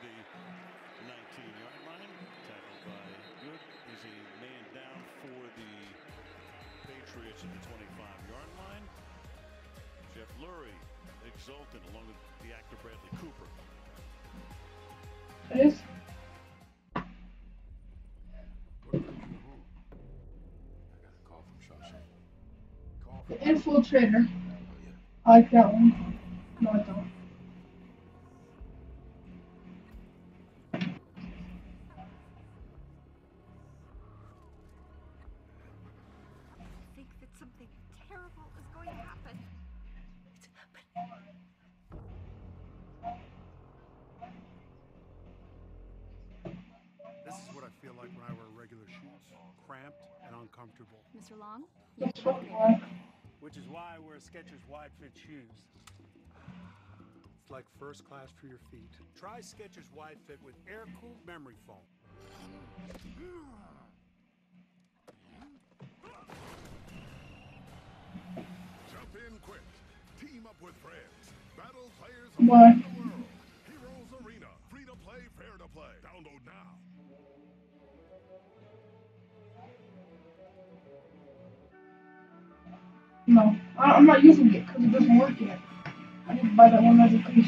the 19-yard line. Tackled by Good. Is a man down for the Patriots at the 25-yard line. Jeff Lurie exultant along with the actor Bradley Cooper. It is. The Infiltrator. I like that one. No, I don't. I think that something terrible is going to happen. It's happening. This is what I feel like when I wear regular shoes. Cramped and uncomfortable. Mr. Long, That's what I like. Which is why I wear Skechers wide fit shoes. It's like first class for your feet. Try Skechers wide fit with air cooled memory foam. Jump in quick. Team up with friends. Battle players Why? around the world. Heroes Arena. Free to play, fair to play. Download now. No, I'm not using it because it doesn't work yet. I need to buy that one as a piece.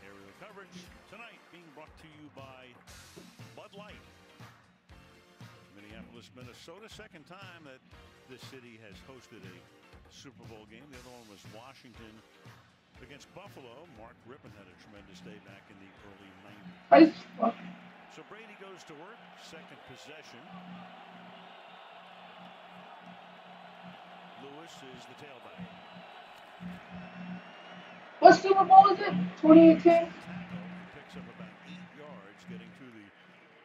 Aerial coverage tonight being brought to you by Bud Light. Minneapolis, Minnesota, second time that this city has hosted a Super Bowl game. The other one was Washington against Buffalo. Mark Rippon had a tremendous day back in the early 90s. So Brady goes to work, second possession. Lewis is the tailback. What Super Bowl is it? 2018? Picks up about 8 yards getting to the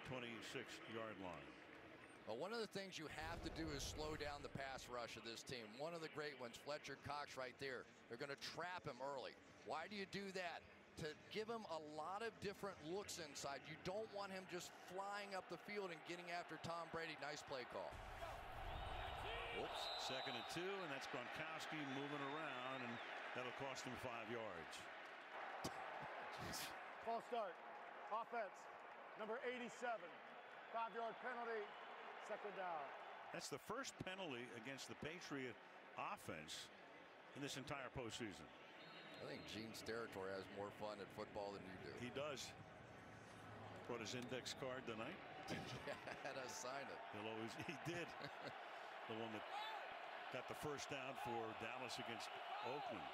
26-yard line. Well, one of the things you have to do is slow down the pass rush of this team. One of the great ones, Fletcher Cox right there. They're going to trap him early. Why do you do that? To give him a lot of different looks inside. You don't want him just flying up the field and getting after Tom Brady. Nice play call. Oops. 2nd and 2, and that's Gronkowski moving around, and that'll cost him 5 yards. False start. Offense. Number 87. 5-yard penalty. 2nd down. That's the first penalty against the Patriot offense in this entire postseason. I think Gene Steratore has more fun at football than you do. He does. Brought his index card tonight. Yeah, had us sign it. He did. The one that got the first down for Dallas against Oakland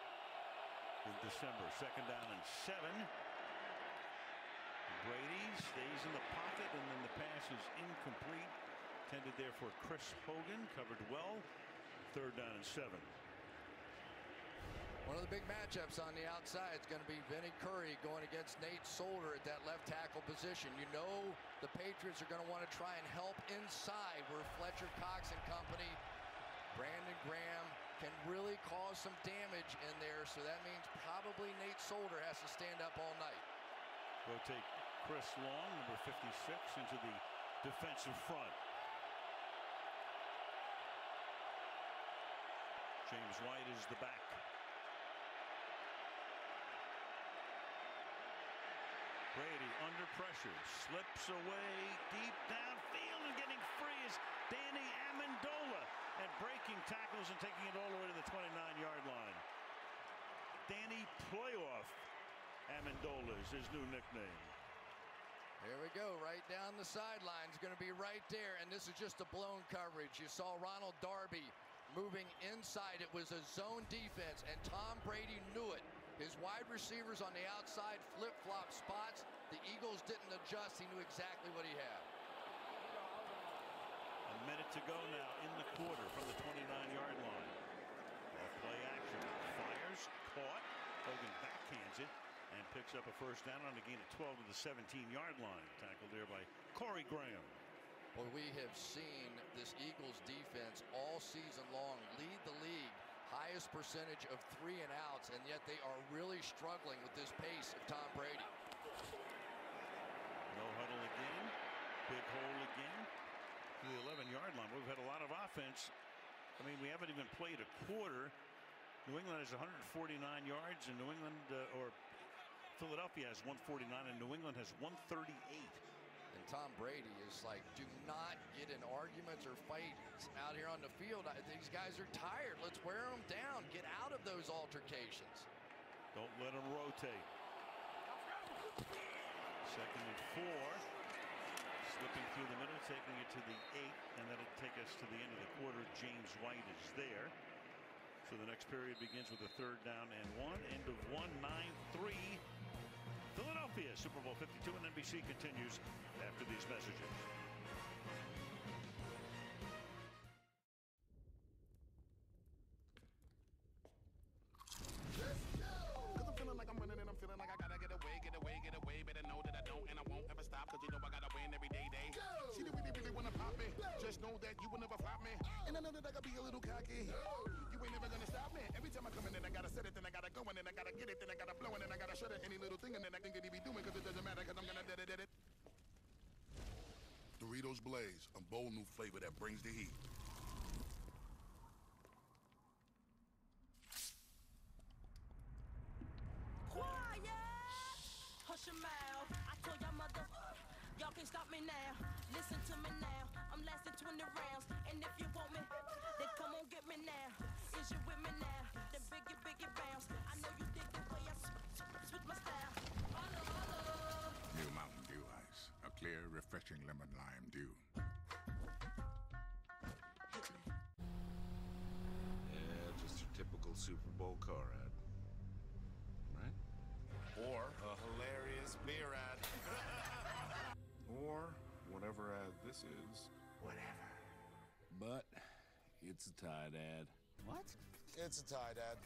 in December. 2nd down and 7. Brady stays in the pocket, and then the pass is incomplete. Intended there for Chris Hogan. Covered well. 3rd down and 7. One of the big matchups on the outside is going to be Vinny Curry going against Nate Solder at that left tackle position. You know the Patriots are going to want to try and help inside where Fletcher Cox and company, Brandon Graham can really cause some damage in there. So that means probably Nate Solder has to stand up all night. Rotate Chris Long, number 56, into the defensive front. James White is the back. Brady under pressure, slips away deep downfield, and getting free is Danny Amendola, and breaking tackles and taking it all the way to the 29-yard line. Danny Playoff Amendola is his new nickname. Here we go, right down the sideline. Is going to be right there, and this is just a blown coverage. You saw Ronald Darby moving inside. It was a zone defense, and Tom Brady knew it. His wide receivers on the outside flip-flop spots. The Eagles didn't adjust. He knew exactly what he had. A minute to go now in the quarter from the 29-yard line. Play action. caught. Hogan backhands it and picks up a first down on a gain of 12 to the 17-yard line. Tackled there by Corey Graham. Well, we have seen this Eagles defense all season long lead the league, highest percentage of 3 and outs, and yet they are really struggling with this pace of Tom Brady. No huddle again. Big hole again to the 11-yard line. We've had a lot of offense. I mean, we haven't even played a quarter. New England has 149 yards, and New England or Philadelphia has 149, and New England has 138. And Tom Brady is like, do not get in arguments or fights out here on the field. These guys are tired. Let's wear them down. Get out of those altercations. Don't let them rotate. 2nd and 4. Slipping through the middle, taking it to the 8, and that'll take us to the end of the quarter. James White is there. So the next period begins with a 3rd down and 1. End of 1, 9-3. Philadelphia, Super Bowl 52, and NBC continues after these messages. Cause I'm feeling like I'm running and I'm feeling like I gotta get away. Better know that I don't and I won't ever stop. Cause you know I gotta win every day. See, they really wanna pop me. Just know that you will never flop me. And I know that I gotta be a little cocky. You ain't never gonna stop me. Every time I come in, then I gotta set it, then I gotta go, and then I gotta get it, then I gotta blow, and then I gotta shut it. Any little thing, and then I think that he be doing, cause it doesn't matter, cause I'm gonna did it. Doritos Blaze, a bold new flavor that brings the heat. Hush your mouth. I told y'all mother, y'all can't stop me now. Listen to me now. I'm lasting 20 rounds. And if you want me, then come on get me now. Is you with me now? The biggie bounce. I know you dig the way I switch my style. Holla. New Mountain Dew Ice, a clear, refreshing lemon lime dew. Yeah, just your typical Super Bowl car ad. Right? Or a hilarious beer ad. Or whatever ad this is. Whatever. But it's a Tide ad. What? It's a Tide ad.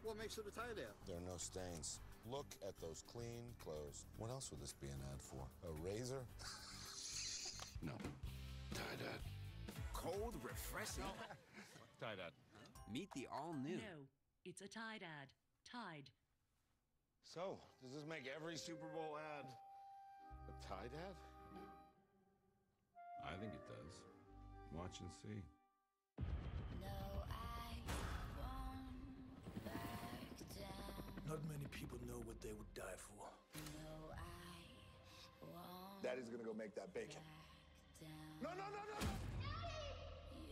What makes it a Tide ad? There are no stains. Look at those clean clothes. What else would this be an ad for? A razor? No. Tide ad. Cold, refreshing. Tide ad. Meet the all-new. No, it's a Tide ad. Tide. So, does this make every Super Bowl ad a Tide ad? I think it does. Watch and see. No, I won't back down. Not many people know what they would die for. No, I won't Daddy's gonna go make that bacon. back No, down. no, no, no, no!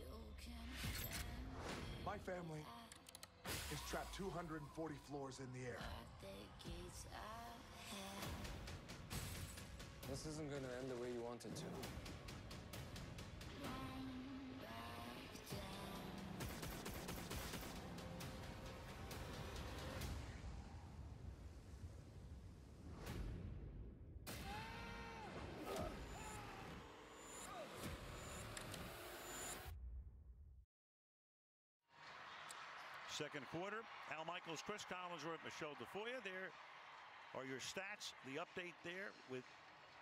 You can stand My family is trapped 240 floors in the air. at the gates of hell. This isn't going to end the way you want it to. Won't back down. Second quarter, Al Michaels, Chris Collinsworth, Michelle Tafoya. There are your stats. The update there with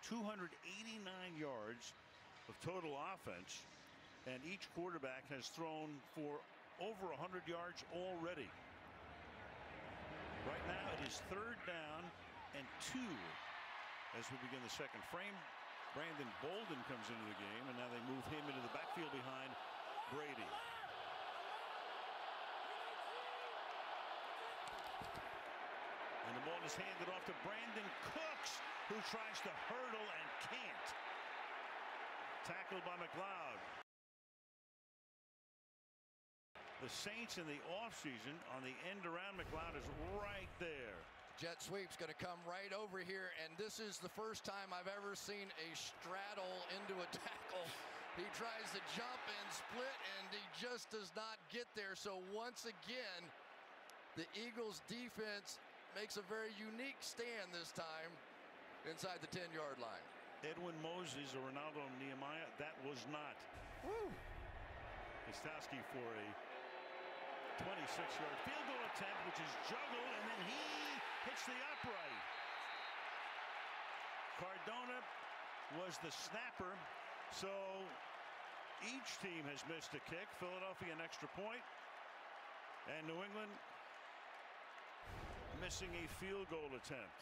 289 yards of total offense, and each quarterback has thrown for over 100 yards already. Right now it is 3rd down and 2 as we begin the second frame. Brandon Bolden comes into the game, and now they move him into the backfield behind Brady. And the ball is handed off to Brandon Cooks, who tries to hurdle and can't. Tackled by McLeod. The Saints in the offseason on the end around. McLeod is right there. Jet sweep's going to come right over here, and this is the first time I've ever seen a straddle into a tackle. He tries to jump and split, and he just does not get there. So once again, the Eagles defense makes a very unique stand this time inside the 10-yard line. Edwin Moses or Ronaldo Nehemiah, that was not. Woo! Kostowski for a 26-yard field goal attempt, which is juggled, and then he hits the upright. Cardona was the snapper, so each team has missed a kick. Philadelphia an extra point, and New England missing a field goal attempt.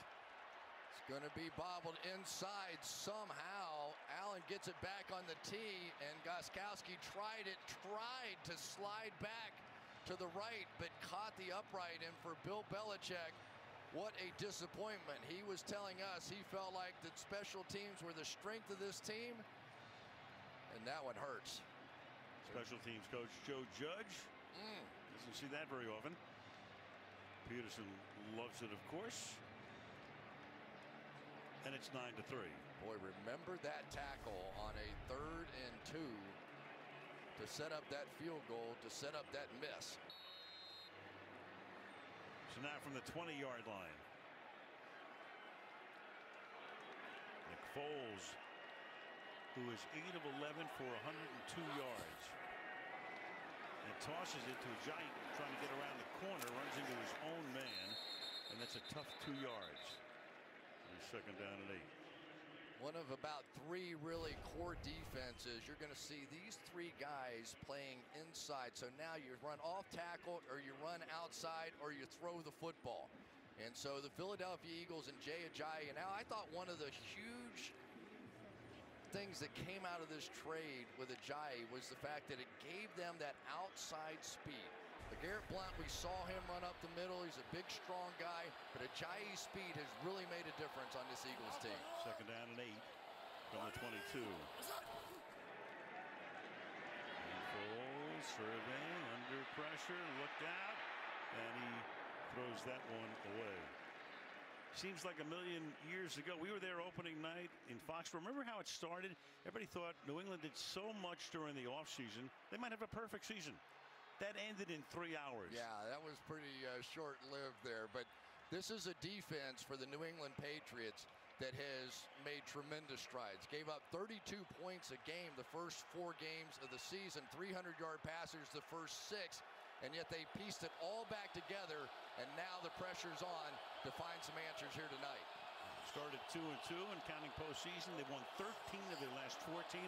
It's going to be bobbled inside somehow. Allen gets it back on the tee, and Gostkowski tried to slide back to the right, but caught the upright. And for Bill Belichick, what a disappointment. He was telling us he felt like that special teams were the strength of this team, and that one hurts. Special teams coach Joe Judge doesn't see that very often. Peterson loves it, of course. And it's 9-3. Boy, remember that tackle on a 3rd and 2 to set up that field goal, to set up that miss. So now from the 20-yard line, Nick Foles, who is 8 of 11 for 102 yards, and tosses it to Ajayi trying to get around the corner, runs into his own man, and that's a tough 2 yards. He's 2nd down and 8. One of about 3 really core defenses. You're going to see these 3 guys playing inside. So now you run off tackle, or you run outside, or you throw the football. And so the Philadelphia Eagles and Jay Ajayi. And now I thought one of the huge things that came out of this trade with Ajayi was the fact that it gave them that outside speed. LeGarrette Blount, we saw him run up the middle. He's a big, strong guy, but Ajayi's speed has really made a difference on this Eagles team. 2nd down and 8 from the 22. And Foles surveying, under pressure, looked out, and he throws that one away. Seems like a million years ago. We were there opening night in Foxborough. Remember how it started? Everybody thought New England did so much during the offseason, they might have a perfect season. That ended in 3 hours. Yeah, that was pretty short-lived there. But this is a defense for the New England Patriots that has made tremendous strides. Gave up 32 points a game the first 4 games of the season, 300-yard passers the first 6, and yet they pieced it all back together, and now the pressure's on to find some answers here tonight. Started 2-2 and counting postseason. They've won 13 of their last 14.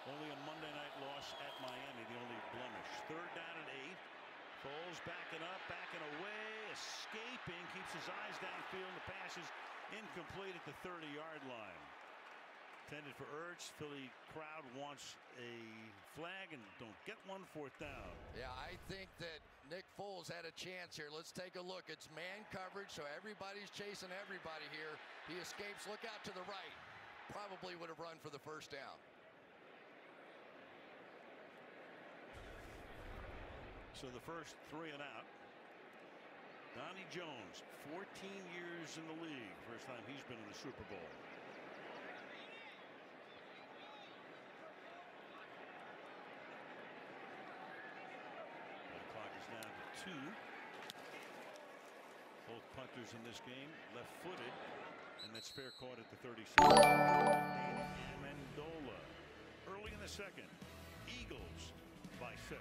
Only a Monday night loss at Miami, the only blemish. 3rd down and 8. Foles backing up, backing away, escaping, keeps his eyes downfield. The pass is incomplete at the 30-yard line. Intended for Ertz. Philly crowd wants a flag and don't get one. 4th down. Yeah, I think that Nick Foles had a chance here. Let's take a look. It's man coverage, so everybody's chasing everybody here. He escapes. Look out to the right. Probably would have run for the 1st down. So the first 3 and out. Donnie Jones, 14 years in the league. First time he's been in the Super Bowl. The clock is down to 2. Both punters in this game left-footed, and that's fair caught at the 36. Danny Amendola. Early in the 2nd, Eagles by 6.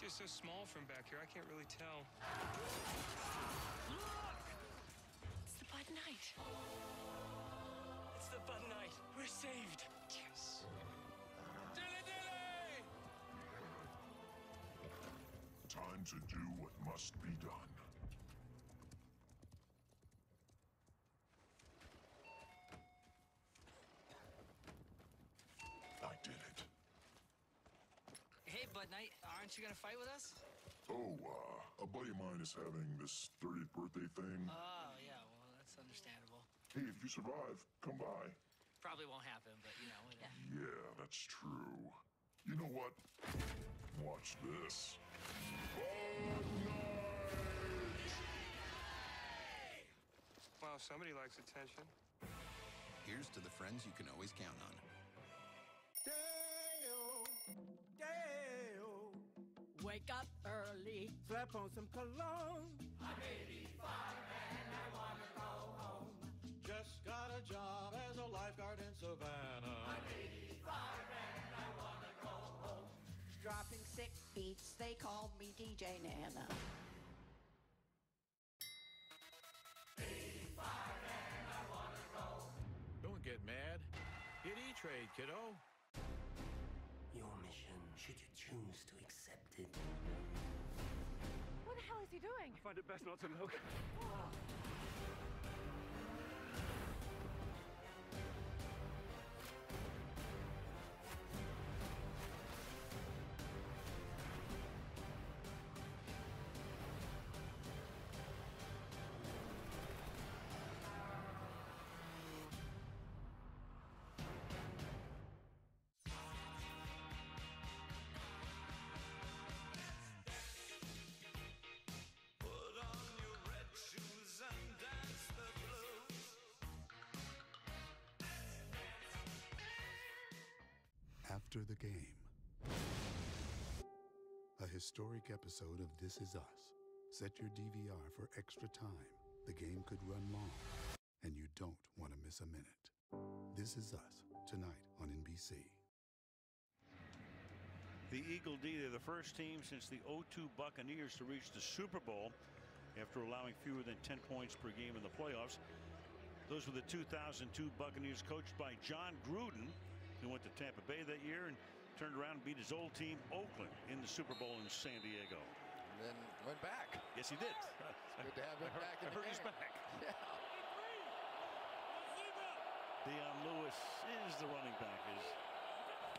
You're so small from back here, I can't really tell. Look! It's the Bud Knight. It's the Bud Knight. We're saved. Yes. Time to do what must be done. I did it. Hey, Bud Knight, aren't you gonna fight with us? Oh, a buddy of mine is having this 30th birthday thing. Oh, yeah, well, that's understandable. Hey, if you survive, come by. Probably won't happen, but you know. Yeah, that's true. You know what? Watch this. Wow, somebody likes attention. Here's to the friends you can always count on. Wake up early. Slap on some cologne. I'm 85 and I wanna go home. Just got a job as a lifeguard in Savannah. beats, they called me DJ Nana. Don't get mad. Get E-Trade, kiddo. Your mission, should you choose to accept it. What the hell is he doing? I find it best not to look. After the game, a historic episode of This Is Us. Set your DVR for extra time. The game could run long, and you don't want to miss a minute. This Is Us, tonight on NBC. The Eagle D, they're the first team since the 2002 Buccaneers to reach the Super Bowl after allowing fewer than 10 points per game in the playoffs. Those were the 2002 Buccaneers, coached by John Gruden, who went to Tampa Bay that year and turned around and beat his old team, Oakland, in the Super Bowl in San Diego. And then went back. Yes, he did. Good to have him back in the game. He's back. Yeah. Dion Lewis is the running back.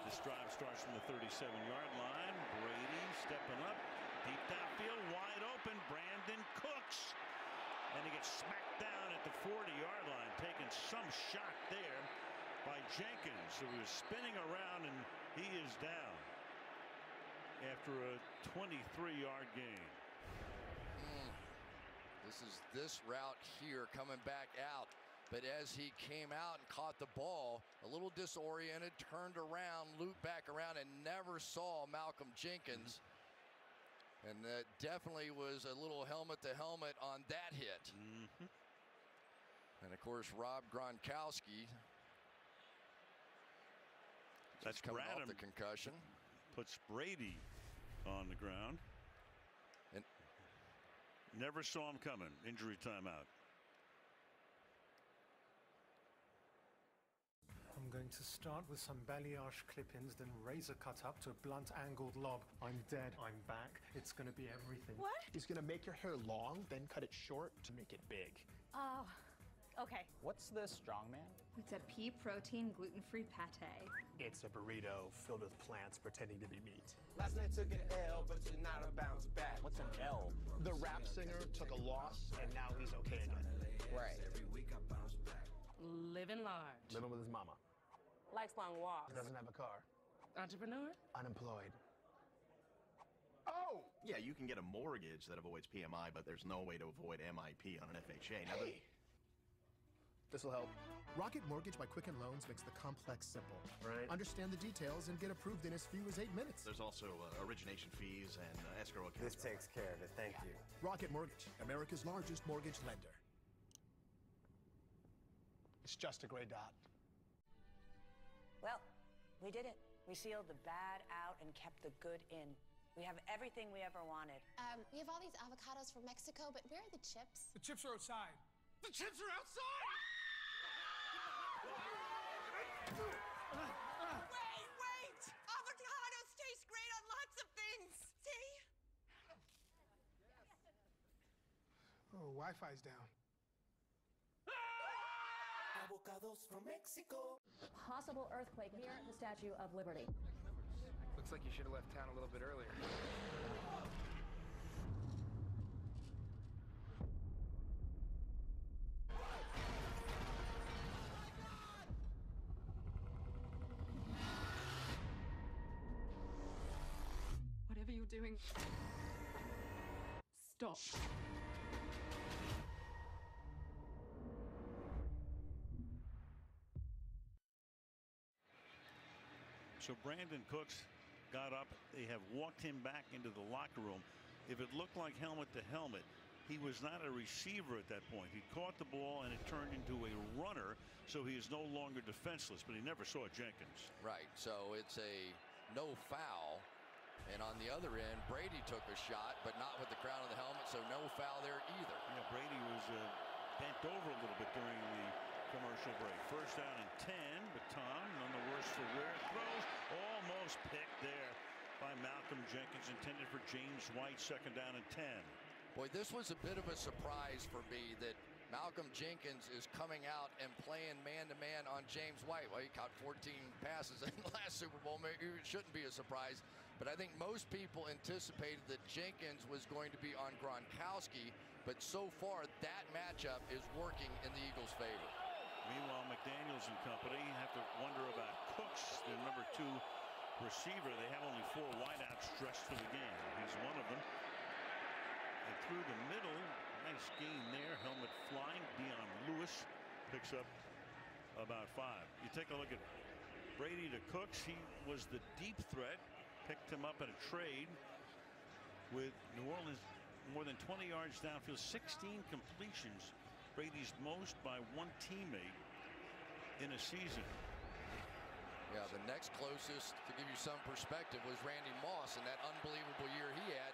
This drive starts from the 37-yard line. Brady stepping up, deep downfield, wide open. Brandon Cooks, and he gets smacked down at the 40-yard line, taking some shot there by Jenkins, who was spinning around, and he is down after a 23-yard gain. This is this route here coming back out. But as he came out and caught the ball, a little disoriented, turned around, looped back around, and never saw Malcolm Jenkins. And that definitely was a little helmet-to-helmet on that hit. And, of course, Rob Gronkowski. That's coming off Bradham. the concussion. Puts Brady on the ground. And never saw him coming. Injury timeout. I'm going to start with some balayage clip-ins, then razor cut up to a blunt angled lob. I'm dead. I'm back. It's going to be everything. What? He's going to make your hair long, then cut it short to make it big. Oh, okay. What's this, strongman? It's a pea protein gluten-free pate. It's a burrito filled with plants pretending to be meat. Last night took an L, but you're not a bounce back. What's an L? The rap singer took a loss, and now he's okay again. Right. Living large. Living with his mama. Likes long walks. Doesn't have a car. Entrepreneur? Unemployed. Oh! Yeah, you can get a mortgage that avoids PMI, but there's no way to avoid MIP on an FHA. Now, This will help. Rocket Mortgage by Quicken Loans makes the complex simple. Right. Understand the details and get approved in as few as 8 minutes. There's also origination fees and escrow accounts. This takes care of it. Thank you. Rocket Mortgage, America's largest mortgage lender. It's just a gray dot. Well, we did it. We sealed the bad out and kept the good in. We have everything we ever wanted. We have all these avocados from Mexico, but where are the chips? The chips are outside. The chips are outside! Wait! Avocados taste great on lots of things. See? Oh, Wi-Fi's down. Avocados from Mexico. Possible earthquake near the Statue of Liberty. Looks like you should have left town a little bit earlier. Whatever you're doing, stop. So Brandon Cooks got up. They have walked him back into the locker room. If it looked like helmet to helmet, he was not a receiver at that point. He caught the ball and it turned into a runner, so he is no longer defenseless, but he never saw Jenkins. Right, so it's a no foul And on the other end, Brady took a shot, but not with the crown of the helmet, so no foul there either. Yeah, Brady was bent over a little bit during the commercial break. First down and 10. Baton, none the worse for wear. Throws almost picked there by Malcolm Jenkins, intended for James White. Second down and 10. Boy, this was a bit of a surprise for me that Malcolm Jenkins is coming out and playing man-to-man on James White. Well, he caught 14 passes in the last Super Bowl. Maybe it shouldn't be a surprise. But I think most people anticipated that Jenkins was going to be on Gronkowski. But so far, that matchup is working in the Eagles' favor. Meanwhile, McDaniels and company have to wonder about Cooks, their number 2 receiver. They have only 4 wideouts dressed for the game. He's one of them. And through the middle, nice gain there. Helmet flying. Dion Lewis picks up about 5. You take a look at Brady to Cooks. He was the deep threat. Picked him up in a trade with New Orleans more than 20 yards downfield. 16 completions. Brady's most by one teammate in a season. Yeah, the next closest, to give you some perspective, was Randy Moss in that unbelievable year he had.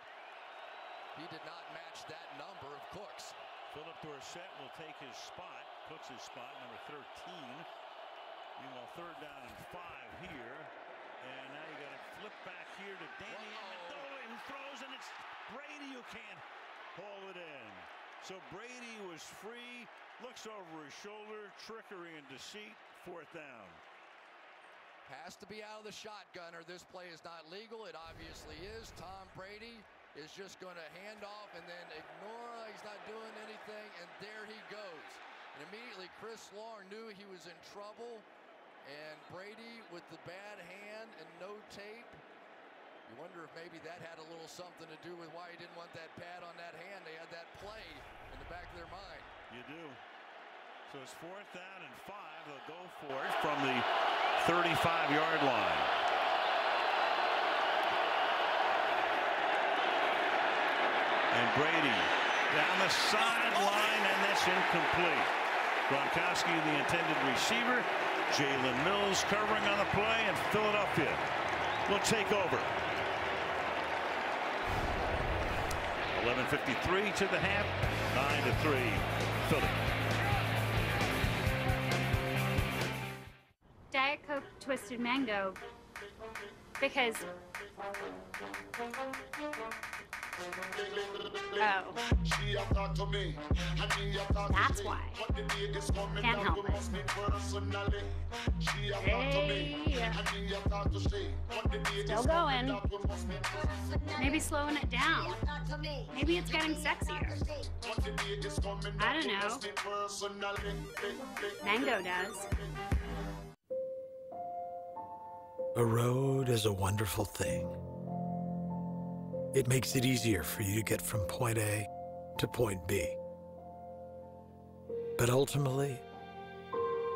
He did not match that number of Cooks. Philip Dorsett will take his spot, Cooks' spot, number 13. Meanwhile, third down and 5 here. And now you got to flip back here to Danny Amendola, who throws, and it's Brady who can't haul it in. So Brady was free, looks over his shoulder, trickery and deceit, fourth down. Has to be out of the shotgun or this play is not legal. It obviously is. Tom Brady is just going to hand off and then ignore, he's not doing anything, and there he goes. And immediately Chris Long knew he was in trouble, and Brady with the bad hand and no tape. You wonder if maybe that had a little something to do with why he didn't want that pad on that hand. They had that play in the back of their mind. You do. So it's fourth down and 5. They'll go for it from the 35-yard line. And Brady down the sideline, and that's incomplete. Gronkowski, the intended receiver. Jalen Mills covering on the play, and Philadelphia will take over. 11:53 to the half, 9-3, Philly. Diet Coke Twisted Mango, because that's why. Can't help it. Hey, still going. Maybe slowing it down. Maybe it's getting sexier. I don't know. Mango does. A road is a wonderful thing. It makes it easier for you to get from point A to point B. But ultimately,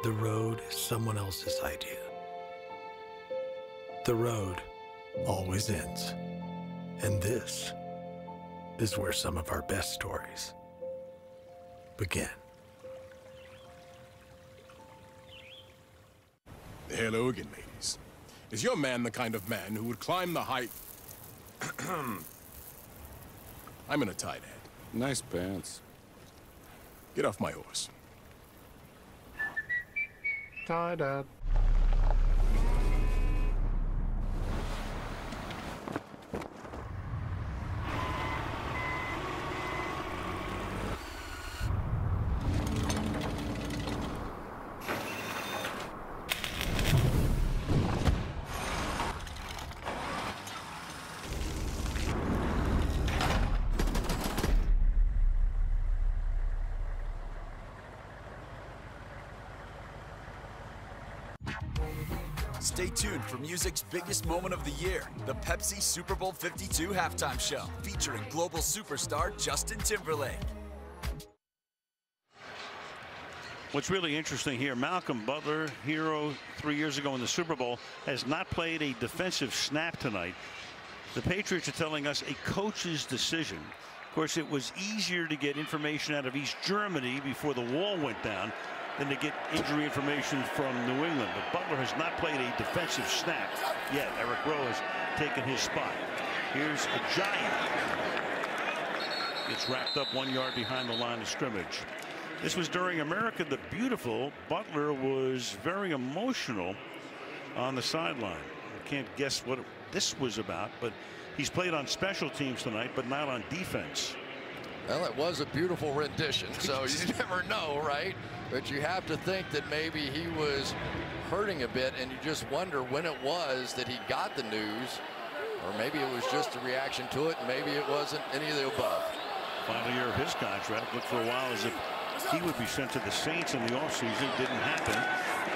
the road is someone else's idea. The road always ends. And this is where some of our best stories begin. Hello again, ladies. Is your man the kind of man who would climb the height? I'm in a tight head. Nice pants. Get off my horse. Tied up. Stay tuned for music's biggest moment of the year, the Pepsi Super Bowl 52 halftime show, featuring global superstar Justin Timberlake. What's really interesting here, Malcolm Butler, hero 3 years ago in the Super Bowl, has not played a defensive snap tonight. The Patriots are telling us a coach's decision. Of course, it was easier to get information out of East Germany before the wall went down than to get injury information from New England. But Butler has not played a defensive snap yet. Eric Rowe has taken his spot. Here's Ajayi. Gets wrapped up 1 yard behind the line of scrimmage. This was during America the Beautiful. Butler was very emotional on the sideline. I can't guess what this was about, but he's played on special teams tonight, but not on defense. Well, it was a beautiful rendition, so you never know, right? But you have to think that maybe he was hurting a bit, and you just wonder when it was that he got the news, or maybe it was just a reaction to it, and maybe it wasn't any of the above. Final year of his contract. Looked for a while as if he would be sent to the Saints in the offseason. Didn't happen.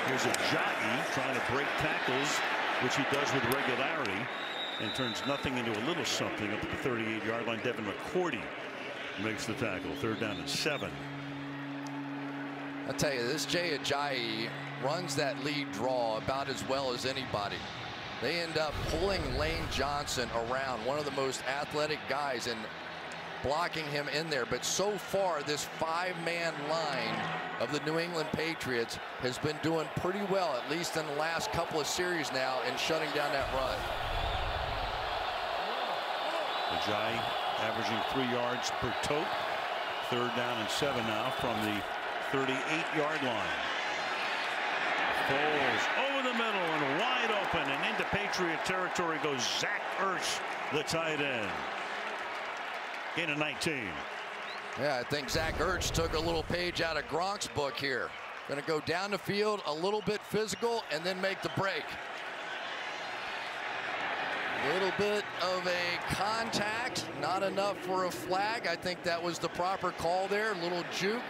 Here's Ajayi trying to break tackles, which he does with regularity, and turns nothing into a little something up at the 38-yard line. Devin McCourty makes the tackle. 3rd down and 7. I tell you, this Jay Ajayi runs that lead draw about as well as anybody. They end up pulling Lane Johnson around, one of the most athletic guys, and blocking him in there. But so far, this 5-man line of the New England Patriots has been doing pretty well, at least in the last couple of series now, in shutting down that run. Ajayi averaging 3 yards per tote. 3rd down and 7 now from the 38-yard line. Foles over the middle and wide open, and into Patriot territory goes Zach Ertz, the tight end. Gain of 19. Yeah, I think Zach Ertz took a little page out of Gronk's book here. Going to go down the field, a little bit physical, and then make the break. A little bit of a contact, not enough for a flag. I think that was the proper call there, a little juke.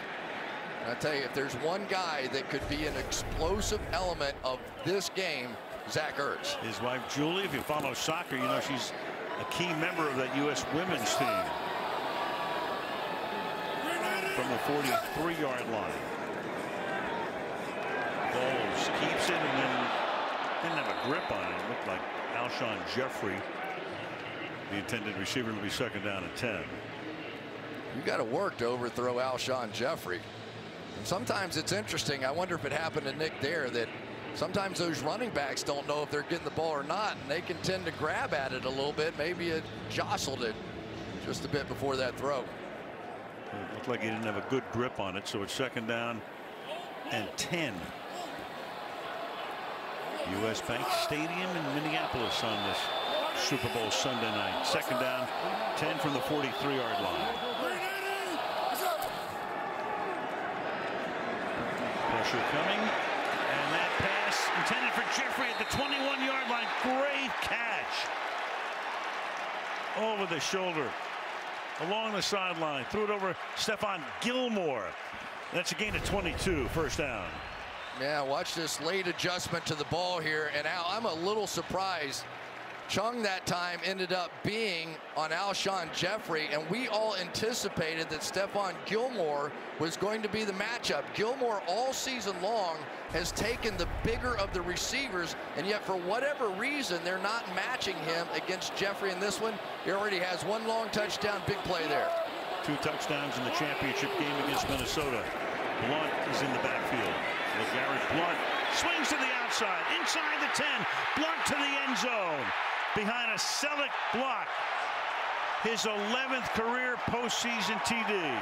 And I tell you, if there's one guy that could be an explosive element of this game, Zach Ertz. His wife Julie, if you follow soccer, you know she's a key member of that U.S. women's team. From the 43-yard line. Foles keeps it and then didn't have a grip on it. It looked like Alshon Jeffrey, the intended receiver, will be 2nd down and 10. You got to work to overthrow Alshon Jeffrey. And sometimes it's interesting. I wonder if it happened to Nick there, that sometimes those running backs don't know if they're getting the ball or not, and they can tend to grab at it a little bit. Maybe it jostled it just a bit before that throw. It looked like he didn't have a good grip on it, so it's 2nd down and 10. U.S. Bank Stadium in Minneapolis on this Super Bowl Sunday night. 2nd down, 10 from the 43-yard line. Pressure coming, and that pass intended for Jeffrey at the 21-yard line. Great catch. Over the shoulder, along the sideline, threw it over Stephon Gilmore. That's a gain of 22, 1st down. Yeah, watch this late adjustment to the ball here, and Al, I'm a little surprised. Chung that time ended up being on Alshon Jeffrey, and we all anticipated that Stephon Gilmore was going to be the matchup. Gilmore all season long has taken the bigger of the receivers, and yet for whatever reason they're not matching him against Jeffrey in this one. He already has 1 long touchdown, big play there. 2 touchdowns in the championship game against Minnesota. Blunt is in the backfield. LeGarrette Blunt swings to the outside, inside the 10, Blunt to the end zone. Behind a Selleck block, his 11th career postseason TD.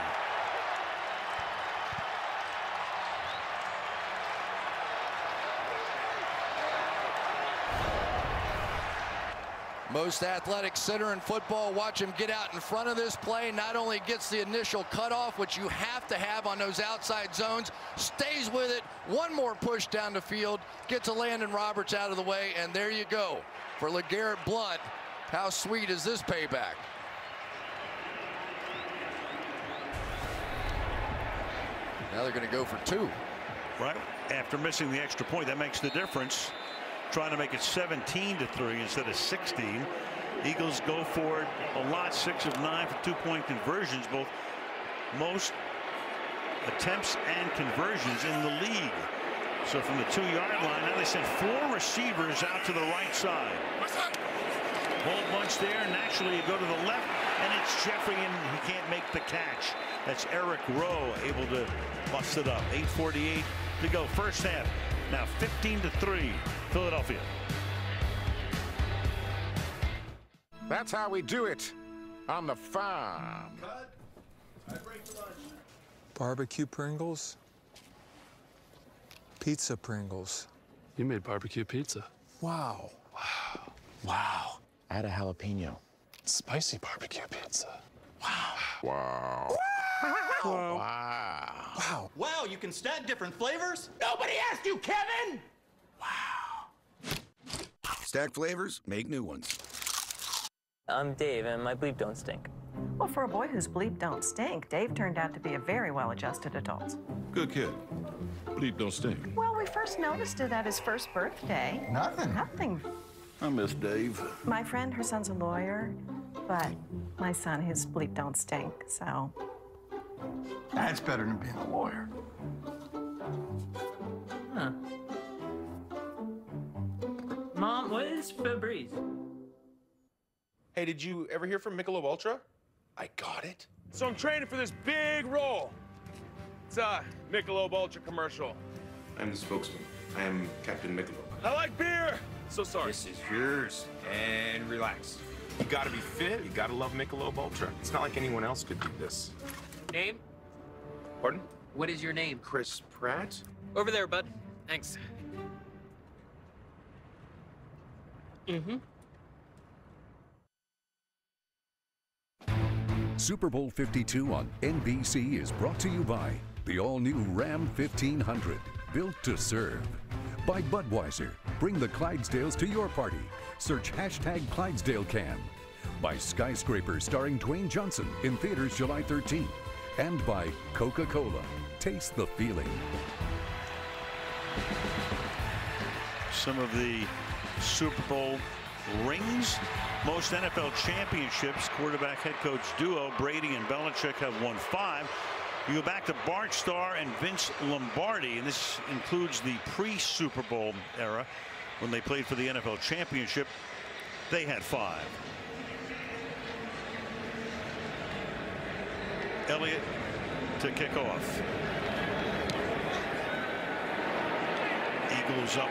Most athletic center in football. Watch him get out in front of this play. Not only gets the initial cutoff, which you have to have on those outside zones, stays with it. 1 more push down the field, gets a Landon Roberts out of the way, and there you go. For LeGarrette Blunt, how sweet is this payback? Now they're going to go for 2. Right after missing the extra point, that makes the difference. Trying to make it 17-3 instead of 16. Eagles go for it a lot, 6 of 9 for 2-point conversions, both most attempts and conversions in the league. So from the 2-yard line, now they send 4 receivers out to the right side. Whole bunch there. Naturally, you go to the left, and it's Jeffrey, and he can't make the catch. That's Eric Rowe able to bust it up. 8:48 to go, first half. Now 15-3, Philadelphia. That's how we do it on the farm. Cut. I break for lunch. Barbecue Pringles? Pizza Pringles. You made barbecue pizza. Wow. Wow. Wow. Add a jalapeno. Spicy barbecue pizza. Wow. Wow. Wow. Wow. Wow. Wow, you can stack different flavors? Nobody asked you, Kevin! Stack flavors, make new ones. I'm Dave, and my bleep don't stink. Well, for a boy whose bleep don't stink, Dave turned out to be a very well-adjusted adult. Good kid. Bleep don't stink. Well, we first noticed it at his first birthday. Nothing. Nothing. I miss Dave. My friend, her son's a lawyer, but my son, his bleep don't stink, so. That's better than being a lawyer. Huh. Mom, what is Febreze? Hey, did you ever hear from Michelob Ultra? I got it. So I'm training for this big role. It's a Michelob Ultra commercial. I'm the spokesman. I am Captain Michelob. I like beer. So sorry. This is yours. And relax. You gotta be fit. You gotta love Michelob Ultra. It's not like anyone else could do this. Name? Pardon? What is your name? Chris Pratt? Over there, bud. Thanks. Mm-hmm. Super Bowl 52 on NBC is brought to you by the all-new Ram 1500, built to serve. By Budweiser, bring the Clydesdales to your party. Search #ClydesdaleCan. By Skyscraper, starring Dwayne Johnson, in theaters July 13th. And by Coca-Cola. Taste the feeling. Some of the Super Bowl rings. Most NFL championships, quarterback head coach duo Brady and Belichick have won 5. You go back to Bart Starr and Vince Lombardi, and this includes the pre-Super Bowl era when they played for the NFL championship. They had 5. Elliott to kick off. Eagles up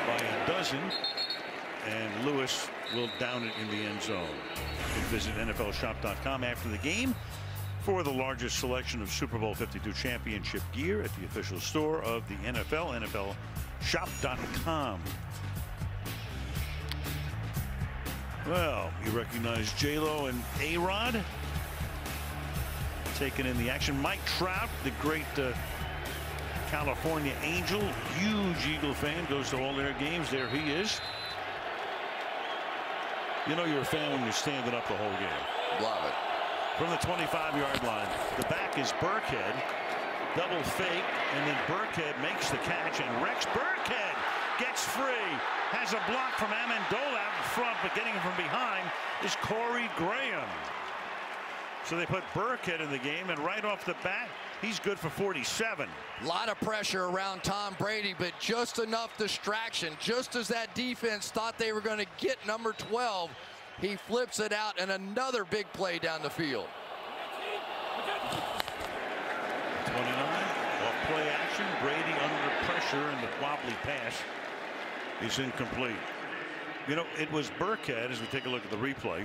by a dozen, and Lewis will down it in the end zone. You can visit NFLshop.com after the game for the largest selection of Super Bowl 52 championship gear at the official store of the NFL, NFLshop.com. Well, you recognize J-Lo and A-Rod taking in the action. Mike Trout, the great California Angel, huge Eagle fan, goes to all their games. There he is. You know you're a fan when you're standing up the whole game. Love it. From the 25-yard line, the back is Burkhead. Double fake, and then Burkhead makes the catch, and Rex Burkhead gets free. Has a block from Amendola out in front, but getting him from behind is Corey Graham. So they put Burkhead in the game, and right off the bat, he's good for 47. A lot of pressure around Tom Brady, but just enough distraction. Just as that defense thought they were going to get number 12, he flips it out, and another big play down the field. 29, off play action. Brady under pressure, and the wobbly pass is incomplete. You know, it was Burkhead, as we take a look at the replay.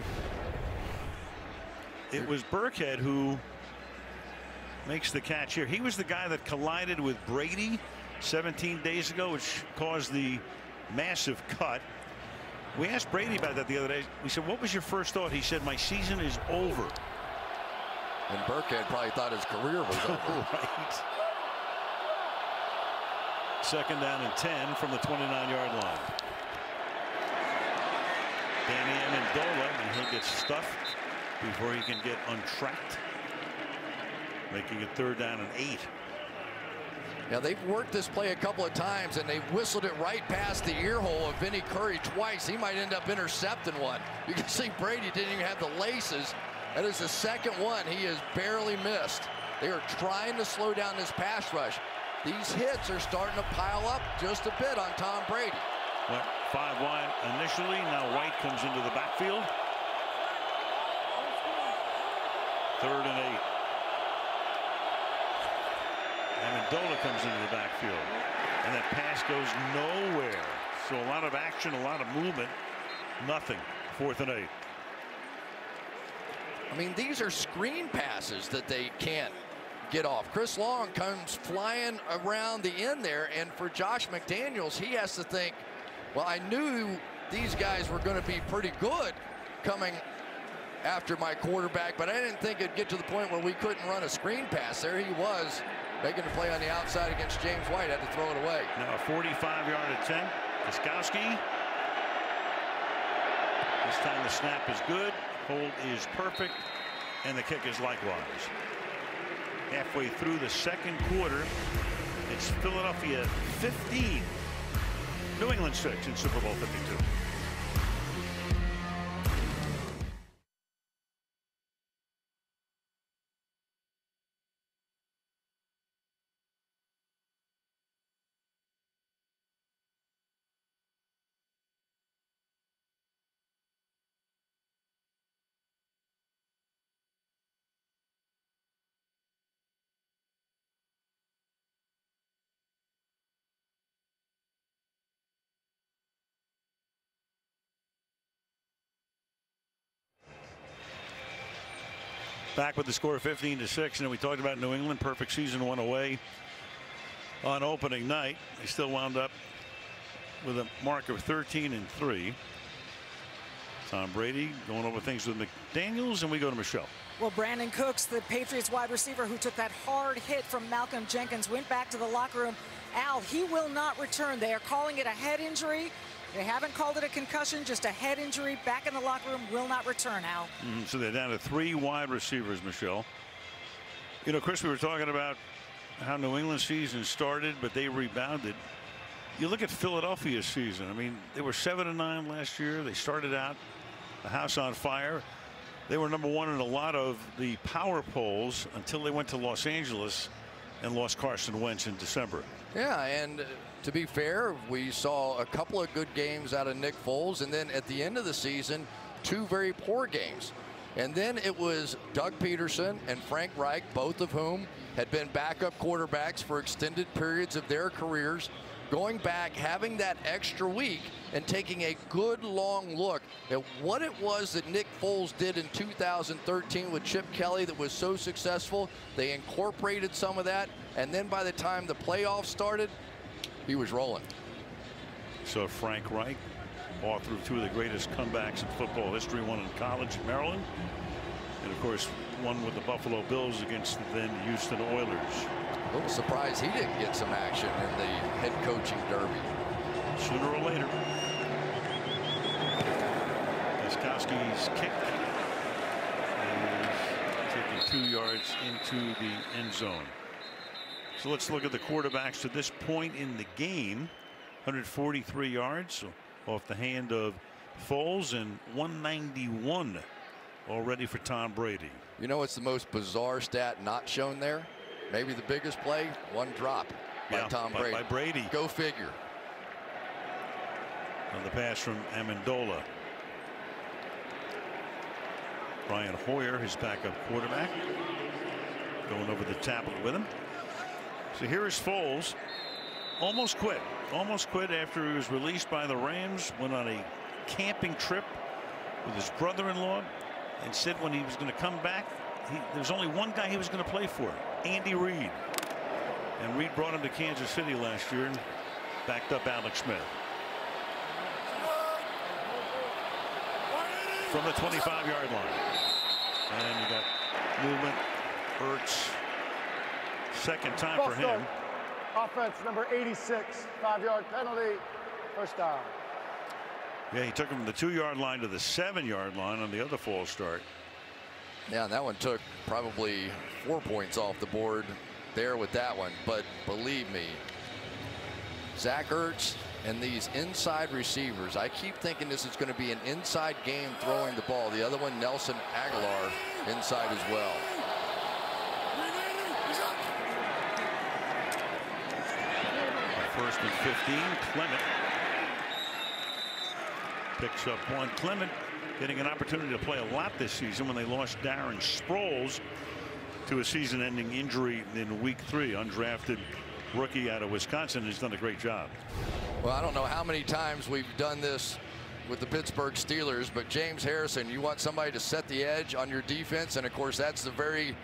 It was Burkhead who makes the catch here. He was the guy that collided with Brady 17 days ago, which caused the massive cut. We asked Brady about that the other day. We said, what was your first thought? He said, my season is over. And Burkhead probably thought his career was over. Right. Second down and 10 from the 29-yard line. Danny Amendola, and he'll get stuffed before he can get untracked, making it 3rd down and 8. Now they've worked this play a couple of times, and they've whistled it right past the ear hole of Vinny Curry twice. He might end up intercepting one. You can see Brady didn't even have the laces. That is the second one he has barely missed. They are trying to slow down this pass rush. These hits are starting to pile up just a bit on Tom Brady. Well, 5 wide initially. Now White comes into the backfield. 3rd and 8. Amendola comes into the backfield, and that pass goes nowhere. So a lot of action, a lot of movement. Nothing. 4th and 8. I mean, these are screen passes that they can't get off. Chris Long comes flying around the end there, and for Josh McDaniels, he has to think, well, I knew these guys were going to be pretty good coming after my quarterback, but I didn't think it'd get to the point where we couldn't run a screen pass. There he was, making the play on the outside against James White, had to throw it away. Now a 45-yard attempt. Gostkowski. This time the snap is good, hold is perfect, and the kick is likewise. Halfway through the second quarter, it's Philadelphia 15, New England 6 in Super Bowl 52. Back with the score 15-6, and we talked about New England. Perfect season went away on opening night. They still wound up with a mark of 13-3. Tom Brady going over things with McDaniels, and we go to Michelle. Well, Brandon Cooks, the Patriots wide receiver who took that hard hit from Malcolm Jenkins, went back to the locker room. Al, he will not return. They are calling it a head injury. They haven't called it a concussion, just a head injury. Back in the locker room, will not return, Al. So they're down to 3 wide receivers, Michelle. You know, Chris, we were talking about how New England's season started, but they rebounded. You look at Philadelphia's season. I mean, they were 7-9 last year. They started out the house on fire. They were number 1 in a lot of the power polls until they went to Los Angeles and lost Carson Wentz in December. Yeah, and to be fair, we saw a couple of good games out of Nick Foles, and then at the end of the season, 2 very poor games. And then it was Doug Peterson and Frank Reich, both of whom had been backup quarterbacks for extended periods of their careers, going back, having that extra week, and taking a good long look at what it was that Nick Foles did in 2013 with Chip Kelly that was so successful. They incorporated some of that, and then by the time the playoffs started, he was rolling. So Frank Reich authored 2 of the greatest comebacks in football history, one in college in Maryland, and of course one with the Buffalo Bills against the then Houston Oilers. A little surprised he didn't get some action in the head coaching derby. Sooner or later. Gostkowski's kick is taking 2 yards into the end zone. So let's look at the quarterbacks to this point in the game. 143 yards off the hand of Foles and 191 already for Tom Brady. You know what's the most bizarre stat not shown there? Maybe the biggest play, 1 drop by Tom Brady. By Brady. Go figure. On the pass from Amendola. Brian Hoyer, his backup quarterback, going over the tablet with him. So here is Foles. Almost quit after he was released by the Rams. Went on a camping trip with his brother-in-law and said when he was going to come back, there was only one guy he was going to play for, Andy Reid. And Reid brought him to Kansas City last year and backed up Alex Smith. From the 25-yard line. And you got movement. Ertz. Second time for him. Offense number 86. 5-yard penalty. First down. Yeah, he took him from the 2-yard line to the 7-yard line on the other false start. Yeah, and that one took probably 4 points off the board there with that one. But believe me, Zach Ertz and these inside receivers, I keep thinking this is going to be an inside game throwing the ball. The other one, Nelson Aguilar, inside as well. First and 15. Clement picks up 1. Clement getting an opportunity to play a lot this season when they lost Darren Sproles to a season-ending injury in week 3. Undrafted rookie out of Wisconsin has done a great job. Well, I don't know how many times we've done this with the Pittsburgh Steelers, but James Harrison, you want somebody to set the edge on your defense, and of course that's the very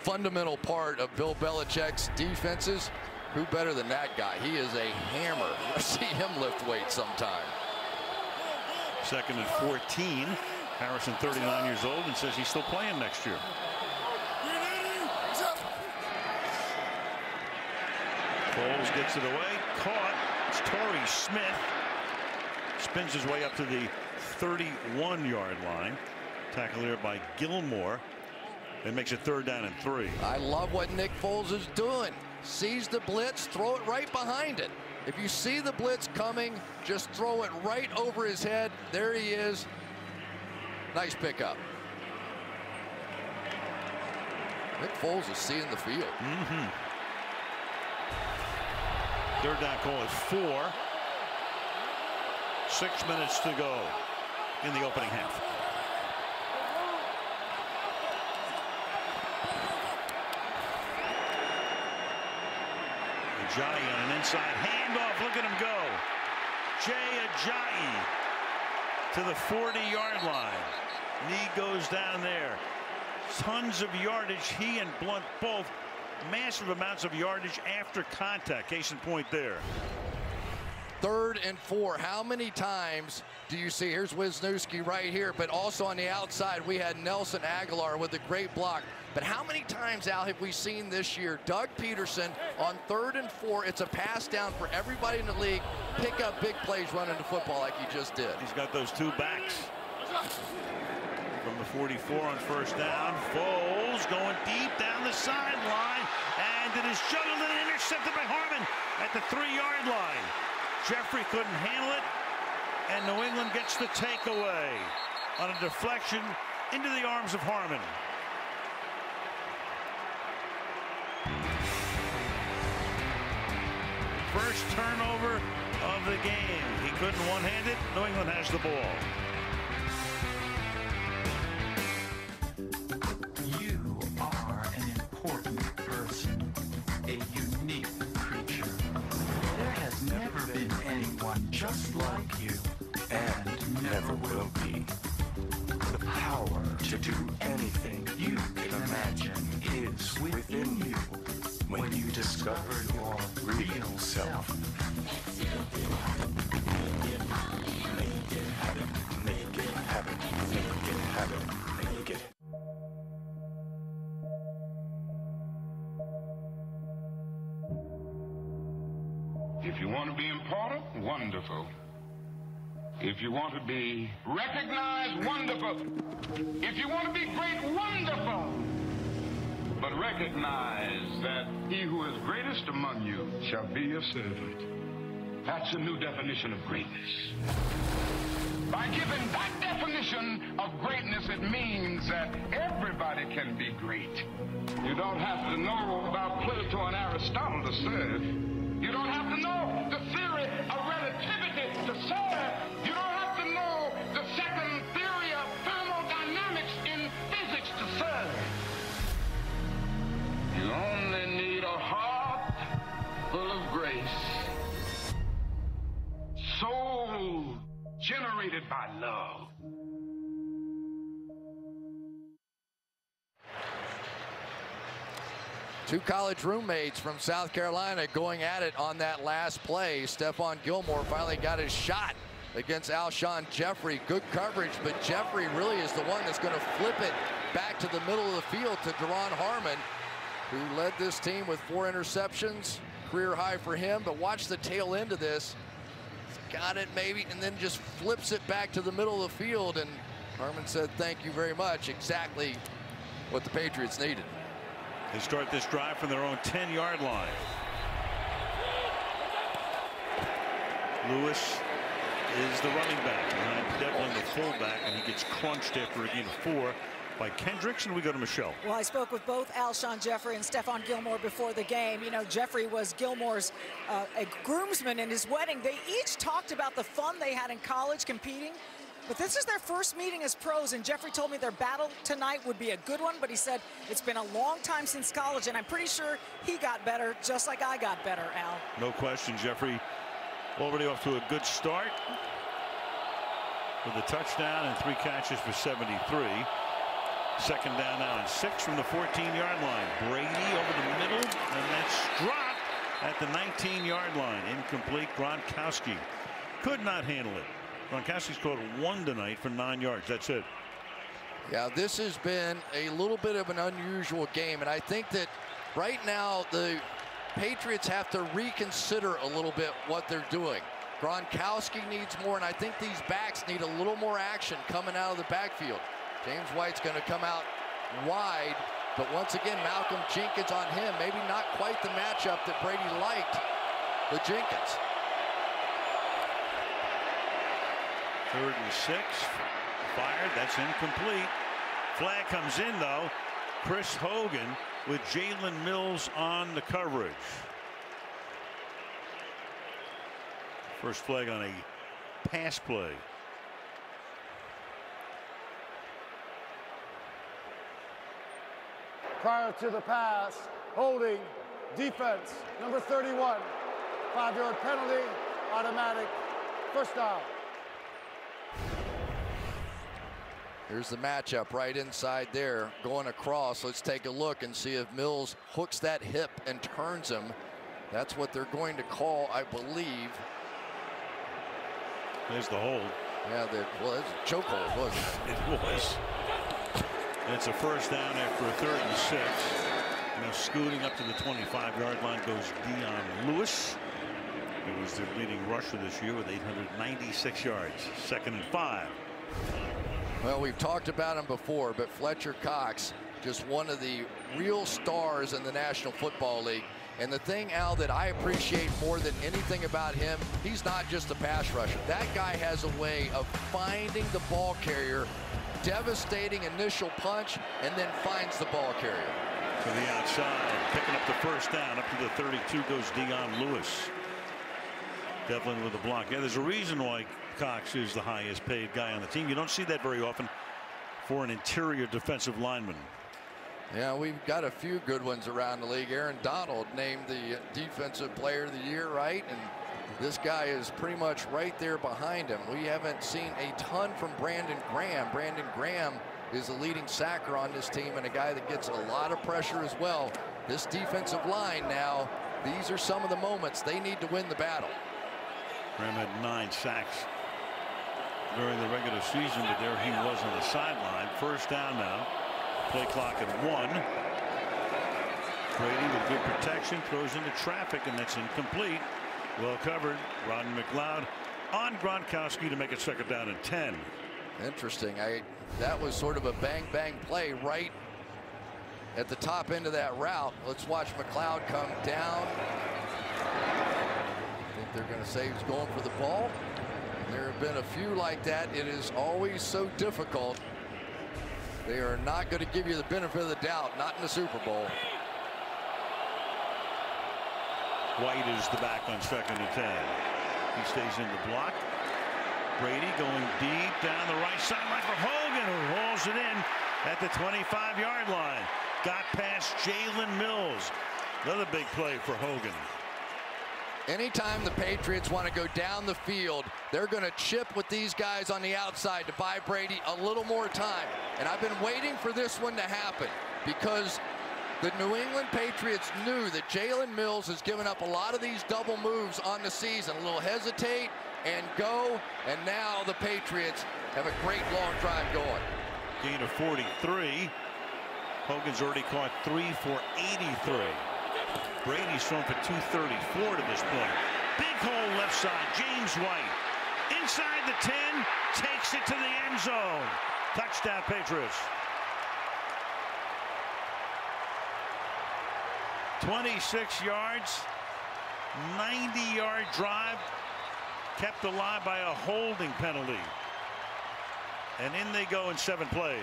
fundamental part of Bill Belichick's defenses. Who better than that guy? He is a hammer. I see him lift weights sometime. 2nd and 14. Harrison, 39 years old, and says he's still playing next year. Foles gets it away. Caught. It's Torrey Smith. Spins his way up to the 31-yard line. Tackle there by Gilmore. It makes it 3rd down and 3. I love what Nick Foles is doing. Sees the blitz, throw it right behind it. If you see the blitz coming, just throw it right over his head. There he is. Nice pickup. Nick Foles is seeing the field. 3rd down call is 4. 6 minutes to go in the opening half. Ajayi on an inside handoff. Look at him go. Jay Ajayi to the 40-yard line. Knee goes down there. Tons of yardage. He and Blunt both massive amounts of yardage after contact. Case in point there. 3rd and 4. How many times do you see? Here's Wisniewski right here, but also on the outside we had Nelson Aguilar with a great block. But how many times, Al, have we seen this year Doug Peterson on 3rd and 4? It's a pass down for everybody in the league. Pick up big plays running the football like he just did. He's got those 2 backs. From the 44 on 1st down. Foles going deep down the sideline. And it is juggled and intercepted by Harmon at the 3-yard line. Jeffrey couldn't handle it. And New England gets the takeaway on a deflection into the arms of Harmon. First turnover of the game. He couldn't one-hand it. New England has the ball. You are an important person, a unique creature. There has never been anyone just like you, and never will be. The power to do anything you can imagine is within you. When you discover your real self. Make it happen, make it happen, make it happen, make it. If you want to be important, wonderful. If you want to be recognized, wonderful. If you want to be great, wonderful. But recognize that he who is greatest among you shall be your servant. That's a new definition of greatness. By giving that definition of greatness, it means that everybody can be great. You don't have to know about Plato and Aristotle to serve. You don't have to know the theory of relativity to serve. You don't have to know the second theory of thermodynamics in physics to serve. You only need a heart full of grace, soul generated by love. Two college roommates from South Carolina going at it on that last play. Stephon Gilmore finally got his shot against Alshon Jeffrey. Good coverage, but Jeffrey really is the one that's going to flip it back to the middle of the field to Duron Harmon, who led this team with 4 interceptions, career high for him. But watch the tail end of this. He's got it maybe, and then just flips it back to the middle of the field. And Harmon said, thank you very much. Exactly what the Patriots needed. They start this drive from their own 10-yard line. Lewis is the running back. Devlin the fullback, and he gets crunched after a gain of 4 by Kendricks, and we go to Michelle. Well, I spoke with both Alshon Jeffrey and Stephon Gilmore before the game. You know, Jeffrey was Gilmore's a groomsman in his wedding. They each talked about the fun they had in college competing. But this is their first meeting as pros, and Jeffrey told me their battle tonight would be a good one, but he said it's been a long time since college, and I'm pretty sure he got better just like I got better, Al. No question, Jeffrey already off to a good start. with a touchdown and 3 catches for 73. Second down now and 6 from the 14-yard line. Brady over the middle, and that's dropped at the 19-yard line. Incomplete. Gronkowski could not handle it. Gronkowski's caught 1 tonight for 9 yards. That's it. Yeah, this has been a little bit of an unusual game, and I think that right now the Patriots have to reconsider a little bit what they're doing. Gronkowski needs more, and I think these backs need a little more action coming out of the backfield. James White's going to come out wide, but once again, Malcolm Jenkins on him. Maybe not quite the matchup that Brady liked with Jenkins. 3rd and 6. Fired. That's incomplete. Flag comes in, though. Chris Hogan with Jalen Mills on the coverage. First flag on a pass play. Prior to the pass, holding, defense, number 31. 5-yard penalty, automatic, first down. Here's the matchup right inside there, going across. Let's take a look and see if Mills hooks that hip and turns him. That's what they're going to call, I believe. There's the hold. Yeah, well, it's a chokehold, wasn't it? It was. It's a first down after a 3rd and 6. Now scooting up to the 25-yard line goes Dion Lewis. He was their leading rusher this year with 896 yards. 2nd and 5. Well, we've talked about him before, but Fletcher Cox, just one of the real stars in the National Football League. And the thing, Al, that I appreciate more than anything about him, he's not just a pass rusher. That guy has a way of finding the ball carrier, devastating initial punch, and then finds the ball carrier. To the outside, picking up the first down. Up to the 32 goes Dion Lewis. Devlin with a block. Yeah, there's a reason why Cox is the highest paid guy on the team. You don't see that very often for an interior defensive lineman. Yeah, we've got a few good ones around the league. Aaron Donald named the defensive player of the year, right? And this guy is pretty much right there behind him. We haven't seen a ton from Brandon Graham. Brandon Graham is the leading sacker on this team and a guy that gets a lot of pressure as well. This defensive line now, these are some of the moments they need to win the battle. Graham had 9 sacks during the regular season, but there he was on the sideline. First down now. Play clock at 1. Brady with good protection throws into traffic, and that's incomplete. Well covered. Ron McLeod on Gronkowski to make it 2nd down and 10. Interesting. That was sort of a bang play right at the top end of that route. Let's watch McLeod come down. I think they're going to say he's going for the ball. There have been a few like that. It is always so difficult. They are not going to give you the benefit of the doubt, not in the Super Bowl. White is the back on 2nd and 10. He stays in the block. Brady going deep down the right sideline for Hogan, who hauls it in at the 25-yard line. Got past Jalen Mills. Another big play for Hogan. Anytime the Patriots want to go down the field, they're going to chip with these guys on the outside to buy Brady a little more time. And I've been waiting for this one to happen because the New England Patriots knew that Jalen Mills has given up a lot of these double moves on the season. A little hesitate and go, and now the Patriots have a great long drive going. Gain of 43. Hogan's already caught 3 for 83. Brady's thrown for 234 to this point. Big hole left side. James White inside the 10, takes it to the end zone. Touchdown Patriots. 26 yards, 90-yard drive, kept alive by a holding penalty. And in they go in 7 plays.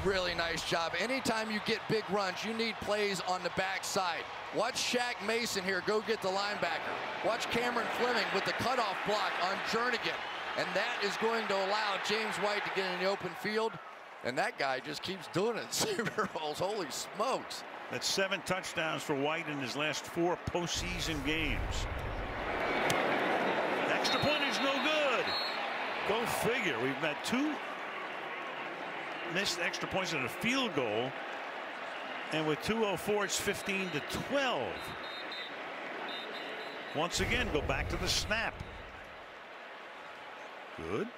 Really nice job. Anytime you get big runs, you need plays on the backside. Watch Shaq Mason here go get the linebacker. Watch Cameron Fleming with the cutoff block on Jernigan. And that is going to allow James White to get in the open field. And that guy just keeps doing it in Super Bowls. Holy smokes. That's 7 touchdowns for White in his last 4 postseason games. Extra point is no good. Go figure. We've had 2 missed extra points and a field goal. And with 2:04, it's 15-12. Once again, go back to the snap. Good.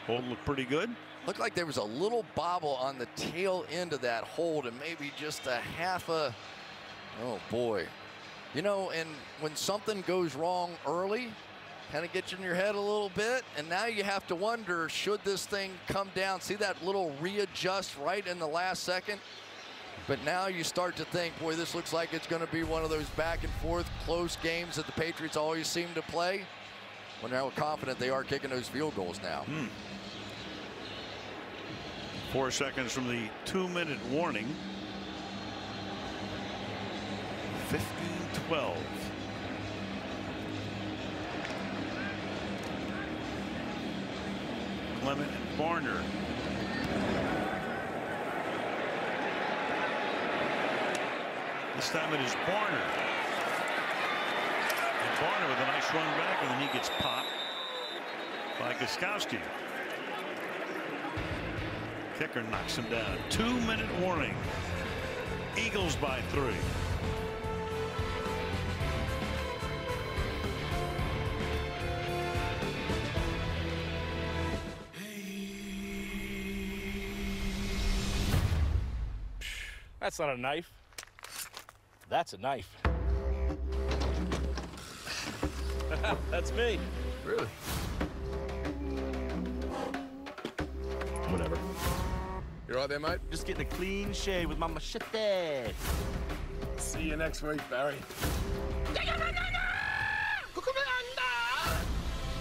Hold looked pretty good. Looked like there was a little bobble on the tail end of that hold and maybe just a half a, oh boy. You know, and when something goes wrong early, kind of gets you in your head a little bit, and now you have to wonder, should this thing come down? See that little readjust right in the last second? But now you start to think, boy, this looks like it's going to be one of those back and forth close games that the Patriots always seem to play. When they're confident they are kicking those field goals now. 4 seconds from the 2-minute warning. 15-12. Clement and Barner. This time it is Barner. And Barner with a nice run back, and then he gets popped by Gostkowski. Kicker knocks him down. 2-minute warning. Eagles by 3. That's not a knife. That's a knife. That's me. Really? Whatever. You all right there, mate? Just getting a clean shave with my machete. See you next week, Barry.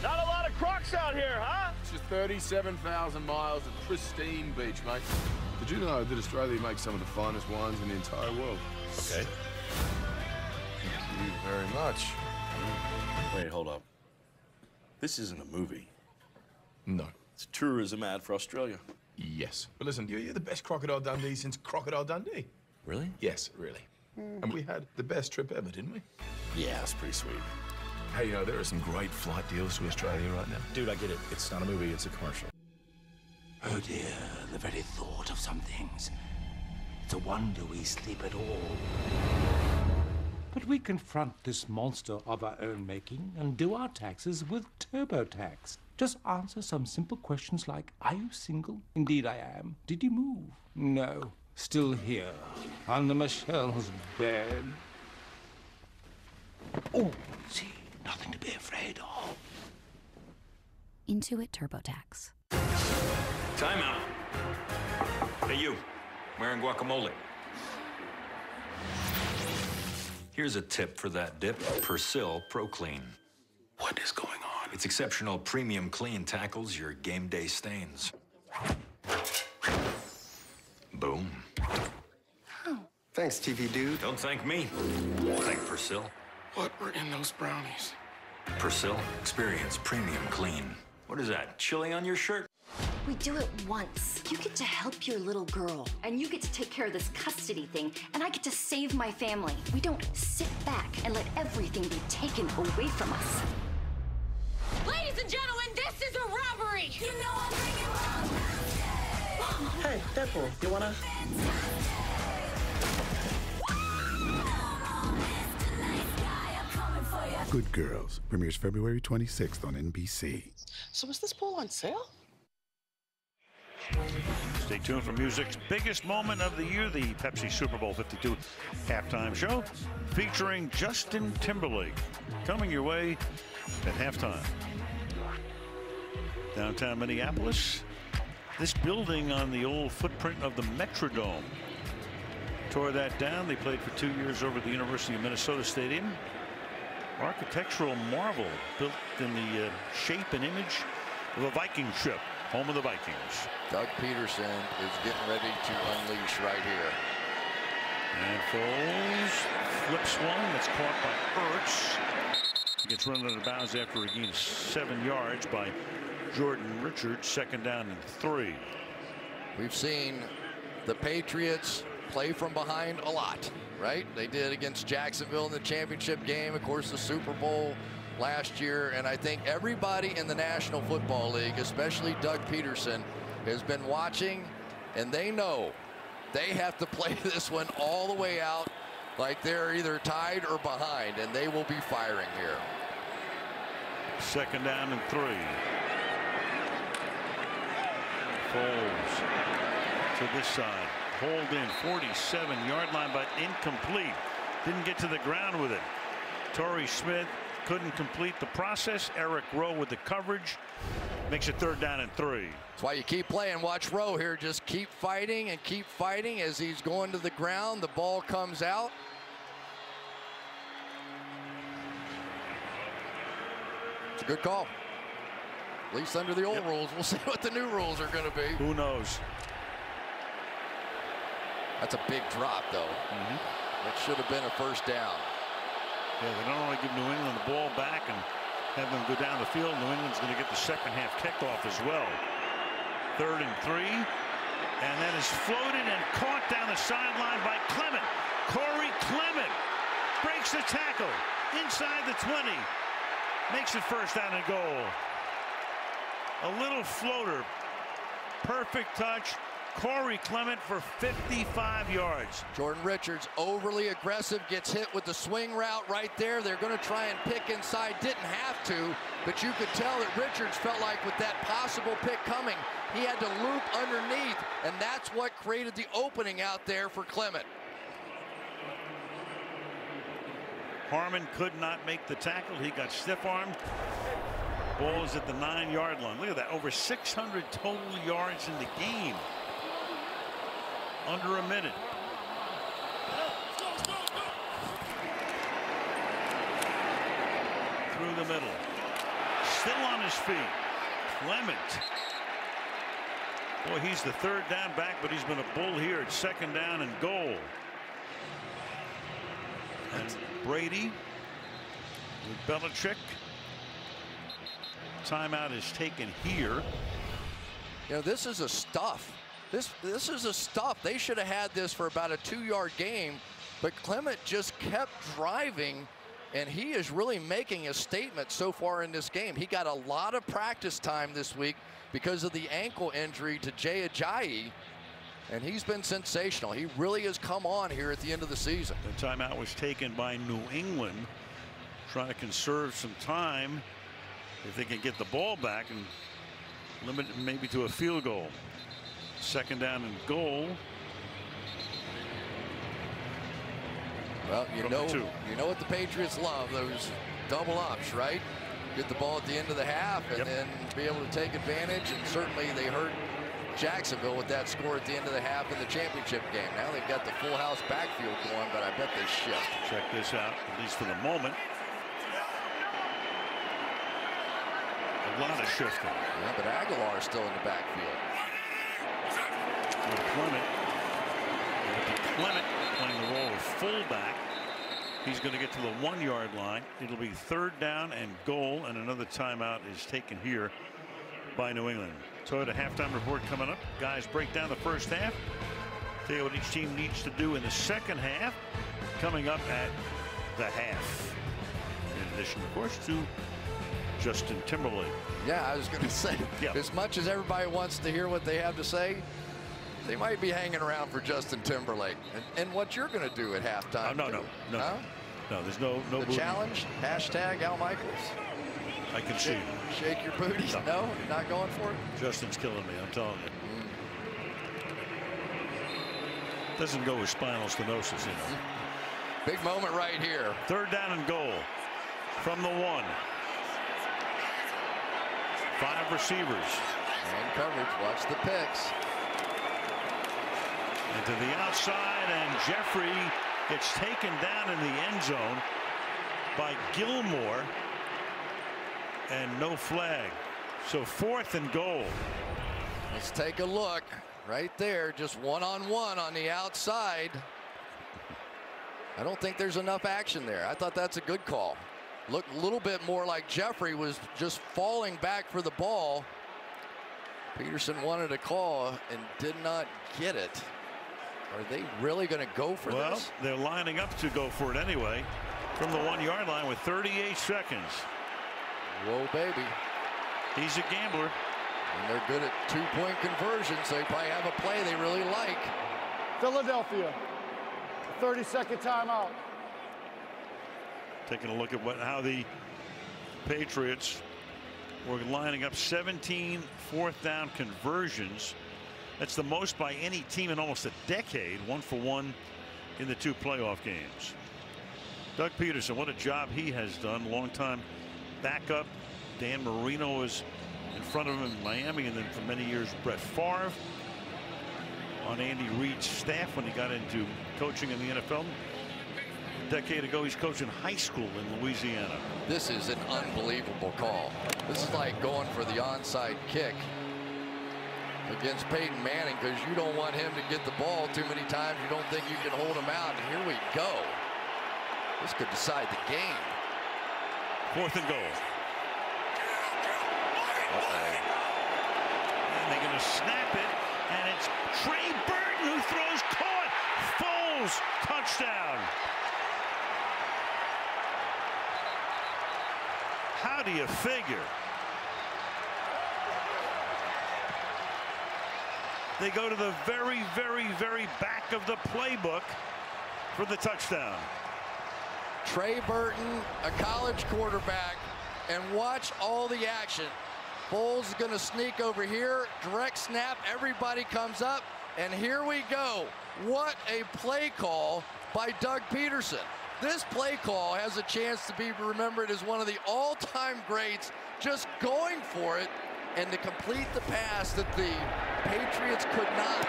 Not a lot of crocs out here, huh? It's just 37,000 miles of pristine beach, mate. Did you know that Australia makes some of the finest wines in the entire world? Okay. Thank you very much. Wait, hold up. This isn't a movie. No. It's a tourism ad for Australia. Yes. But listen, you're the best Crocodile Dundee since Crocodile Dundee. Really? Yes, really. And we had the best trip ever, didn't we? Yeah, it's pretty sweet. Hey, you know, there are some great flight deals to Australia right now. Dude, I get it. It's not a movie, it's a commercial. Oh dear, the very thought of some things. It's a wonder we sleep at all. But we confront this monster of our own making and do our taxes with TurboTax. Just answer some simple questions like, are you single? Indeed I am. Did you move? No. Still here, under Michelle's bed. Oh, see, nothing to be afraid of. Intuit TurboTax. Timeout. Hey, you. Wearing guacamole. Here's a tip for that dip. Persil Pro Clean. What is going on? Its exceptional premium clean tackles your game day stains. Boom. Oh. Thanks, TV dude. Don't thank me. Thank Persil. What were in those brownies? Persil. Experience premium clean. What is that? Chili on your shirt? We do it once. You get to help your little girl, and you get to take care of this custody thing, and I get to save my family. We don't sit back and let everything be taken away from us. Ladies and gentlemen, this is a robbery! You know I'm Hey, Deadpool, you wanna? Good Girls premieres February 26th on NBC. So is this pool on sale? Stay tuned for music's biggest moment of the year, the Pepsi Super Bowl 52 halftime show featuring Justin Timberlake. Coming your way at halftime. Downtown Minneapolis, this building on the old footprint of the Metrodome. Tore that down. They played for 2 years over at the University of Minnesota Stadium. Architectural marvel built in the shape and image of a Viking ship, home of the Vikings. Doug Peterson is getting ready to unleash right here. And Foles flips one that's caught by Ertz. He gets run out of bounds after a gain of 7 yards by Jordan Richards. Second down and 3. We've seen the Patriots play from behind a lot, right? They did against Jacksonville in the championship game. Of course, the Super Bowl last year, and I think everybody in the National Football League, especially Doug Peterson, has been watching, and they know they have to play this one all the way out like they're either tied or behind, and they will be firing here. 2nd down and 3. Foles to this side. Hold in, 47-yard line, but incomplete. Didn't get to the ground with it. Torrey Smith couldn't complete the process. Eric Rowe with the coverage. Makes it 3rd down and 3. That's why you keep playing. Watch Rowe here. Just keep fighting and keep fighting as he's going to the ground. The ball comes out. It's a good call. At least under the old rules. We'll see what the new rules are going to be. Who knows? That's a big drop, though. That should have been a 1st down. Yeah, they don't want to give New England the ball back and have them go down the field. New England's going to get the 2nd half kickoff as well. 3rd and 3. And that is floated and caught down the sideline by Clement. Corey Clement breaks the tackle inside the 20. Makes it 1st down and goal. A little floater. Perfect touch. Corey Clement for 55 yards. Jordan Richards overly aggressive, gets hit with the swing route right there. They're going to try and pick inside. Didn't have to, but you could tell that Richards felt like with that possible pick coming, he had to loop underneath, and that's what created the opening out there for Clement. Harmon could not make the tackle. He got stiff-armed. Ball is at the 9-yard line. Look at that. Over 600 total yards in the game. Under a minute. Through the middle. Still on his feet. Clement. Boy, he's the 3rd down back, but he's been a bull here at 2nd down and goal. And Brady with Belichick. Timeout is taken here. You know, this is a stuff. This is a stuff. They should have had this for about a 2-yard game, but Clement just kept driving, and he is really making a statement so far in this game. He got a lot of practice time this week because of the ankle injury to Jay Ajayi, and he's been sensational. He really has come on here at the end of the season. The timeout was taken by New England, trying to conserve some time if they can get the ball back and limit it maybe to a field goal. 2nd down and goal. Well, you know what the Patriots love, those double ups, right? Get the ball at the end of the half and then be able to take advantage, and certainly they hurt Jacksonville with that score at the end of the half in the championship game. Now they've got the full house backfield going, but I bet they shift. Check this out, at least for the moment. A lot of shifting. Yeah, but Aguilar is still in the backfield. Clement playing the role of fullback. He's going to get to the 1-yard line. It'll be 3rd down and goal, and another timeout is taken here by New England. Toyota halftime report coming up. Guys break down the 1st half. Tell you what each team needs to do in the 2nd half. Coming up at the half. In addition, of course, to Justin Timberlake. Yeah, I was going to say, as much as everybody wants to hear what they have to say, they might be hanging around for Justin Timberlake and what you're going to do at halftime. No, there's no the booty. Challenge hashtag Al Michaels. I can see. Shake your booty. No, you're not going for it. Justin's killing me, I'm telling you. Doesn't go with spinal stenosis, you know. Big moment right here. 3rd down and goal from the 1. 5 receivers. And coverage. Watch the picks. And to the outside, and Jeffrey gets taken down in the end zone by Gilmore, and no flag. So 4th and goal. Let's take a look right there. Just one-on-one on the outside. I don't think there's enough action there. I thought that's a good call. Looked a little bit more like Jeffrey was just falling back for the ball. Peterson wanted a call and did not get it. Are they really going to go for this? Well, they're lining up to go for it anyway from the 1-yard line with 38 seconds. Whoa, baby. He's a gambler. And they're good at two-point conversions. So they probably have a play they really like. Philadelphia, 30-second timeout. Taking a look at how the Patriots were lining up 17 fourth-down conversions. That's the most by any team in almost a decade, 1 for 1 in the 2 playoff games. Doug Peterson, what a job he has done. Longtime backup. Dan Marino was in front of him in Miami, and then for many years Brett Favre on Andy Reid's staff when he got into coaching in the NFL. A decade ago, he's coaching high school in Louisiana. This is an unbelievable call. This is like going for the onside kick against Peyton Manning, because you don't want him to get the ball too many times. You don't think you can hold him out. And here we go. This could decide the game. 4th and goal. And they're going to snap it, and it's Trey Burton who throws, caught. Foles, touchdown. How do you figure? They go to the very, very, very back of the playbook for the touchdown. Trey Burton, a college quarterback, and watch all the action. Foles is going to sneak over here, direct snap, everybody comes up, and here we go. What a play call by Doug Peterson. This play call has a chance to be remembered as one of the all-time greats, just going for it and to complete the pass that the Patriots could not.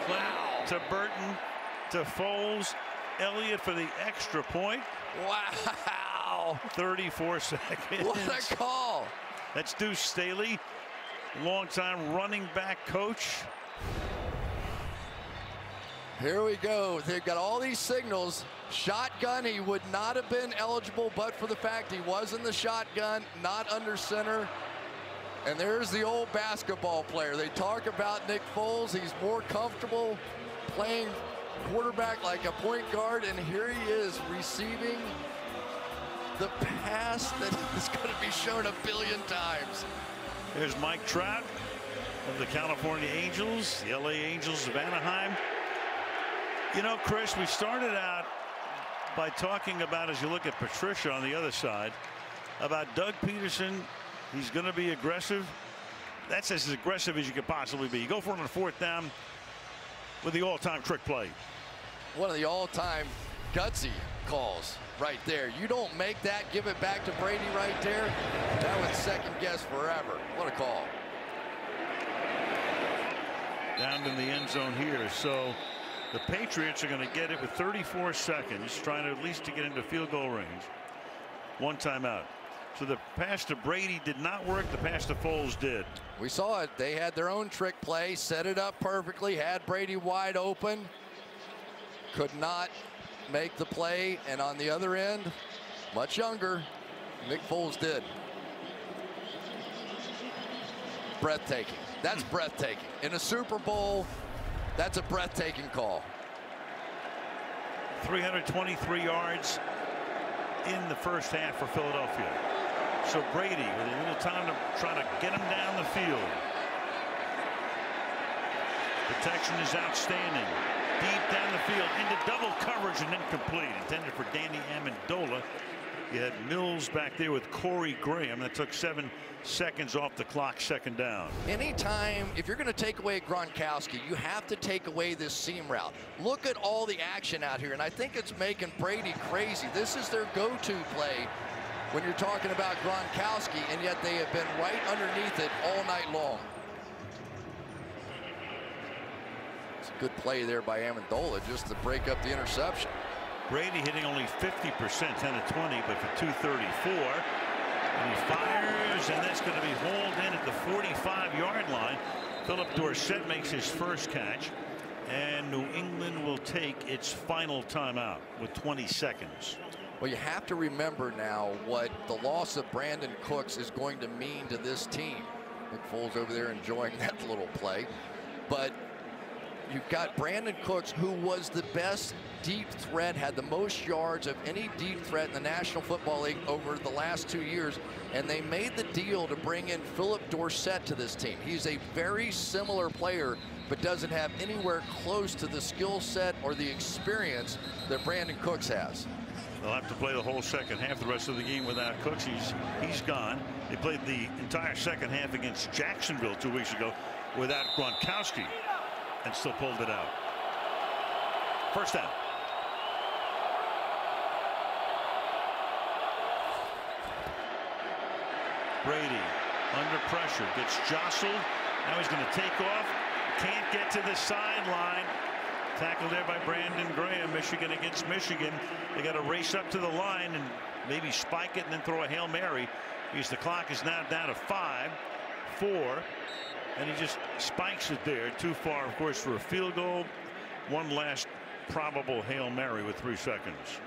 Wow. To Burton, to Foles, Elliott for the extra point. Wow. 34 seconds. What a call. That's Deuce Staley, longtime running back coach. Here we go. They've got all these signals. Shotgun, he would not have been eligible but for the fact he was in the shotgun, not under center. And there's the old basketball player. They talk about Nick Foles. He's more comfortable playing quarterback like a point guard, and here he is receiving the pass that is going to be shown a billion times. There's Mike Trout of the California Angels, the LA Angels of Anaheim. You know, Chris, we started out by talking about, as you look at Patricia on the other side, about Doug Peterson. He's going to be aggressive. That's as aggressive as you could possibly be. You go for it on 4th down with the all-time trick play. One of the all-time gutsy calls right there. You don't make that, give it back to Brady right there. That would second guess forever. What a call. Down in the end zone here. So the Patriots are going to get it with 34 seconds, trying to at least to get into field goal range. 1 timeout. So the pass to Brady did not work. The pass to Foles did. We saw it. They had their own trick play, set it up perfectly, had Brady wide open, could not make the play, and on the other end, much younger, Nick Foles did. Breathtaking. That's breathtaking. In a Super Bowl, that's a breathtaking call. 323 yards in the first half for Philadelphia. So Brady with a little time to try to get him down the field. Protection is outstanding. Deep down the field into double coverage and incomplete. Intended for Danny Amendola. You had Mills back there with Corey Graham. That took 7 seconds off the clock, 2nd down. Anytime, if you're going to take away Gronkowski, you have to take away this seam route. Look at all the action out here, and I think it's making Brady crazy. This is their go-to play when you're talking about Gronkowski, and yet they have been right underneath it all night long. It's a good play there by Amendola just to break up the interception. Brady hitting only 50%, 10 of 20, but for 234. And he fires, and that's going to be hauled in at the 45-yard line. Philip Dorsett makes his first catch, and New England will take its final timeout with 20 seconds. Well, you have to remember now what the loss of Brandon Cooks is going to mean to this team. Nick Foles over there enjoying that little play. But you've got Brandon Cooks, who was the best deep threat, had the most yards of any deep threat in the National Football League over the last 2 years, and they made the deal to bring in Philip Dorsett to this team. He's a very similar player, but doesn't have anywhere close to the skill set or the experience that Brandon Cooks has. They'll have to play the whole second half, the rest of the game without Cooks. He's gone. They played the entire second half against Jacksonville 2 weeks ago without Gronkowski and still pulled it out. First down. Brady under pressure, gets jostled. Now he's going to take off. Can't get to the sideline. Tackled there by Brandon Graham. Michigan against Michigan. They got to race up to the line and maybe spike it and then throw a Hail Mary, because the clock is now down to 5, 4, and he just spikes it there. Too far, of course, for a field goal. One last probable Hail Mary with 3 seconds.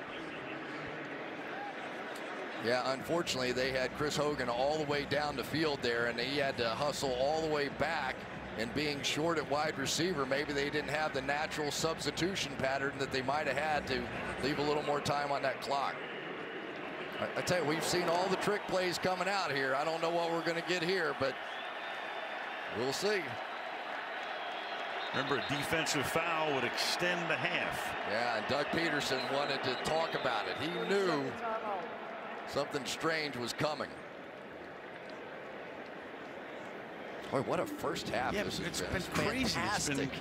Yeah, unfortunately, they had Chris Hogan all the way down the field there, and he had to hustle all the way back. And being short at wide receiver, maybe they didn't have the natural substitution pattern that they might have had to leave a little more time on that clock. I tell you, we've seen all the trick plays coming out here. I don't know what we're going to get here, but we'll see. Remember, a defensive foul would extend the half. Yeah, and Doug Peterson wanted to talk about it. He knew something strange was coming. Boy, what a first half. Yeah, this it's has been crazy. Fantastic. It's been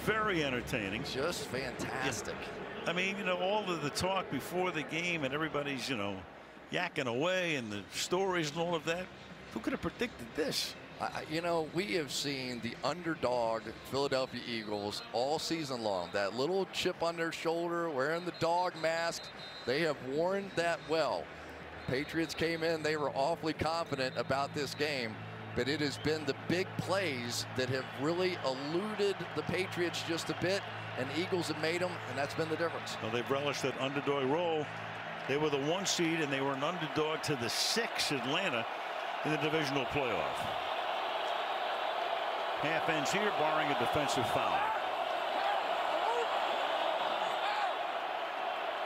very entertaining. Just fantastic. Yeah. I mean, you know, all of the talk before the game and everybody's, you know, yakking away and the stories and all of that. Who could have predicted this? You know, we have seen the underdog Philadelphia Eagles all season long. That little chip on their shoulder, wearing the dog mask. They have worn that well. Patriots came in, they were awfully confident about this game. But it has been the big plays that have really eluded the Patriots just a bit, and Eagles have made them, and that's been the difference. Well, they've relished that underdog role. They were the 1 seed, and they were an underdog to the 6 Atlanta in the divisional playoff. Half ends here, barring a defensive foul.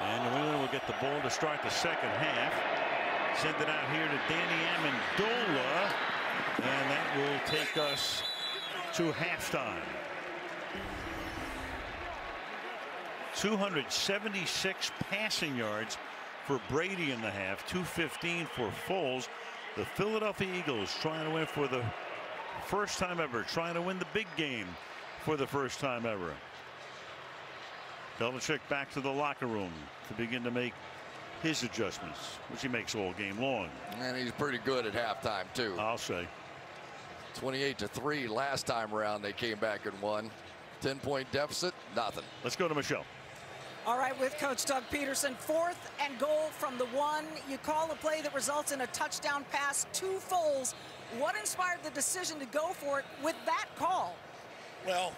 And New England will get the ball to start the second half. Send it out here to Danny Amendola. And that will take us to halftime. 276 passing yards for Brady in the half, 215 for Foles. The Philadelphia Eagles trying to win for the first time ever, trying to win the big game for the first time ever. Belichick back to the locker room to begin to make his adjustments, which he makes all game long. And he's pretty good at halftime, too. I'll say. 28-3 last time around. They came back and won. 10-point deficit, nothing. Let's go to Michelle. All right, with Coach Doug Peterson, 4th and goal from the 1. You call a play that results in a touchdown pass to Foles. What inspired the decision to go for it with that call? Well,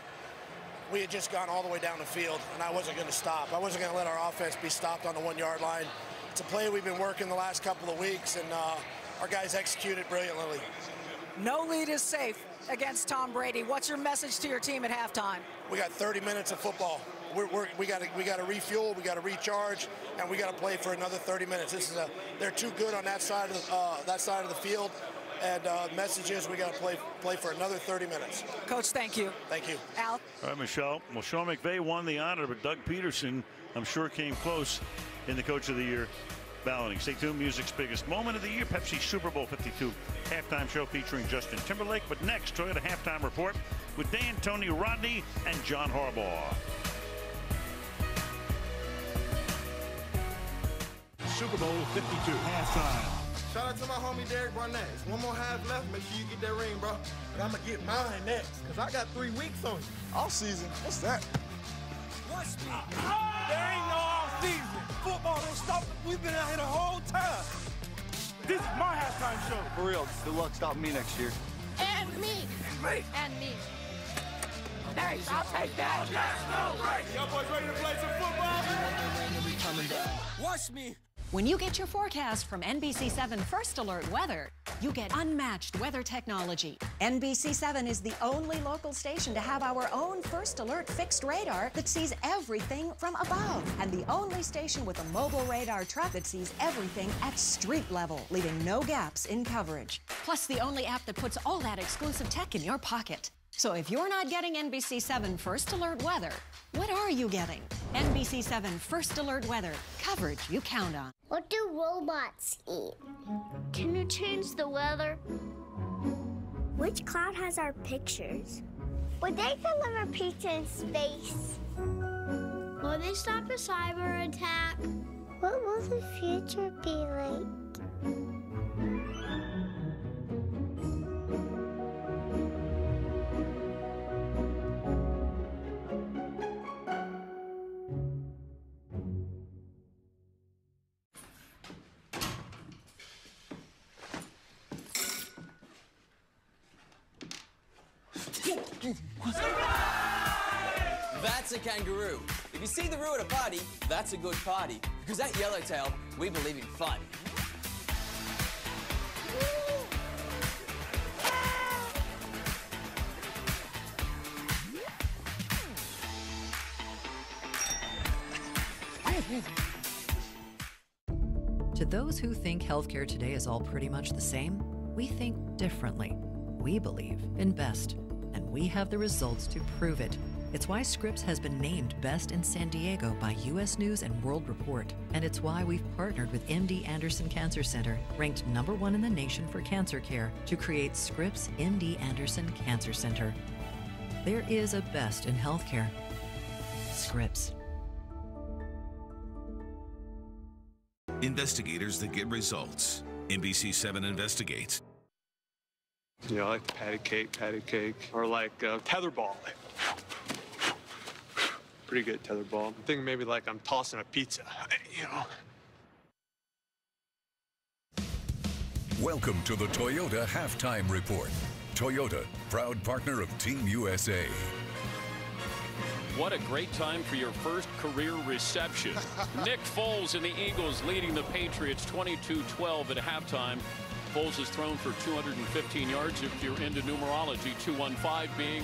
we had just gone all the way down the field, and I wasn't going to stop. I wasn't going to let our offense be stopped on the 1-yard line. It's a play we've been working the last couple of weeks, and our guys executed brilliantly. No lead is safe against Tom Brady. What's your message to your team at halftime? We got 30 minutes of football. We got to refuel, we got to recharge, and we got to play for another 30 minutes. They're too good on that side of the field. And message is we got to play for another 30 minutes. Coach, thank you. Thank you. Al. All right, Michelle. Well, Sean McVay won the honor, but Doug Peterson, I'm sure, came close in the Coach of the Year balloting. Stay tuned. Music's biggest moment of the year, Pepsi Super Bowl 52 halftime show featuring Justin Timberlake. But next, Toyota halftime report with Dan, Tony, Rodney, and John Harbaugh. Super Bowl 52 halftime. Shout out to my homie Derek Barnett. It's one more half left. Make sure you get that ring, bro. But I'm going to get mine next because I got 3 weeks on you. Off season? What's that? Watch me. There ain't no off season. Football don't stop. We've been out here the whole time. This is my halftime show. For real. Good luck stopping me next year. And me. Me. And me. Thanks, I'll take that. Let's go, right. Y'all boys ready to play some football? Watch me. When you get your forecast from NBC7 First Alert Weather, you get unmatched weather technology. NBC7 is the only local station to have our own First Alert fixed radar that sees everything from above, and the only station with a mobile radar truck that sees everything at street level, leaving no gaps in coverage. Plus the only app that puts all that exclusive tech in your pocket. So if you're not getting NBC7 First Alert weather, what are you getting? NBC7 First Alert weather, coverage you count on. What do robots eat? Can you change the weather? Which cloud has our pictures? Would they deliver pizza in space? Will they stop a cyber attack? What will the future be like? That's a kangaroo. If you see the roo at a party, that's a good party. Because at Yellowtail, we believe in fun. To those who think healthcare today is all pretty much the same, we think differently. We believe in best, and we have the results to prove it. It's why Scripps has been named Best in San Diego by U.S. News and World Report. And it's why we've partnered with MD Anderson Cancer Center, ranked #1 in the nation for cancer care, to create Scripps MD Anderson Cancer Center. There is a best in healthcare. Scripps. Investigators that get results. NBC7 investigates. You know, like patty cake, or like tetherball. Pretty good tetherball. I'm thinking maybe like I'm tossing a pizza, you know. Welcome to the Toyota Halftime Report. Toyota, proud partner of Team USA. What a great time for your first career reception. Nick Foles and the Eagles leading the Patriots 22-12 at halftime. Foles has thrown for 215 yards if you're into numerology, 215 being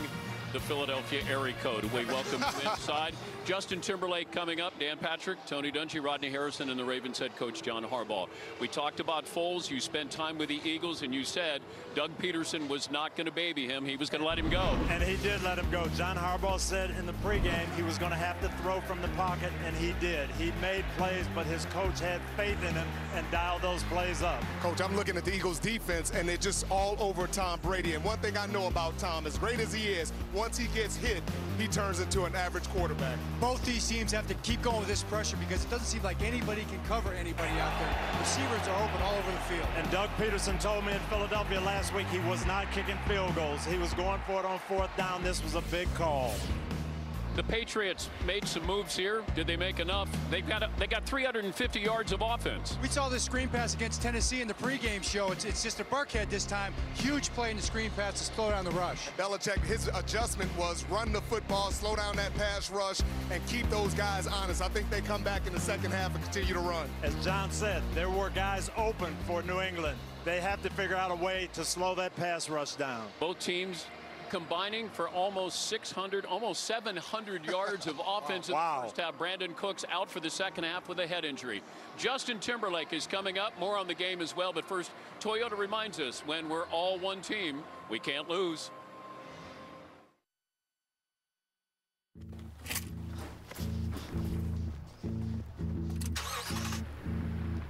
the Philadelphia area code. We welcome you inside. Justin Timberlake coming up, Dan Patrick, Tony Dungy, Rodney Harrison, and the Ravens head coach John Harbaugh. We talked about Foles. You spent time with the Eagles, and you said Doug Peterson was not going to baby him. He was going to let him go. And he did let him go. John Harbaugh said in the pregame he was going to have to throw from the pocket, and he did. He made plays, but his coach had faith in him and dialed those plays up. Coach, I'm looking at the Eagles defense, and they're just all over Tom Brady. And one thing I know about Tom, as great as he is, once he gets hit, he turns into an average quarterback. Both these teams have to keep going with this pressure because it doesn't seem like anybody can cover anybody out there. Receivers are open all over the field. And Doug Peterson told me in Philadelphia last week he was not kicking field goals. He was going for it on 4th down. This was a big call. The Patriots made some moves here. Did they make enough? They got 350 yards of offense. We saw this screen pass against Tennessee in the pregame show. It's just a Burkhead this time. Huge play in the screen pass to slow down the rush. Belichick, his adjustment was run the football, slow down that pass rush, and keep those guys honest. I think they come back in the second half and continue to run. As John said, there were guys open for New England. They have to figure out a way to slow that pass rush down. Both teams combining for almost 600, almost 700 yards of offense in the first half. Brandon Cooks out for the second half with a head injury. Justin Timberlake is coming up. More on the game as well. But first, Toyota reminds us, when we're all one team, we can't lose.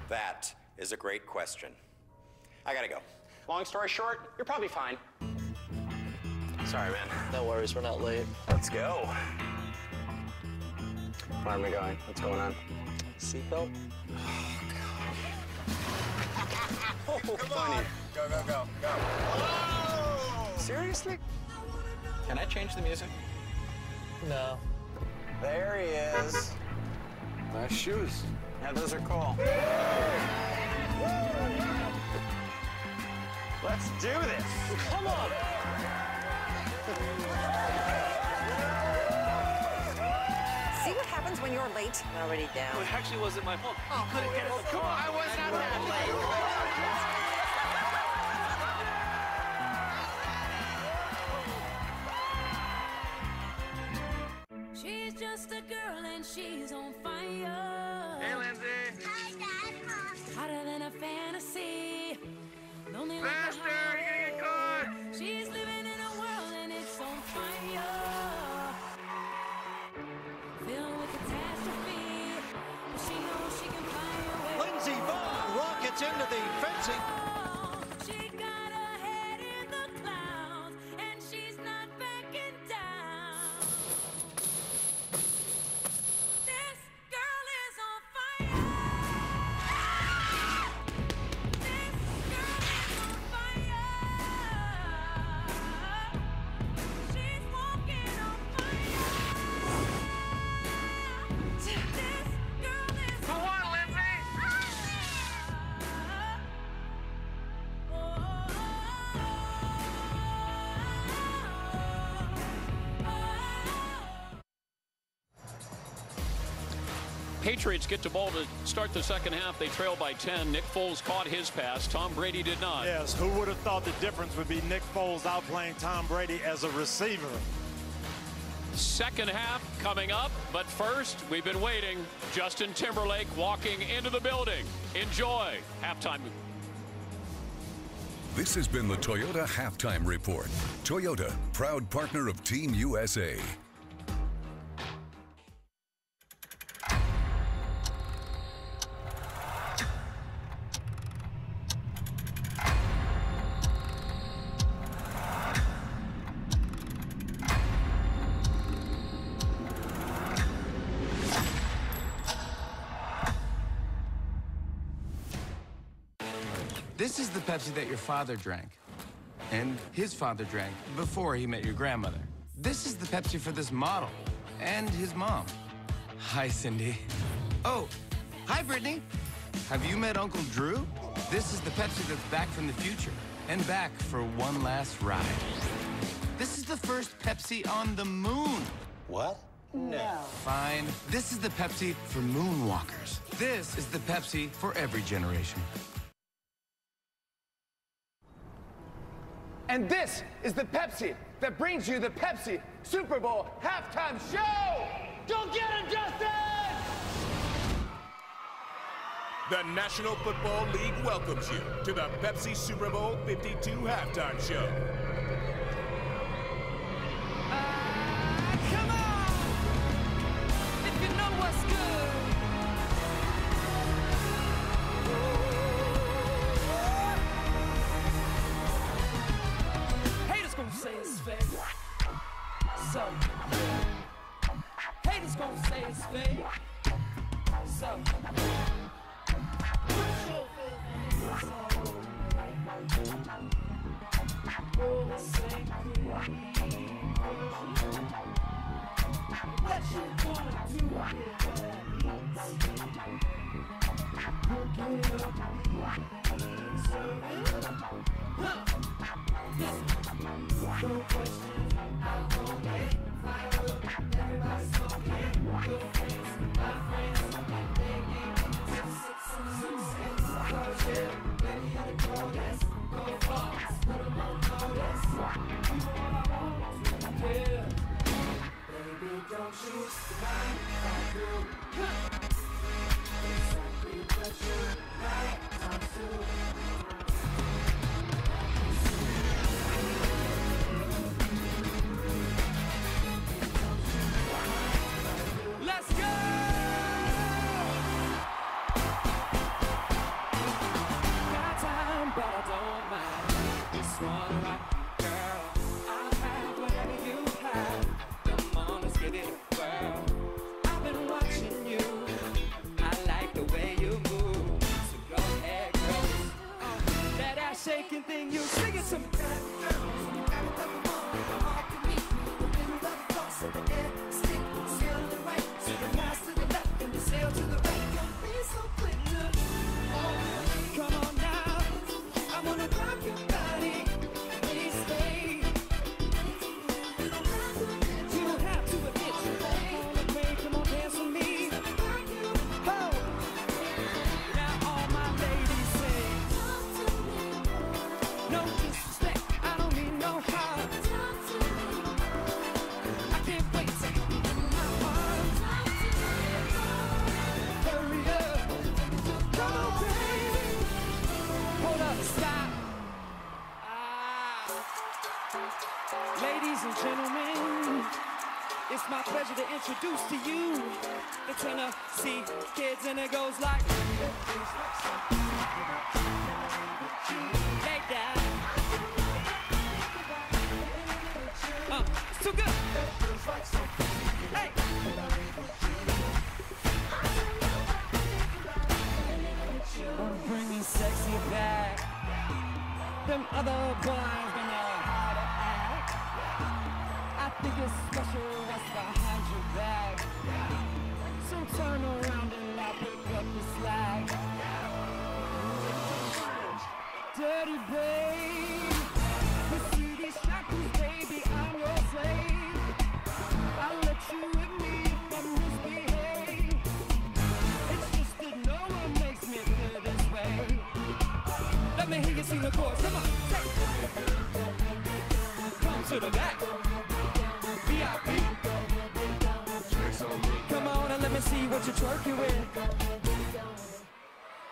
That is a great question. I gotta go. Long story short, you're probably fine. Sorry, man. No worries, we're not late. Let's go. Where am I going? What's going on? Seatbelt? Oh, funny. Go, go, go, go. Oh! Seriously? Can I change the music? No. There he is. Nice shoes. Yeah, those are cool. Let's do this. Come on. See what happens when you're late? I'm already down. Well, it actually wasn't my fault. Oh, couldn't get it. Come on, I was not that late. gets into the fencing. Patriots get the ball to start the second half. They trail by 10. Nick Foles caught his pass. Tom Brady did not. Yes, who would have thought the difference would be Nick Foles outplaying Tom Brady as a receiver? Second half coming up, but first, we've been waiting. Justin Timberlake walking into the building. Enjoy halftime. This has been the Toyota Halftime Report. Toyota, proud partner of Team USA. This is the Pepsi that your father drank, and his father drank before he met your grandmother. This is the Pepsi for this model and his mom. Hi, Cindy. Oh, hi, Brittany. Have you met Uncle Drew? This is the Pepsi that's back from the future and back for one last ride. This is the first Pepsi on the moon. What? No. Fine. This is the Pepsi for moonwalkers. This is the Pepsi for every generation. And this is the Pepsi that brings you the Pepsi Super Bowl halftime show! Go get him, Justin! The National Football League welcomes you to the Pepsi Super Bowl 52 halftime show. Come on! If you know what's good. Haters gonna say it's fake. So, haters gonna say it's fake. So, what you gonna do? No questions, I won't get fired up. Everybody's talking. Your friends, my friends, they ain't ready to go this. Go far, put them on notice. You know what I want to hear. Baby, don't you mind if I do? Exactly what you like, I'm too. Let's go! Got time, but I don't mind. Just wanna rock you, girl. I'll have whatever you have. Come on, let's get it, girl. I've been watching you. I like the way you move. So go ahead, girl. That ass shaking thing, you sing it to me. Sail to the right, don't be so quick. Oh, come on now, I wanna rock your body. Please stay. You don't have to admit you wanna play. Come on, dance with me. Oh, now all my ladies say, no disrespect, I don't mean no harm. I can't wait to get in my arms. Hurry up, come on, baby. Hold up, stop. Ladies and gentlemen, it's my pleasure to introduce to you the Tennessee Kids, and it goes like. Lay down. It's too good. Hey. I'm bringing sexy back. Them other boys don't know how to act. I think it's special what's behind your back. So turn around and I'll pick up the slack. Dirty babe, you see these shackles, baby, I'm your slave. I'll let you with me if I misbehave. It's just that no one makes me feel this way. Let me hear you sing the chorus, come on. Come to the back. VIP. Come on and let me see what you're twerking with.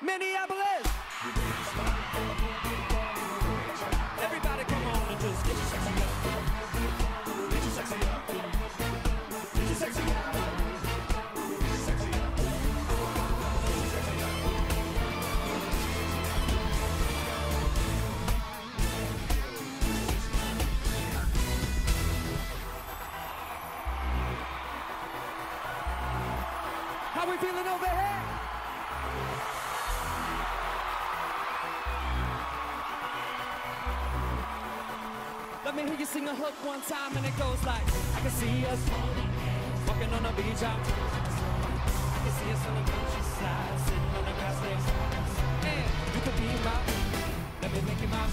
Minneapolis. Everybody come on and just get your sexy up. Get your sexy up. Get your sexy up. Get your sexy up. Get your sexy up. How we feeling over here? Let me hear you sing a hook one time and it goes like, I can see us walking on the beach out. I can see us on the countryside, sitting on the grass next. And you could be my, let me make you my.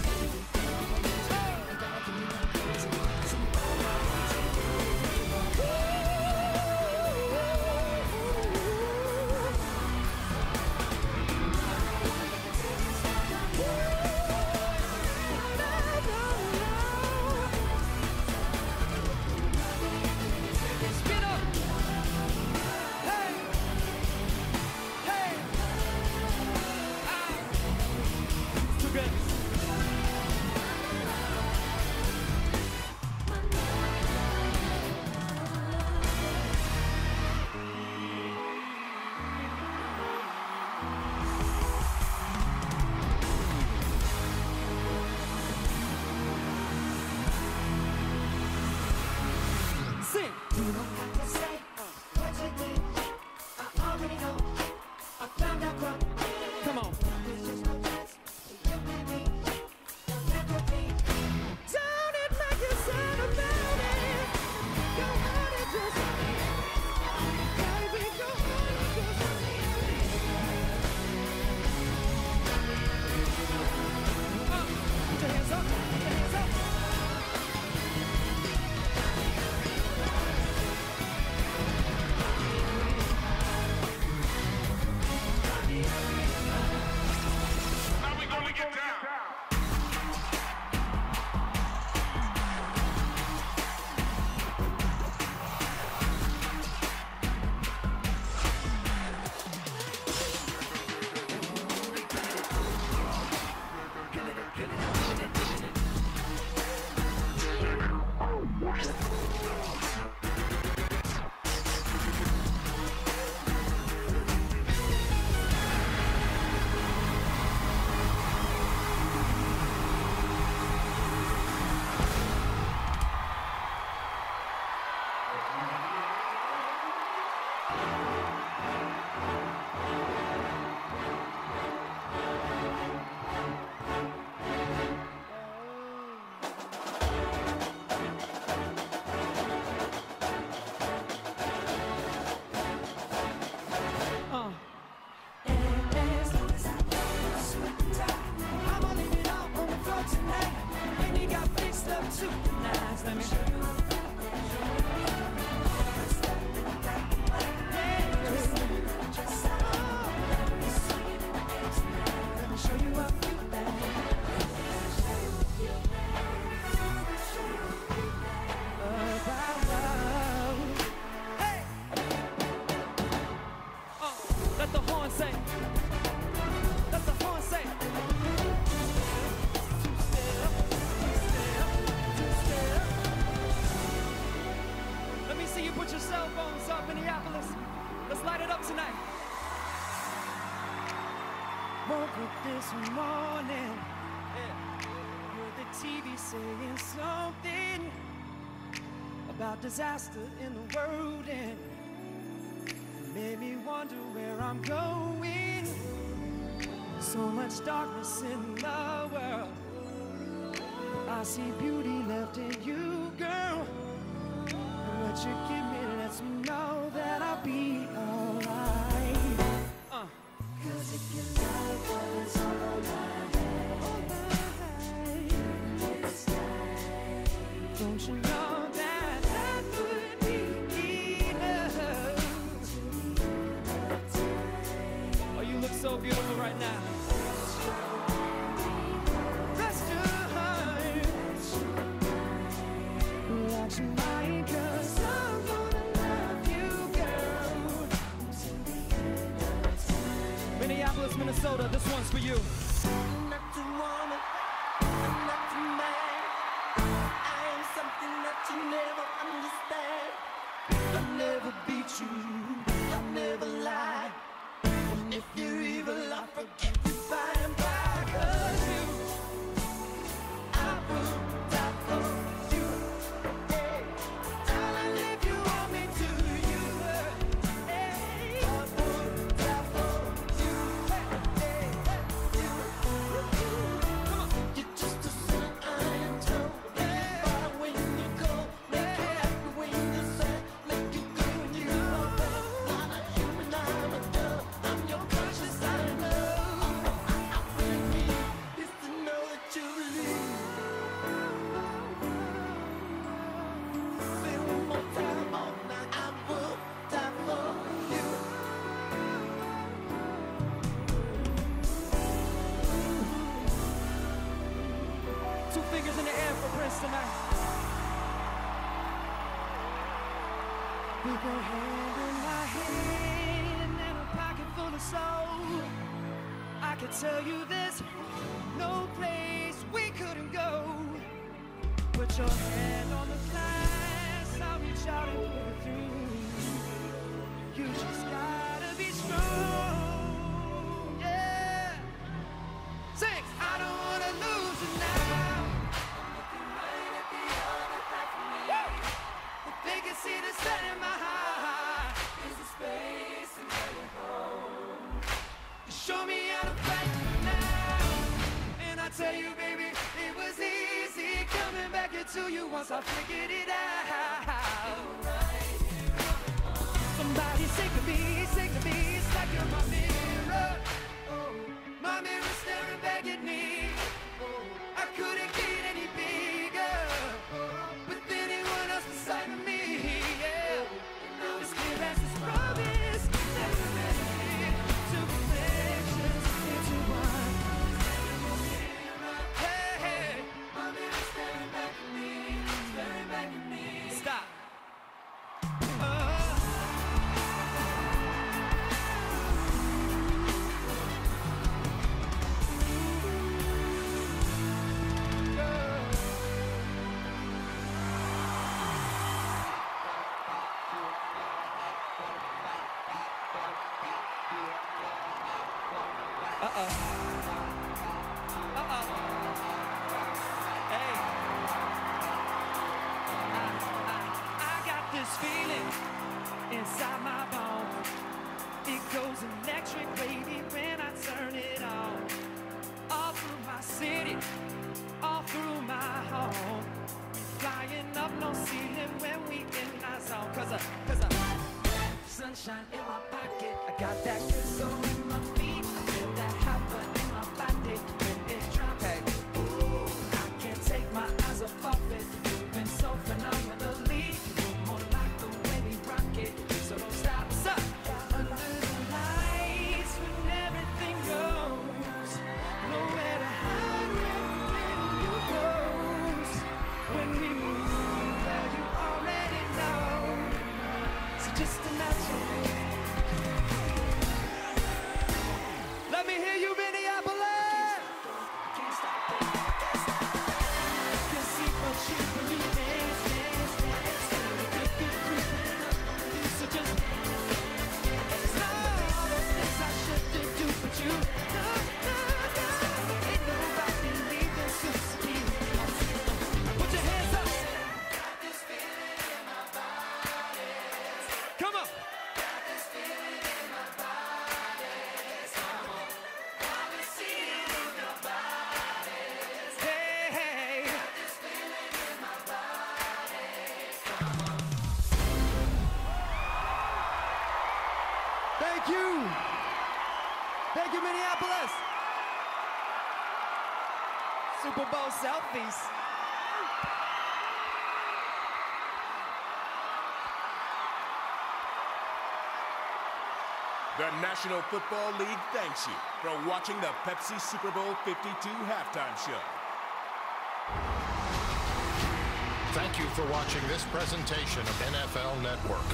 woke up this morning, heard the TV saying something about disaster in the world, and made me wonder where I'm going. So much darkness in the world. I see beauty left in you, girl. And what you give me lets me know that I'll be alright. 'Cause if you love what is all I have, don't you know that that would be enough? Oh, you look so beautiful right now. Rest your heart, relax your mind, 'cause I'm gonna love you, girl. Minneapolis, Minnesota, this one's for you. Not to woman, I'm not to man. I am something that you never understand. I'll never beat you, I'll never lie. And if you're evil, I'll forgive you by and by. 'Cause you, I will die for you. Hey, darling, if you want me to, you, hey, I will die for you. Hey, hey, you. Come on, you're just a sinner, I am told. Make you fire when you go, make you happy when you sad, make you good when you are bad. Not a human, I'm a dove. I'm your conscience, I know. I really need is to know that you believe. Say one more time, all night, I will die for you. Two fingers in the air for Prince tonight. With your hand in my hand and a pocket full of soul, I can tell you there's no place we couldn't go. Put your hand on the glass, I'll reach out and pull it through. You just gotta be strong, yeah. Six, I don't wanna lose you now. Looking right at the other half of me. If they can see the sun in my heart, is the space and where you home. You show me how to fight now, and I tell you, baby, it was easy coming back into you once I figured it out. Somebody say to me, it's like you're my mirror. Oh, my mirror staring back at me. I couldn't get any bigger with anyone else beside of me. Yeah, this kid has his promise that we're ready to reflections into one. Hey, hey, my mirror staring back at me, Stop. Hey, I got this feeling inside my bones. It goes electric, baby, when I turn it on. All through my city, all through my home. Flying up, no ceiling when we in our zone. 'Cause sunshine in my pocket, I got that good soul in my feet. I feel that hot blood in my body when it drops. Hey. Ooh, I can't take my eyes off of it. Moving so phenomenally. You're more like the way we rock it, so don't stop. Thank you, Minneapolis. Super Bowl selfies. The National Football League thanks you for watching the Pepsi Super Bowl 52 halftime show. Thank you for watching this presentation of NFL Network.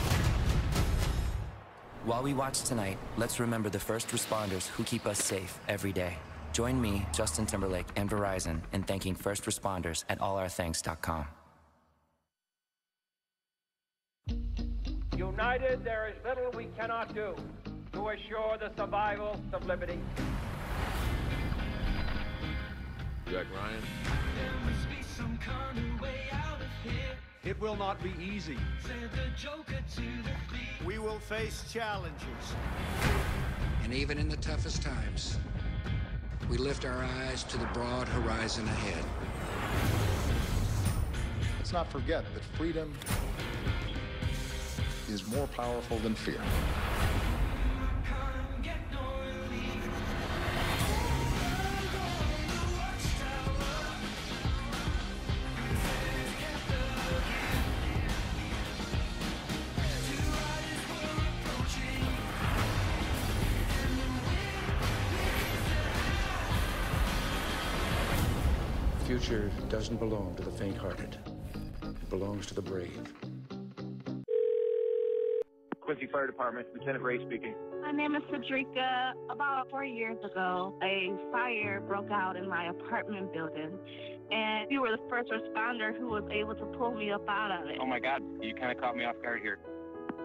While we watch tonight, let's remember the first responders who keep us safe every day. Join me, Justin Timberlake, and Verizon in thanking first responders at allarourthanks.com. United, there is little we cannot do to assure the survival of liberty. Jack Ryan. There must be some kind of way out of here. It will not be easy. Said the Joker to the thief. We will face challenges. And even in the toughest times, we lift our eyes to the broad horizon ahead. Let's not forget that freedom is more powerful than fear. The future doesn't belong to the faint-hearted. It belongs to the brave. Quincy Fire Department, Lieutenant Ray speaking. My name is Cedrica. About 4 years ago, a fire broke out in my apartment building, and you were the first responder who was able to pull me up out of it. Oh my God, you kind of caught me off guard here.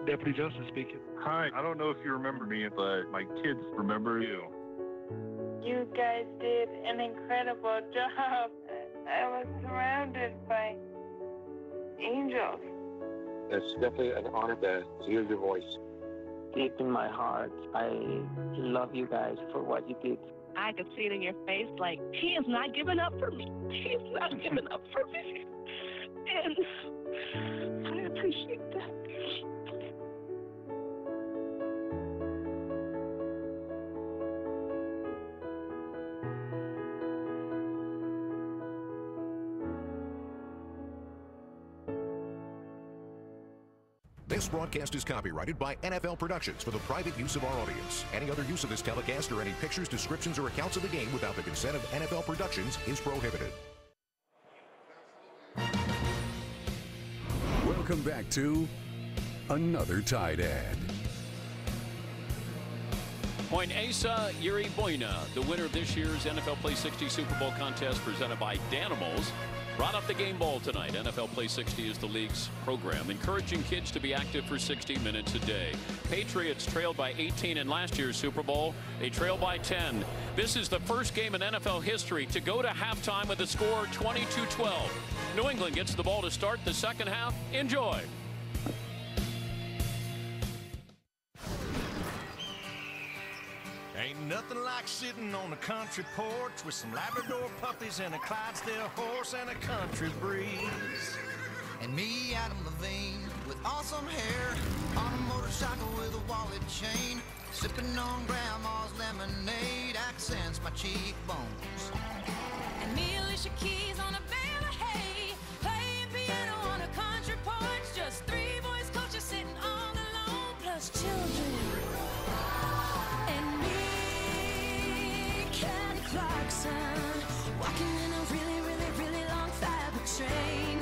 Deputy Joseph speaking. Hi, I don't know if you remember me, but my kids remember you. You guys did an incredible job. I was surrounded by angels. It's definitely an honor to hear your voice. Deep in my heart, I love you guys for what you did. I could see it in your face, like, he is not giving up for me. He is not giving up for me. And I appreciate that. This broadcast is copyrighted by NFL Productions for the private use of our audience. Any other use of this telecast or any pictures, descriptions, or accounts of the game without the consent of NFL Productions is prohibited. Welcome back to another Tide ad. Point Asa Yuriboyna, the winner of this year's NFL Play 60 Super Bowl contest presented by Danimals, brought up the game ball tonight. NFL Play 60 is the league's program, encouraging kids to be active for 60 minutes a day. Patriots trailed by 18 in last year's Super Bowl. They trailed by 10. This is the first game in NFL history to go to halftime with a score 22-12. New England gets the ball to start the second half. Enjoy. Ain't nothing like sitting on a country porch with some Labrador puppies and a Clydesdale horse and a country breeze. And me, Adam Levine, with awesome hair, on a motorcycle with a wallet chain, sipping on grandma's lemonade, accents my cheekbones. And me, Alicia Keys, on a bale of hay, playing piano on a country porch, just 3 voice coaches sitting all alone, plus children. And me, Kelly Clarkson, walking in a really, really, really long fabric train,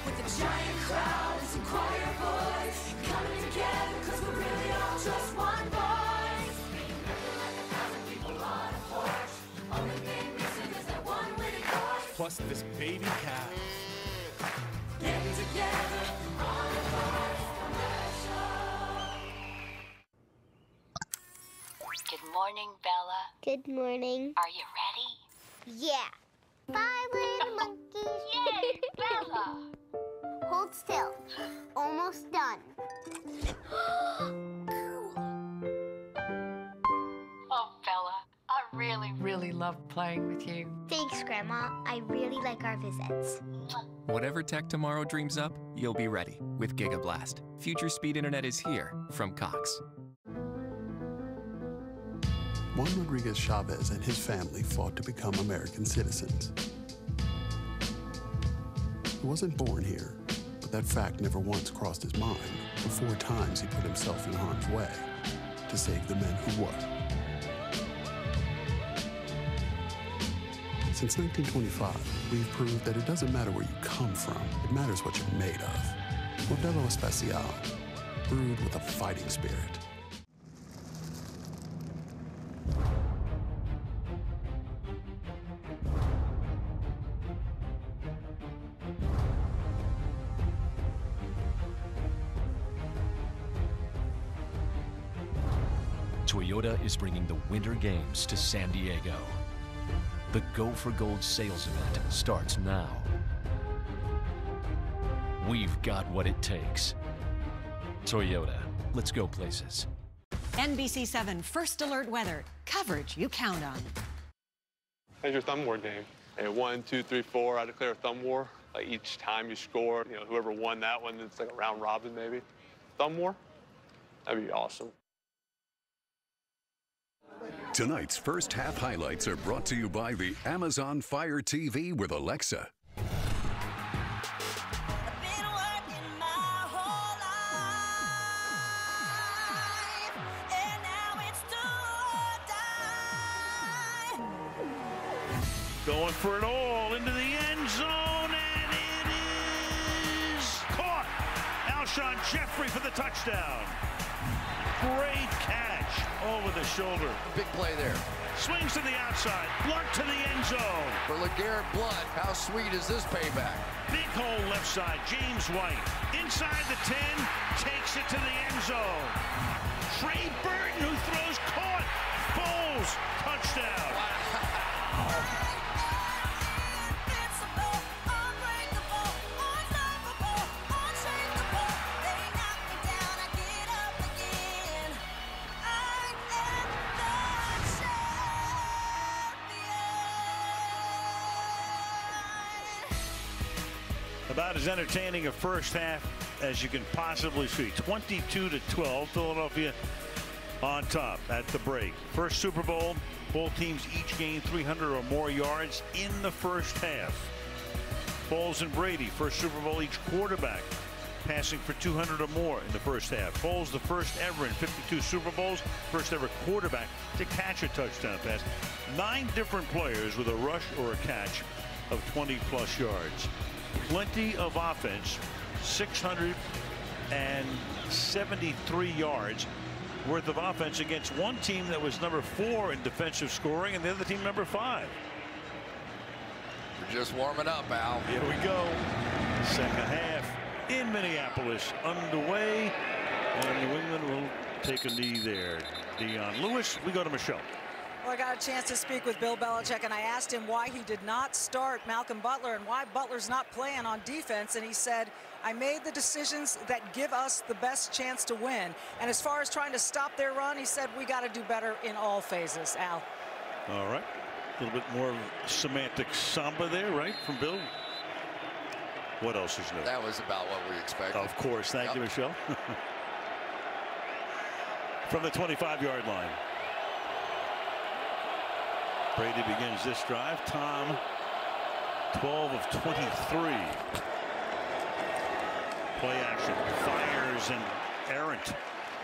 with a giant crowd and some choir boys, coming together cause we're really all just one voice. Like 1,000 people on a porch, only thing missing is that one witty voice. Plus this baby cow. Getting together on a voice commercial. Good morning, Bella. Good morning. Are you ready? Yeah. Bye, little monkeys. Yay, Bella! Hold still. Almost done. Oh, Bella, I really love playing with you. Thanks, Grandma. I really like our visits. Whatever tech tomorrow dreams up, you'll be ready with GigaBlast. Future speed internet is here from Cox. Juan Rodriguez Chavez and his family fought to become American citizens. He wasn't born here, but that fact never once crossed his mind. The 4 times he put himself in harm's way to save the men who were. Since 1925, we've proved that it doesn't matter where you come from, it matters what you're made of. Modelo Especial, brewed with a fighting spirit. Toyota is bringing the Winter Games to San Diego. The Go for Gold sales event starts now. We've got what it takes. Toyota, let's go places. NBC7 First Alert Weather. Coverage you count on. How's your thumb war game? And 1, 2, 3, 4, I declare a thumb war. Like each time you score, you know, whoever won that one, it's like a round robin maybe. Thumb war? That'd be awesome. Tonight's first half highlights are brought to you by the Amazon Fire TV with Alexa. Going for it all into the end zone, and it is caught. Alshon Jeffrey for the touchdown. Great catch over the shoulder. Big play there. Swings to the outside, Blunt to the end zone. For LeGarrette Blunt, how sweet is this payback? Big hole left side, James White. Inside the 10, takes it to the end zone. Trey Burton, who throws, caught. Foles, touchdown. Wow. About as entertaining a first half as you can possibly see. 22-12, Philadelphia on top at the break. First Super Bowl, both teams each gained 300 or more yards in the first half. Foles and Brady, first Super Bowl each quarterback passing for 200 or more in the first half. Foles, the first ever in 52 Super Bowls, first ever quarterback to catch a touchdown pass. 9 different players with a rush or a catch of 20-plus yards. Plenty of offense, 673 yards worth of offense against one team that was number 4 in defensive scoring and the other team number 5. We're just warming up, Al. Here we go. Second half in Minneapolis underway, and New England will take a knee there. Dion Lewis, we go to Michelle. Well, I got a chance to speak with Bill Belichick, and I asked him why he did not start Malcolm Butler and why Butler's not playing on defense. And he said, I made the decisions that give us the best chance to win. And as far as trying to stop their run, he said, we got to do better in all phases, Al. All right. A little bit more semantic samba there, right, from Bill? What else is new? That was about what we expected. Of course. Thank you, Michelle. From the 25-yard line. Brady begins this drive. Tom, 12 of 23. Play action. Fires and errant.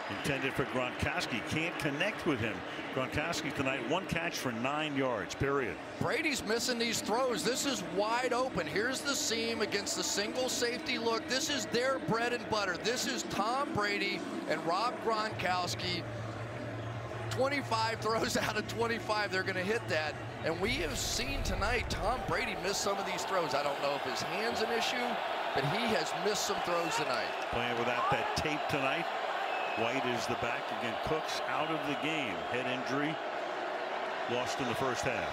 Intended for Gronkowski. Can't connect with him. Gronkowski tonight, 1 catch for 9 yards, period. Brady's missing these throws. This is wide open. Here's the seam against the single safety look. This is their bread and butter. This is Tom Brady and Rob Gronkowski. 25 throws out of 25. They're going to hit that. And we have seen tonight Tom Brady miss some of these throws. I don't know if his hand's an issue, but he has missed some throws tonight. Playing without that tape tonight. White is the back. Again, Cooks out of the game. Head injury. Lost in the first half.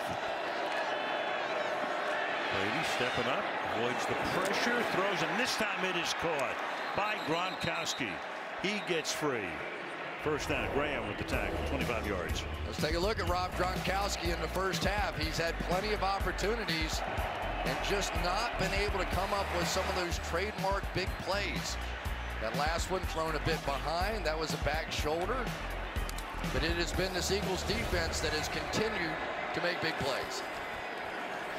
Brady stepping up. Avoids the pressure. Throws, and this time it is caught by Gronkowski. He gets free. First down. Graham with the tackle. 25 yards. Let's take a look at Rob Gronkowski in the first half. He's had plenty of opportunities and just not been able to come up with some of those trademark big plays. That last one thrown a bit behind. That was a back shoulder. But it has been this Eagles defense that has continued to make big plays.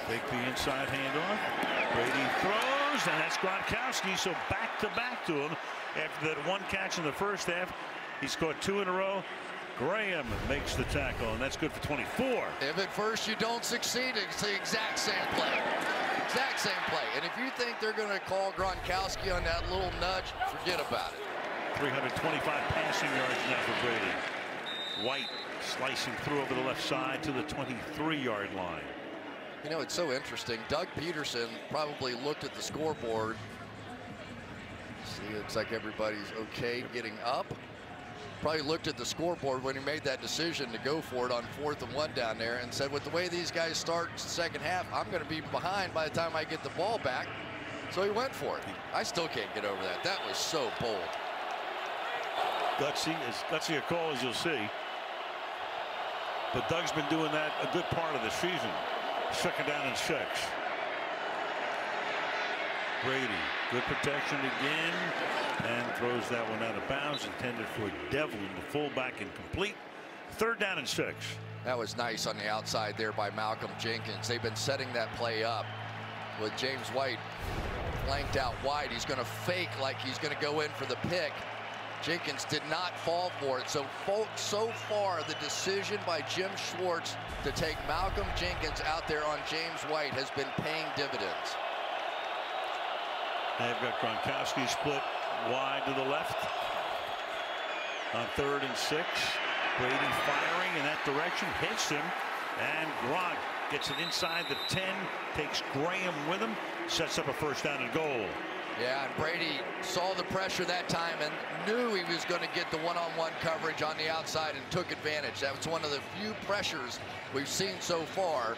Take the inside handoff. Brady throws, and that's Gronkowski. So back to him after that one catch in the first half. He scored 2 in a row. Graham makes the tackle, and that's good for 24. If at first you don't succeed, it's the exact same play. Exact same play. And if you think they're going to call Gronkowski on that little nudge, forget about it. 325 passing yards now for Brady. White slicing through over the left side to the 23-yard line. You know, it's so interesting. Doug Peterson probably looked at the scoreboard. See, it looks like everybody's okay getting up. Probably looked at the scoreboard when he made that decision to go for it on 4th and 1 down there and said, with the way these guys start the second half, I'm going to be behind by the time I get the ball back. So he went for it. I still can't get over that. That was so bold. Gutsy, as gutsy a call as you'll see. But Doug's been doing that a good part of the season. 2nd down and 6. Brady, good protection again, and throws that one out of bounds, intended for Devlin, the fullback, incomplete. 3rd down and 6. That was nice on the outside there by Malcolm Jenkins. They've been setting that play up with James White flanked out wide. He's going to fake like he's going to go in for the pick. Jenkins did not fall for it. So far, the decision by Jim Schwartz to take Malcolm Jenkins out there on James White has been paying dividends. They've got Gronkowski split wide to the left on 3rd and 6. Brady firing in that direction, hits him, and Gronk gets it inside the 10, takes Graham with him, sets up a 1st down and goal. Yeah, and Brady saw the pressure that time and knew he was going to get the one-on-one coverage on the outside and took advantage. That was one of the few pressures we've seen so far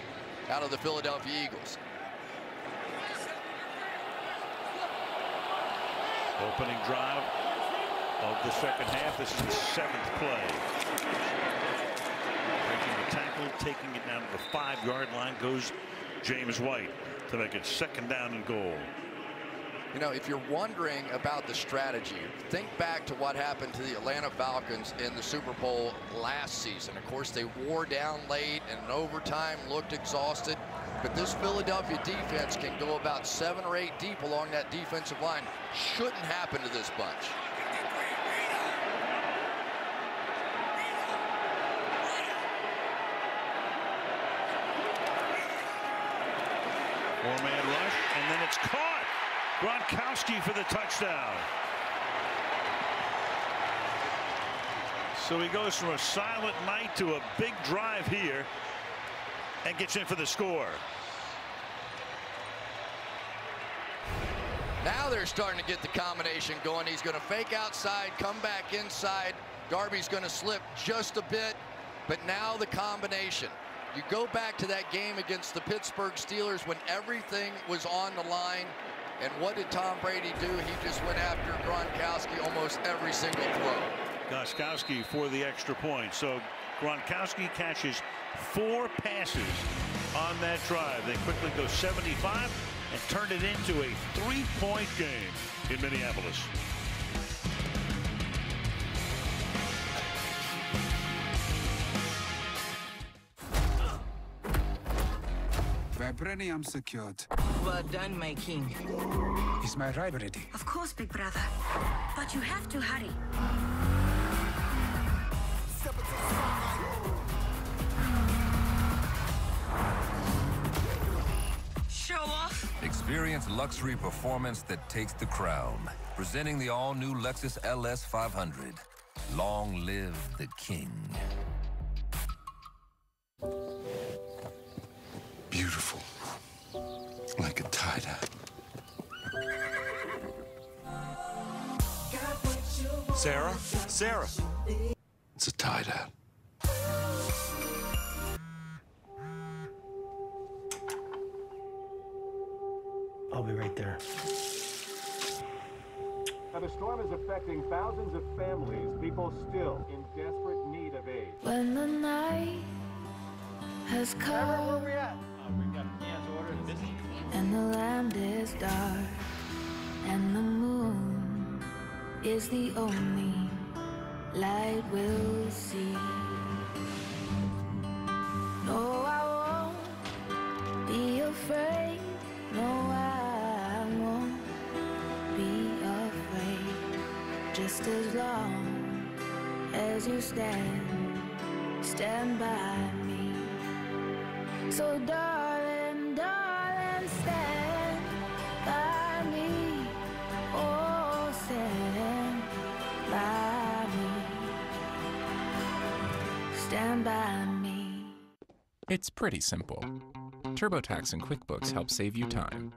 out of the Philadelphia Eagles. Opening drive of the second half. This is the 7th play. Breaking the tackle, taking it down to the 5-yard line goes James White to make it 2nd down and goal. You know, if you're wondering about the strategy, think back to what happened to the Atlanta Falcons in the Super Bowl last season. Of course, they wore down late and in overtime looked exhausted. But this Philadelphia defense can go about 7 or 8 deep along that defensive line. Shouldn't happen to this bunch. Four-man rush, and then it's caught. Gronkowski for the touchdown. So he goes from a silent night to a big drive here and gets in for the score. Now they're starting to get the combination going. He's going to fake outside, come back inside. Darby's going to slip just a bit, but now the combination. You go back to that game against the Pittsburgh Steelers when everything was on the line. And what did Tom Brady do? He just went after Gronkowski almost every single throw. Gostkowski for the extra point. So Gronkowski catches 4 passes on that drive. They quickly go 75 and turn it into a 3-point game in Minneapolis. Vibranium secured. Well done, my king. Is my ride ready? Of course, big brother. But you have to hurry. Show off. Experience luxury performance that takes the crown. Presenting the all-new Lexus LS 500. Long live the king. Beautiful. Like a tie-dye. Sarah? Sarah? It's a tie-dye. I'll be right there. Now, the storm is affecting thousands of families, people still in desperate need of aid. When the night has come and the land is dark and the moon is the only light will see. No, I won't be afraid. No, I won't be afraid. Just as long as you stand by me. So darling, darling, stand by me. Oh, stand by me. Stand by me. It's pretty simple. TurboTax and QuickBooks help save you time.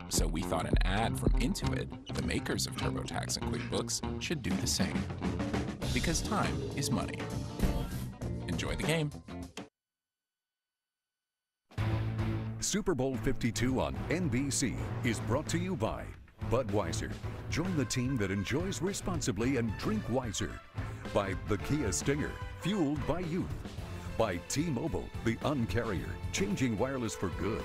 So we thought an ad from Intuit, the makers of TurboTax and QuickBooks, should do the same. Because time is money. Enjoy the game. Super Bowl 52 on NBC is brought to you by Budweiser. Join the team that enjoys responsibly and drink wiser. By the Kia Stinger, fueled by youth. By T-Mobile, the Un-carrier, changing wireless for good.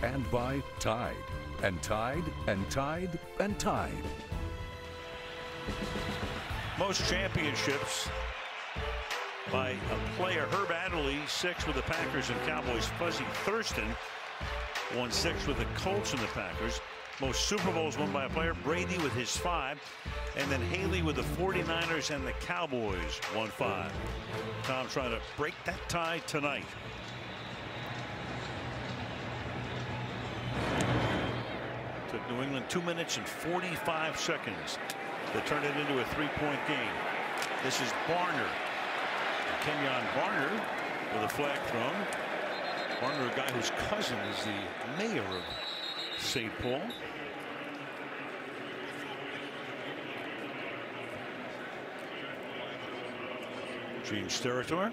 And by Tide. And Tide, and Tide, and Tide. Most championships by a player. Herb Adderley, 6 with the Packers and Cowboys. Fuzzy Thurston won 6 with the Colts and the Packers. Most Super Bowls won by a player. Brady with his 5. And then Haley with the 49ers and the Cowboys won 5. Tom trying to break that tie tonight. Took New England 2 minutes and 45 seconds to turn it into a 3-point game. This is Barner. Kenyon Barner with a flag thrown. Barner, a guy whose cousin is the mayor of St. Paul. Change territory.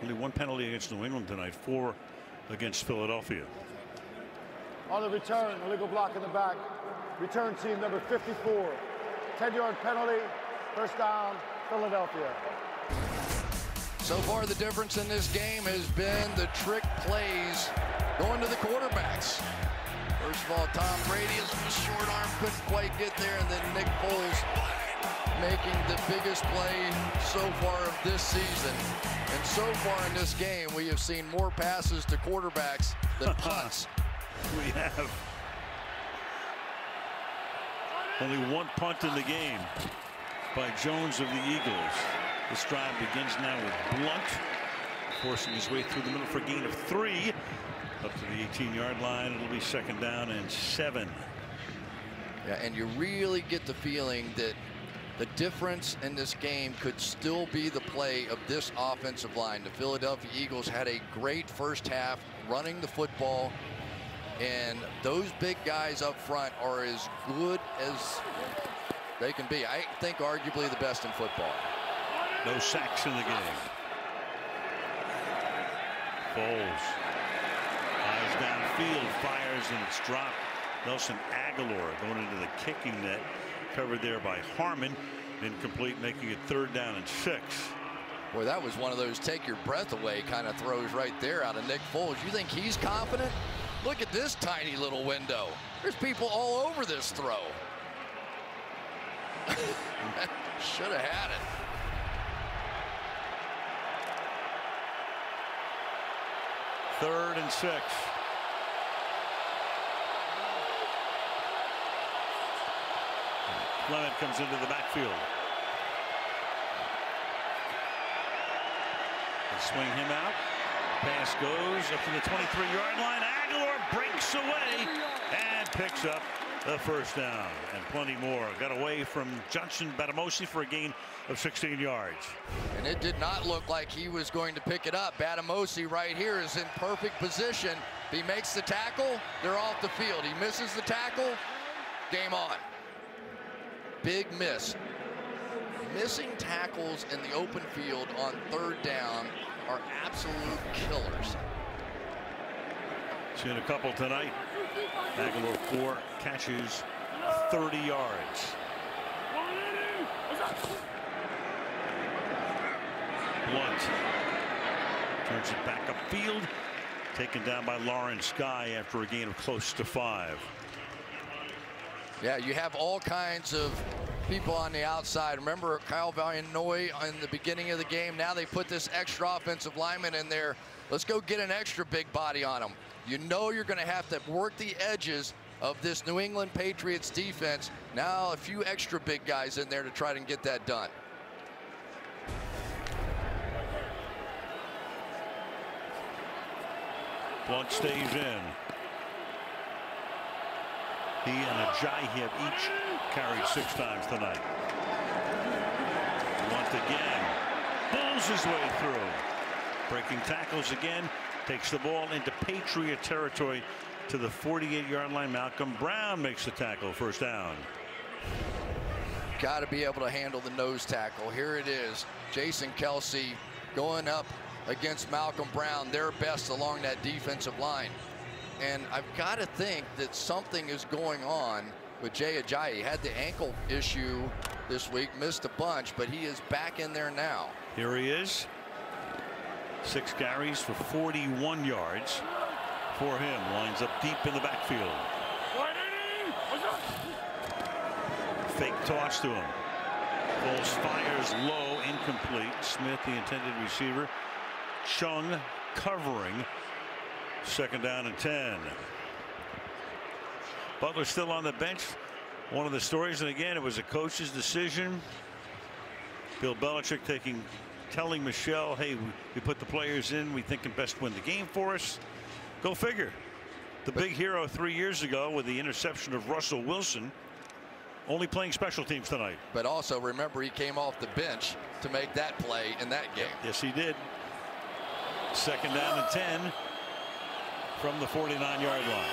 Only 1 penalty against New England tonight, 4 against Philadelphia. On the return, illegal block in the back. Return team number 54. 10-yard penalty. First down, Philadelphia. So far, the difference in this game has been the trick plays going to the quarterbacks. First of all, Tom Brady is with a short arm, couldn't quite get there, and then Nick Foles making the biggest play so far of this season. And so far in this game, we have seen more passes to quarterbacks than punts. We have only 1 punt in the game by Jones of the Eagles. This drive begins now with Blunt forcing his way through the middle for a gain of 3 up to the 18-yard line. It'll be 2nd down and 7. Yeah, and you really get the feeling that the difference in this game could still be the play of this offensive line. The Philadelphia Eagles had a great first half running the football, and those big guys up front are as good as they can be. I think arguably the best in football. No sacks in the game. Foles eyes downfield, fires, and it's dropped. Nelson Aguilar going into the kicking net, covered there by Harmon. Incomplete, making it 3rd down and 6. Boy, that was one of those take your breath away kind of throws right there out of Nick Foles. You think he's confident? Look at this tiny little window. There's people all over this throw. Should have had it. Third and 6. Clement comes into the backfield. They swing him out. Pass goes up to the 23-yard line. Aguilar breaks away and picks up the first down. And plenty more. Got away from Johnson Batamosi for a gain of 16 yards. And it did not look like he was going to pick it up. Batamosi right here is in perfect position. If he makes the tackle, they're off the field. He misses the tackle, game on. Big miss. Missing tackles in the open field on 3rd down are absolute killers. Seen a couple tonight. Aguilar 4 catches, 30 yards. Blunt turns it back upfield, taken down by Lawrence Guy after a gain of close to 5. Yeah, you have all kinds of people on the outside. Remember Kyle Valiant-Noy in the beginning of the game. Now they put this extra offensive lineman in there. Let's go get an extra big body on him. You know you're going to have to work the edges of this New England Patriots defense. Now a few extra big guys in there to try to get that done. Blount stays in. He and Ajayi have each carried 6 times tonight. Blount again. Pulls his way through. Breaking tackles again. Takes the ball into Patriot territory to the 48-yard line. Malcolm Brown makes the tackle. First down. Got to be able to handle the nose tackle. Here it is. Jason Kelce going up against Malcolm Brown, their best along that defensive line. And I've got to think that something is going on with Jay Ajayi. He had the ankle issue this week, missed a bunch, but he is back in there now. Here he is. 6 carries for 41 yards for him. Lines up deep in the backfield. Fake toss to him. Foles fires low, incomplete. Smith, the intended receiver. Chung covering. 2nd down and 10. Butler still on the bench. One of the stories, and again, it was a coach's decision. Bill Belichick telling Michelle, hey, we put the players in, we think can best win the game for us. Go figure. The big hero 3 years ago with the interception of Russell Wilson, only playing special teams tonight. But also remember, he came off the bench to make that play in that game. Yes, he did. 2nd down and 10 from the 49-yard line.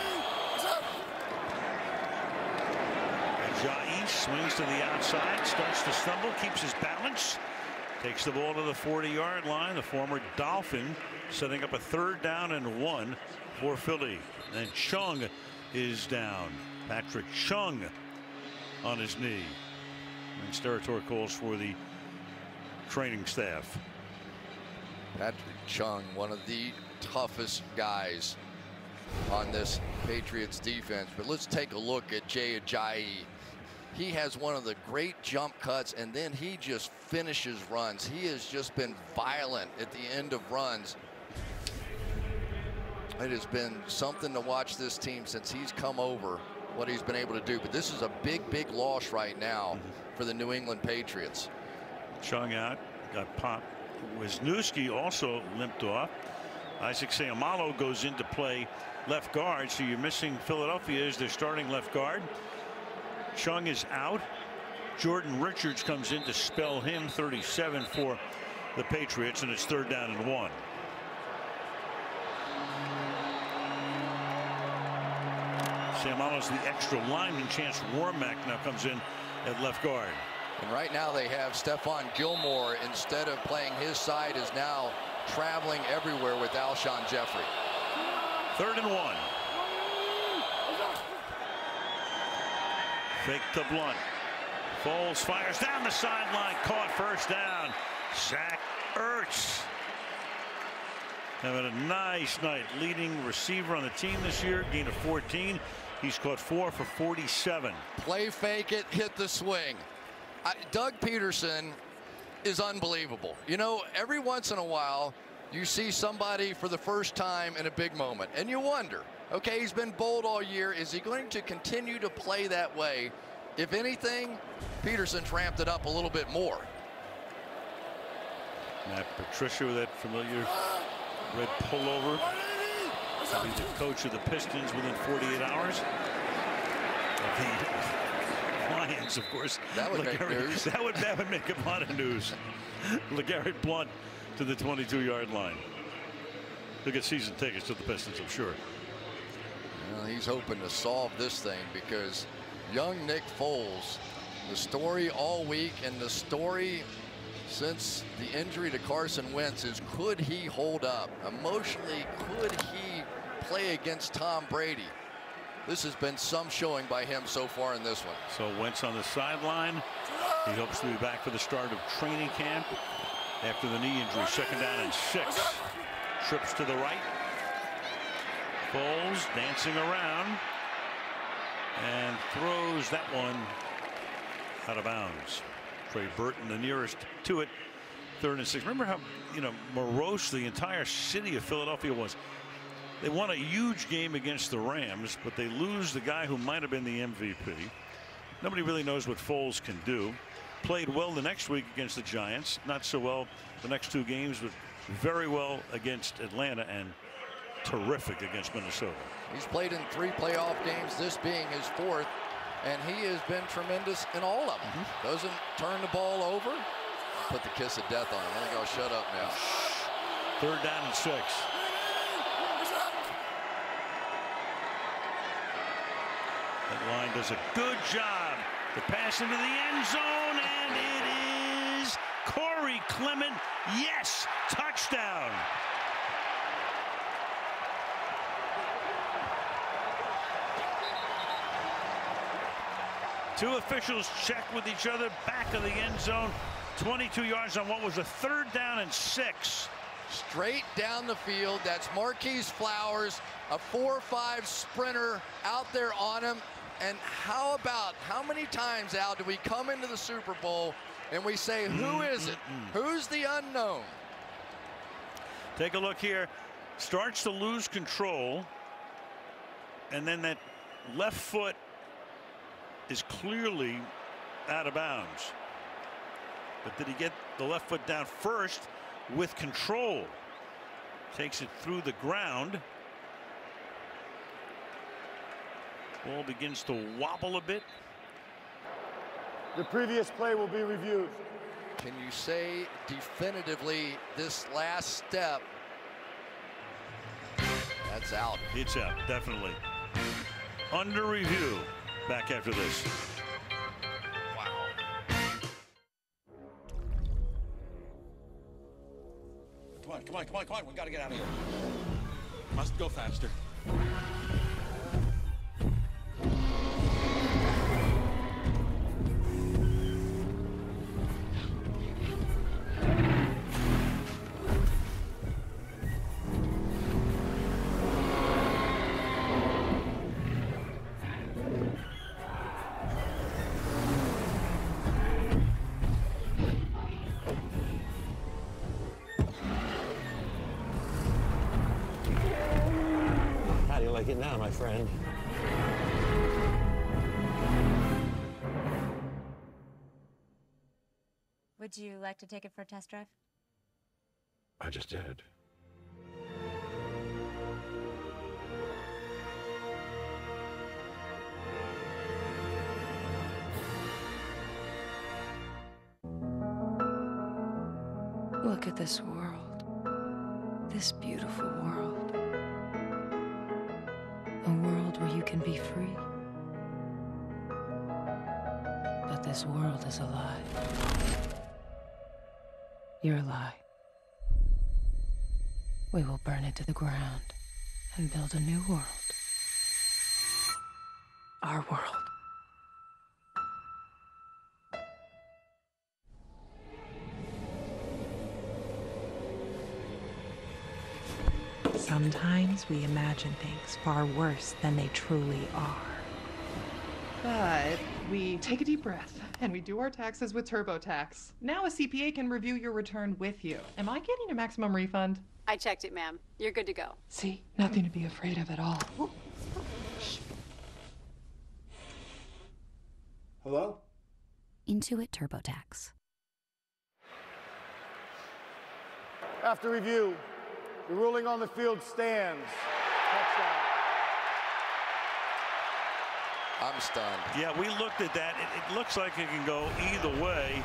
Ajayi swings to the outside, starts to stumble, keeps his balance, takes the ball to the 40-yard line. The former Dolphin setting up a 3rd down and 1 for Philly. And Chung is down. Patrick Chung on his knee. And territory calls for the training staff. Patrick Chung, one of the toughest guys on this Patriots defense. But let's take a look at Jay Ajayi. He has one of the great jump cuts, and then he just finishes runs. He has just been violent at the end of runs. It has been something to watch this team since he's come over, what he's been able to do. But this is a big loss right now for the New England Patriots. Chung out, got popped. Wisniewski also limped off. Isaac Seumalo goes into play left guard, so you're missing Philadelphia as their starting left guard. Chung is out. Jordan Richards comes in to spell him, 37 for the Patriots, and it's 3rd down and 1. Seumalo's the extra lineman. Chance Warmack now comes in at left guard. And right now they have Stephon Gilmore, instead of playing his side, is now traveling everywhere with Alshon Jeffrey. 3rd and 1. Fake to Blount. Foles fires down the sideline, caught, 1st down. Zach Ertz having a nice night, leading receiver on the team this year, gain of 14. He's caught 4 for 47. Play fake it, hit the swing. Doug Peterson is unbelievable. You know, every once in a while you see somebody for the first time in a big moment and you wonder, okay, he's been bold all year, is he going to continue to play that way? If anything, Peterson's ramped it up a little bit more. Matt Patricia with that familiar red pullover. He'll be the coach of the Pistons within 48 hours. The Lions, of course. That would make news. That would make a lot of news. LeGarrette Blount to the 22-yard line. He'll get season tickets to the Pistons, I'm sure. Well, he's hoping to solve this thing because young Nick Foles, the story all week and the story since the injury to Carson Wentz is, could he hold up emotionally? Could he play against Tom Brady? This has been some showing by him so far in this one. So Wentz on the sideline. He hopes to be back for the start of training camp after the knee injury. 2nd down and 6. Trips to the right. Foles dancing around and throws that one out of bounds. Trey Burton, the nearest to it, 3rd and 6. Remember how, morose the entire city of Philadelphia was. They won a huge game against the Rams, but they lose the guy who might have been the MVP. Nobody really knows what Foles can do. Played well the next week against the Giants. Not so well the next 2 games, but very well against Atlanta and terrific against Minnesota. He's played in 3 playoff games, this being his 4th, and he has been tremendous in all of them. Doesn't turn the ball over. Put the kiss of death on him. I think I'll shut up now. 3rd down and 6. That line does a good job to pass into the end zone, and it is Corey Clement. Yes, touchdown. Two officials check with each other back of the end zone. 22 yards on what was a 3rd down and 6. Straight down the field. That's Marquise Flowers, a 4-5 sprinter out there on him. And how many times, Al, do we come into the Super Bowl and we say, who is it? Who's the unknown? Take a look here. Starts to lose control. And then that left foot is clearly out of bounds. But did he get the left foot down first with control? Takes it through the ground. Ball begins to wobble a bit. The previous play will be reviewed. Can you say definitively this last step? That's out. It's out, definitely. Under review. Back after this. Come on. We gotta get out of here. Must go faster. It now, my friend. Would you like to take it for a test drive? I just did. Look at this world. This beautiful world. A world where you can be free. But this world is a lie. Your lie. We will burn it to the ground and build a new world. Our world. Sometimes we imagine things far worse than they truly are. But we take a deep breath and we do our taxes with TurboTax. Now a CPA can review your return with you. Am I getting a maximum refund? I checked it, ma'am. You're good to go. See, nothing to be afraid of at all. Hello? Intuit TurboTax. After review, the ruling on the field stands. Touchdown. I'm stunned. Yeah, we looked at that. It looks like it can go either way.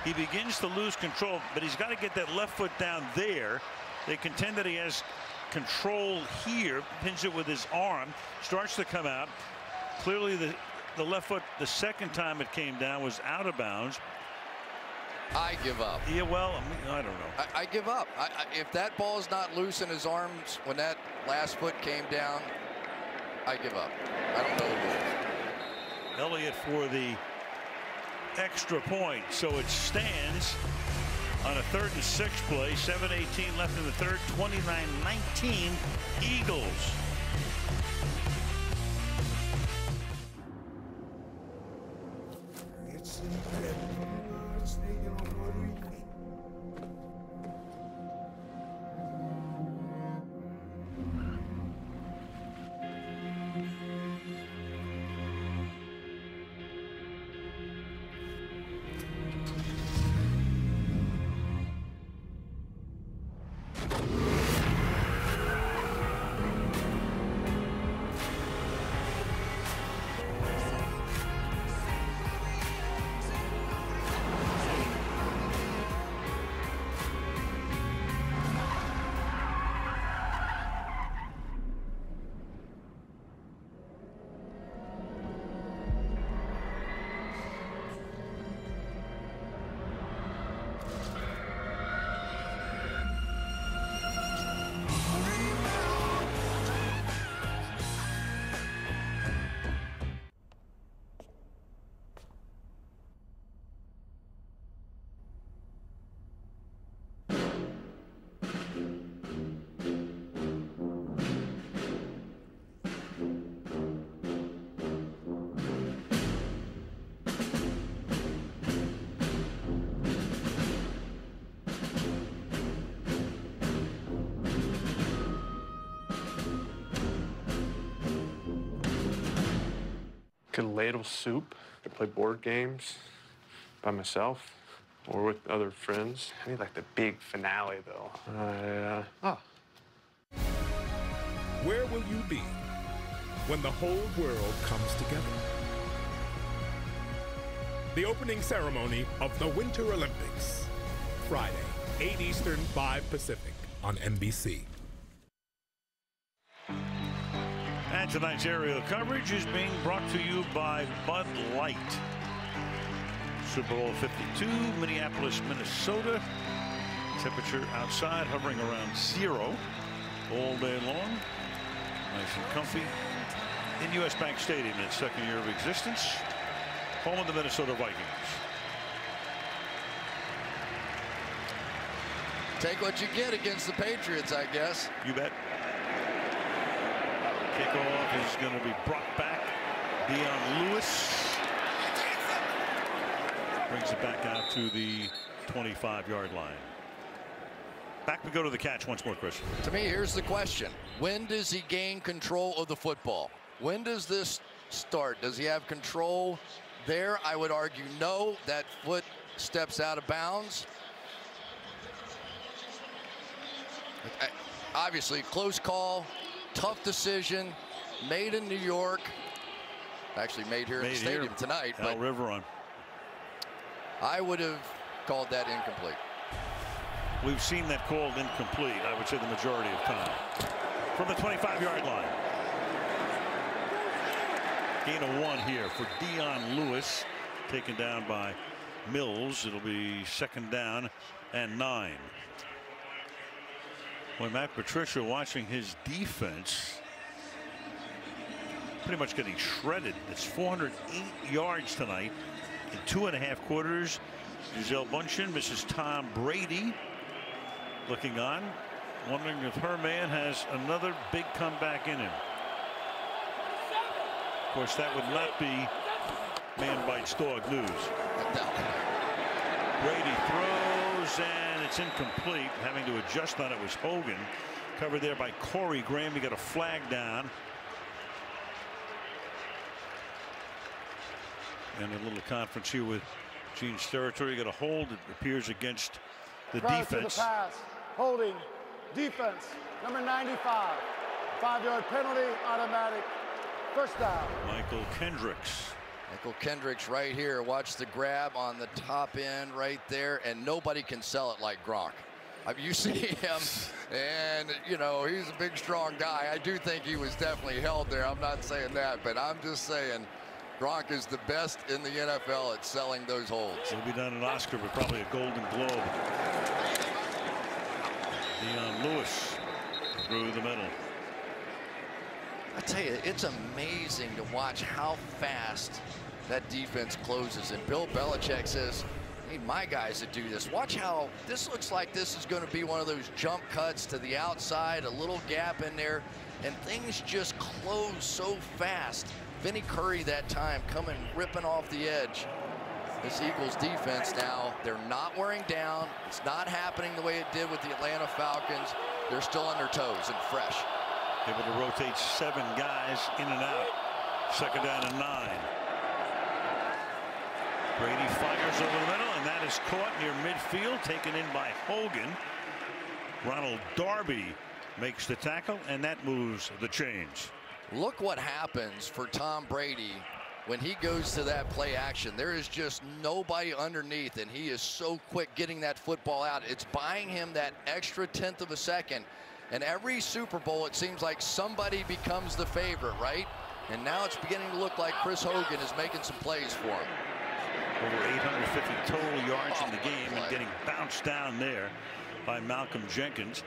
He begins to lose control, but he's got to get that left foot down there. They contend that he has control here, pins it with his arm, starts to come out. Clearly the left foot, the second time it came down, was out of bounds. I give up. Yeah, well, I don't know. I give up. If that ball's not loose in his arms when that last foot came down, I give up. I don't know the rules. Elliott for the extra point. So it stands on a 3rd and 6 play. 7:18 left in the third. 29-19 Eagles. It's Could ladle soup. Could play board games by myself or with other friends. I need like the big finale though. Where will you be when the whole world comes together? The opening ceremony of the Winter Olympics. Friday, 8 Eastern, 5 Pacific on NBC. And tonight's aerial coverage is being brought to you by Bud Light. Super Bowl 52, Minneapolis, Minnesota. Temperature outside hovering around 0 all day long. Nice and comfy. In US Bank Stadium in its second year of existence. Home of the Minnesota Vikings. Take what you get against the Patriots, I guess. You bet. Kickoff is going to be brought back. Dion Lewis brings it back out to the 25-yard line. Back we go to the catch once more, Chris. To me, here's the question. When does he gain control of the football? When does this start? Does he have control there? I would argue no. That foot steps out of bounds. Obviously, close call, tough decision, made in New York. Actually made here in the stadium tonight. Al Riveron. I would have called that incomplete. We've seen that called incomplete, I would say the majority of time. From the 25-yard line. Gain of 1 here for Dion Lewis. Taken down by Mills. It'll be 2nd down and 9. When Matt Patricia watching his defense pretty much getting shredded. It's 408 yards tonight in 2.5 quarters. Gisele Bündchen, Mrs. Tom Brady looking on, wondering if her man has another big comeback in him. Of course, that would not be man bites dog news. Brady throws and it's incomplete. Having to adjust on it was Hogan. Covered there by Corey Graham. He got a flag down. And a little conference here with Gene Steratore. Got a hold. It appears against the defense. To the pass. Holding. Defense. Number 95. 5-yard penalty. Automatic. First down. Michael Kendricks. Michael Kendricks right here. Watch the grab on the top end right there, and nobody can sell it like Gronk. I mean, you see him, and, you know, he's a big, strong guy. I do think he was definitely held there. I'm not saying that, but I'm just saying Gronk is the best in the NFL at selling those holds. He'll be done an Oscar, but probably a Golden Globe. Dion Lewis through the middle. I tell you, it's amazing to watch how fast that defense closes. And Bill Belichick says, I need my guys to do this. Watch how this looks like this is going to be one of those jump cuts to the outside, a little gap in there, and things just close so fast. Vinny Curry that time coming, ripping off the edge. This Eagles defense now, they're not wearing down. It's not happening the way it did with the Atlanta Falcons. They're still on their toes and fresh. Able to rotate 7 guys in and out. 2nd down and 9. Brady fires over the middle, and that is caught near midfield, taken in by Hogan. Ronald Darby makes the tackle, and that moves the chains. Look what happens for Tom Brady when he goes to that play action. There is just nobody underneath, and he is so quick getting that football out. It's buying him that extra 1/10 of a second. And every Super Bowl, it seems like somebody becomes the favorite, right? And now it's beginning to look like Chris Hogan is making some plays for him. Over 850 total yards in the game, and getting bounced down there by Malcolm Jenkins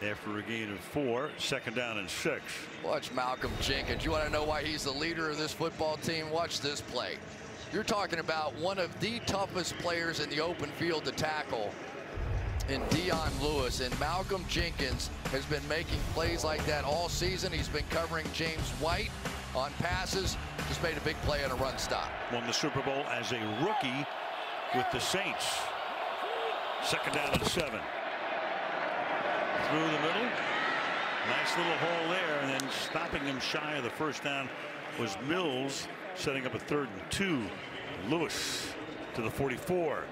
after a gain of 4. 2nd down and 6. Watch Malcolm Jenkins. You want to know why he's the leader of this football team? Watch this play. You're talking about one of the toughest players in the open field to tackle in Dion Lewis, and Malcolm Jenkins has been making plays like that all season. He's been covering James White on passes. Just made a big play on a run stop. Won the Super Bowl as a rookie with the Saints. 2nd down and 7. Through the middle. Nice little hole there, and then stopping him shy of the first down was Mills. setting up a 3rd and 2. Lewis to the 44.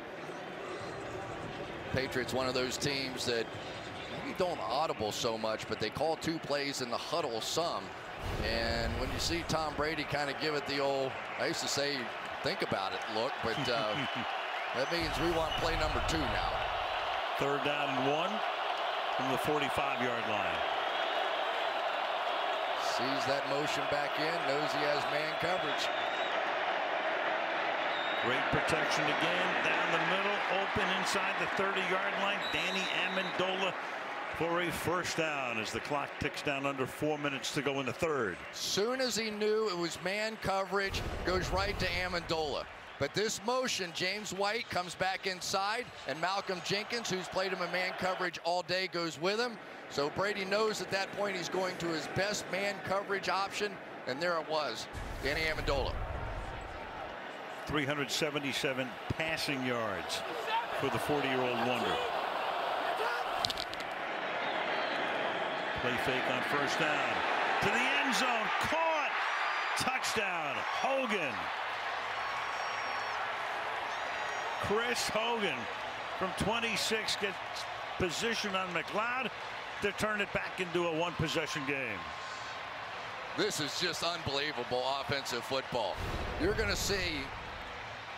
Patriots, one of those teams that maybe don't audible so much, but they call 2 plays in the huddle some. And when you see Tom Brady kind of give it the old, I used to say, think about it look, but that means we want play number 2 now. 3rd down and 1 from the 45-yard line. Sees that motion back in, knows he has man coverage. Great protection again, down the middle, open inside the 30-yard line. Danny Amendola for a 1st down as the clock ticks down under 4 minutes to go in the 3rd. Soon as he knew it was man coverage, goes right to Amendola. But this motion, James White comes back inside, and Malcolm Jenkins, who's played him in man coverage all day, goes with him. So Brady knows at that point he's going to his best man coverage option, and there it was, Danny Amendola. 377 passing yards for the 40-year-old wonder. Play fake on 1st down. To the end zone. Caught. Touchdown. Hogan. Chris Hogan from 26 gets position on McLeod to turn it back into a 1-possession game. This is just unbelievable offensive football. You're going to see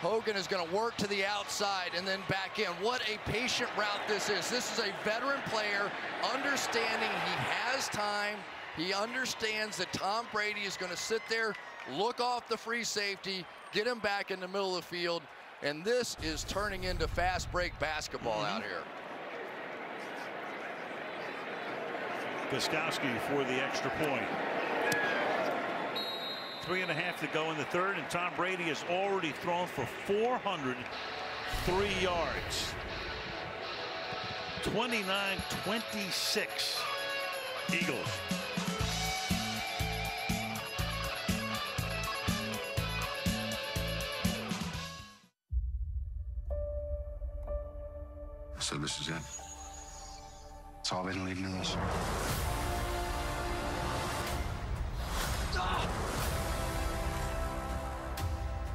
Hogan is going to work to the outside and then back in. What a patient route this is. This is a veteran player understanding he has time. He understands that Tom Brady is going to sit there, look off the free safety, get him back in the middle of the field, and this is turning into fast break basketball out here. Gostkowski for the extra point. 3.5 to go in the 3rd, and Tom Brady has already thrown for 403 yards. 29-26 Eagles. So this is it. It's all been leading to this.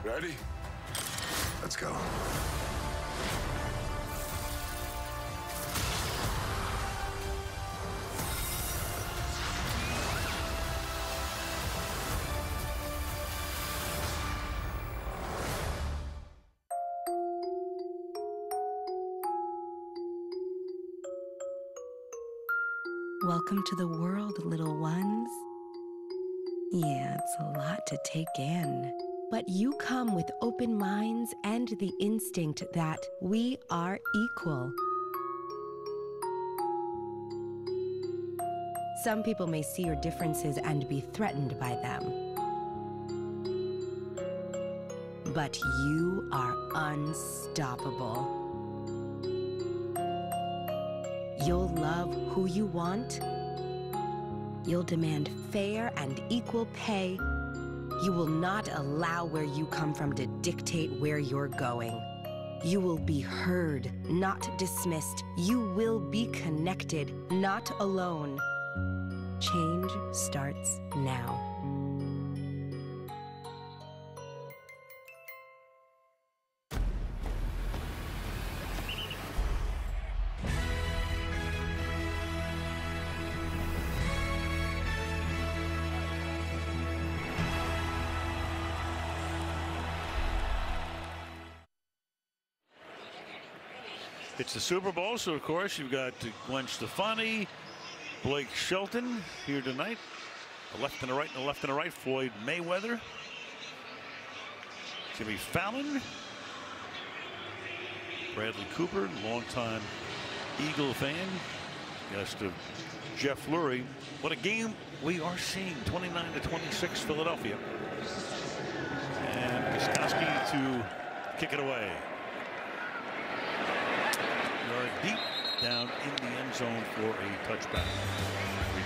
Ready? Let's go. Welcome to the world, little ones. Yeah, it's a lot to take in. But you come with open minds and the instinct that we are equal. Some people may see your differences and be threatened by them. But you are unstoppable. You'll love who you want. You'll demand fair and equal pay. You will not allow where you come from to dictate where you're going. You will be heard, not dismissed. You will be connected, not alone. Change starts now. It's the Super Bowl, so of course you've got Gwen Stefani, Blake Shelton here tonight. A left and a right and a left and a right. Floyd Mayweather, Jimmy Fallon, Bradley Cooper, longtime Eagle fan, guest of Jeff Lurie. What a game we are seeing. 29-26 Philadelphia. And Gostkowski to kick it away. Deep down in the end zone for a touchback.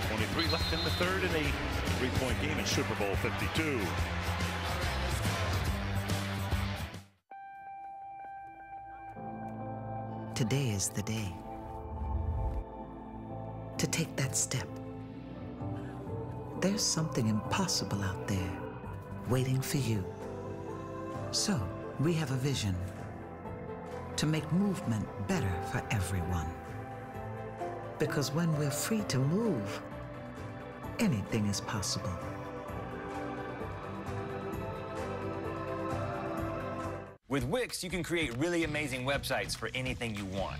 3:23 left in the 3rd and a 3-point game in Super Bowl 52. Today is the day to take that step. There's something impossible out there, waiting for you. So, we have a vision to make movement better for everyone. Because when we're free to move, anything is possible. With Wix, you can create really amazing websites for anything you want.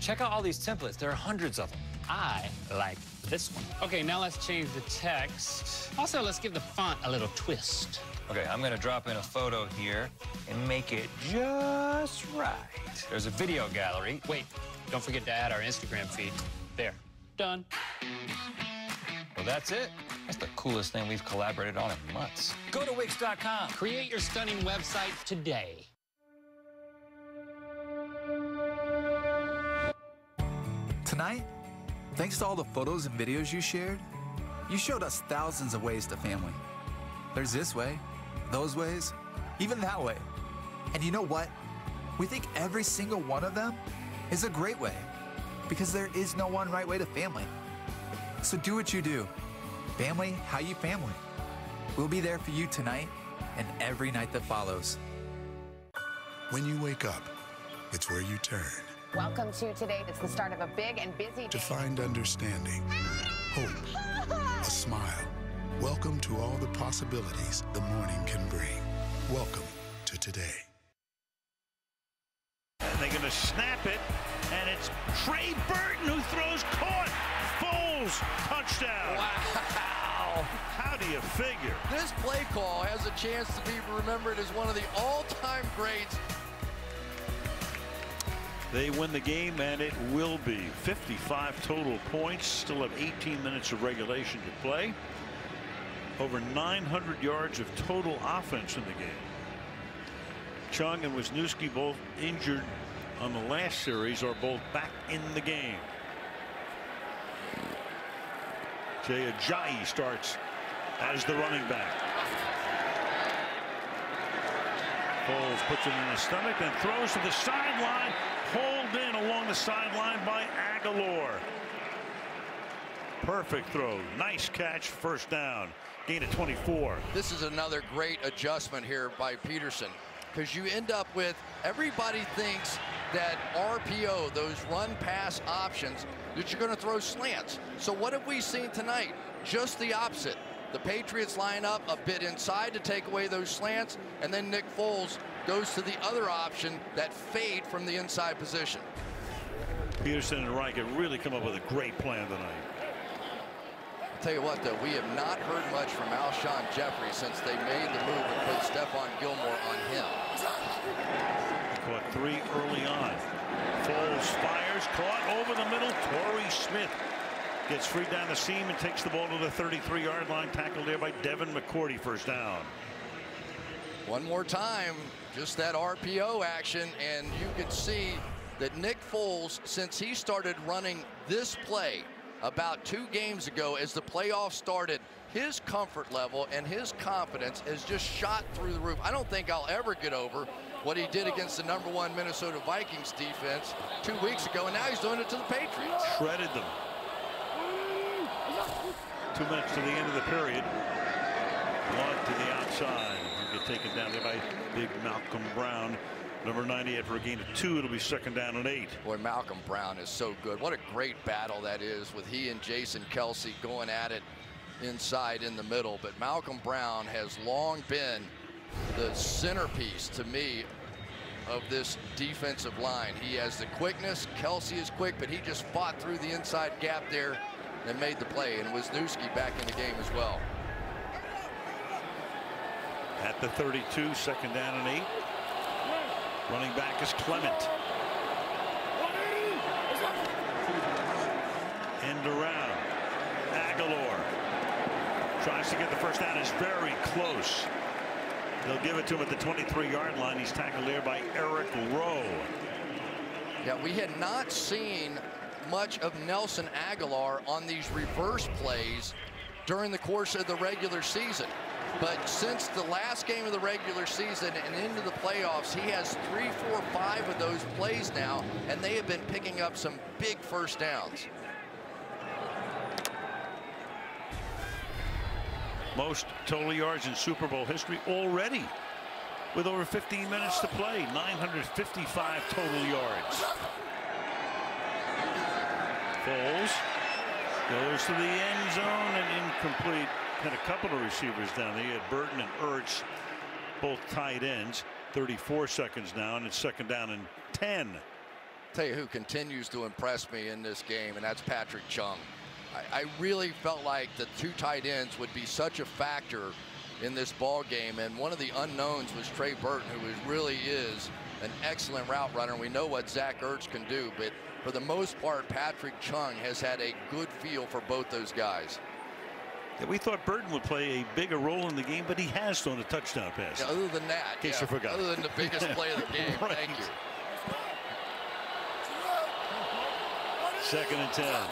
Check out all these templates. There are hundreds of them. I like this one. Okay, now let's change the text. Also, let's give the font a little twist. Okay, I'm gonna drop in a photo here and make it just right. There's a video gallery. Wait, don't forget to add our Instagram feed. There, done. Well, that's it. That's the coolest thing we've collaborated on in months. Go to Wix.com. Create your stunning website today. Tonight, thanks to all the photos and videos you shared, you showed us thousands of ways to family. There's this way, those ways, even that way. And you know what? We think every single one of them is a great way, because there is no one right way to family. So do what you do. Family how you family. We'll be there for you tonight and every night that follows. When you wake up, it's where you turn. Welcome to Today. It's the start of a big and busy day. To find understanding, hope, a smile. Welcome to all the possibilities the morning can bring. Welcome to Today. And they're going to snap it, and it's Trey Burton who throws, caught. Foles, touchdown. Wow. How do you figure? This play call has a chance to be remembered as one of the all-time greats. They win the game, and it will be 55 total points. Still have 18 minutes of regulation to play. Over 900 yards of total offense in the game. Chung and Wisniewski, both injured on the last series, are both back in the game. Jay Ajayi starts as the running back. Foles puts it in his stomach and throws to the sideline. Hauled in along the sideline by Aguilar. Perfect throw. Nice catch. First down. Gain of 24. This is another great adjustment here by Peterson, because you end up with everybody thinks that RPO, those run pass options, that you're going to throw slants. So what have we seen tonight? Just the opposite. The Patriots line up a bit inside to take away those slants, and then Nick Foles goes to the other option, that fade from the inside position. Peterson and Reich have really come up with a great plan tonight. I'll tell you what, though, we have not heard much from Alshon Jeffrey since they made the move and put Stephon Gilmore on him. He caught 3 early on. Foles fires, caught over the middle. Torrey Smith gets free down the seam and takes the ball to the 33-yard line. Tackled there by Devin McCourty. First down. One more time, just that RPO action, and you can see that Nick Foles, since he started running this play about 2 games ago as the playoffs started, his comfort level and his confidence has just shot through the roof. I don't think I'll ever get over what he did against the #1 Minnesota Vikings defense 2 weeks ago, and now he's doing it to the Patriots. Shredded them. 2 minutes to the end of the period. One to the outside. He'll get taken down there by big Malcolm Brown. Number 98 for a gain of 2. It'll be second down and 8. Boy, Malcolm Brown is so good. What a great battle that is with he and Jason Kelsey going at it inside in the middle. But Malcolm Brown has long been the centerpiece to me of this defensive line. He has the quickness. Kelsey is quick, but he just fought through the inside gap there and made the play. And Wisniewski back in the game as well. At the 32, second down and 8. Running back is Clement. End around. Aguilar tries to get the first down. Is very close. They'll give it to him at the 23-yard line. He's tackled there by Eric Rowe. Yeah, we had not seen much of Nelson Aguilar on these reverse plays during the course of the regular season. But since the last game of the regular season and into the playoffs, he has 3, 4, 5 of those plays now, and they have been picking up some big first downs. Most total yards in Super Bowl history already, with over 15 minutes to play. 955 total yards. Foles goes to the end zone and incomplete. Had a couple of receivers down there. He had Burton and Ertz, both tight ends. 34 seconds now, and it's second down and 10. Tell you who continues to impress me in this game, and that's Patrick Chung. I really felt like the two tight ends would be such a factor in this ball game, and one of the unknowns was Trey Burton, who really is an excellent route runner. We know what Zach Ertz can do, but for the most part, Patrick Chung has had a good feel for both those guys. Yeah, we thought Burton would play a bigger role in the game, but he has thrown a touchdown pass. Yeah, other than that, in case you forgot. Other than the biggest play of the game. Right. Thank you. Second and 10.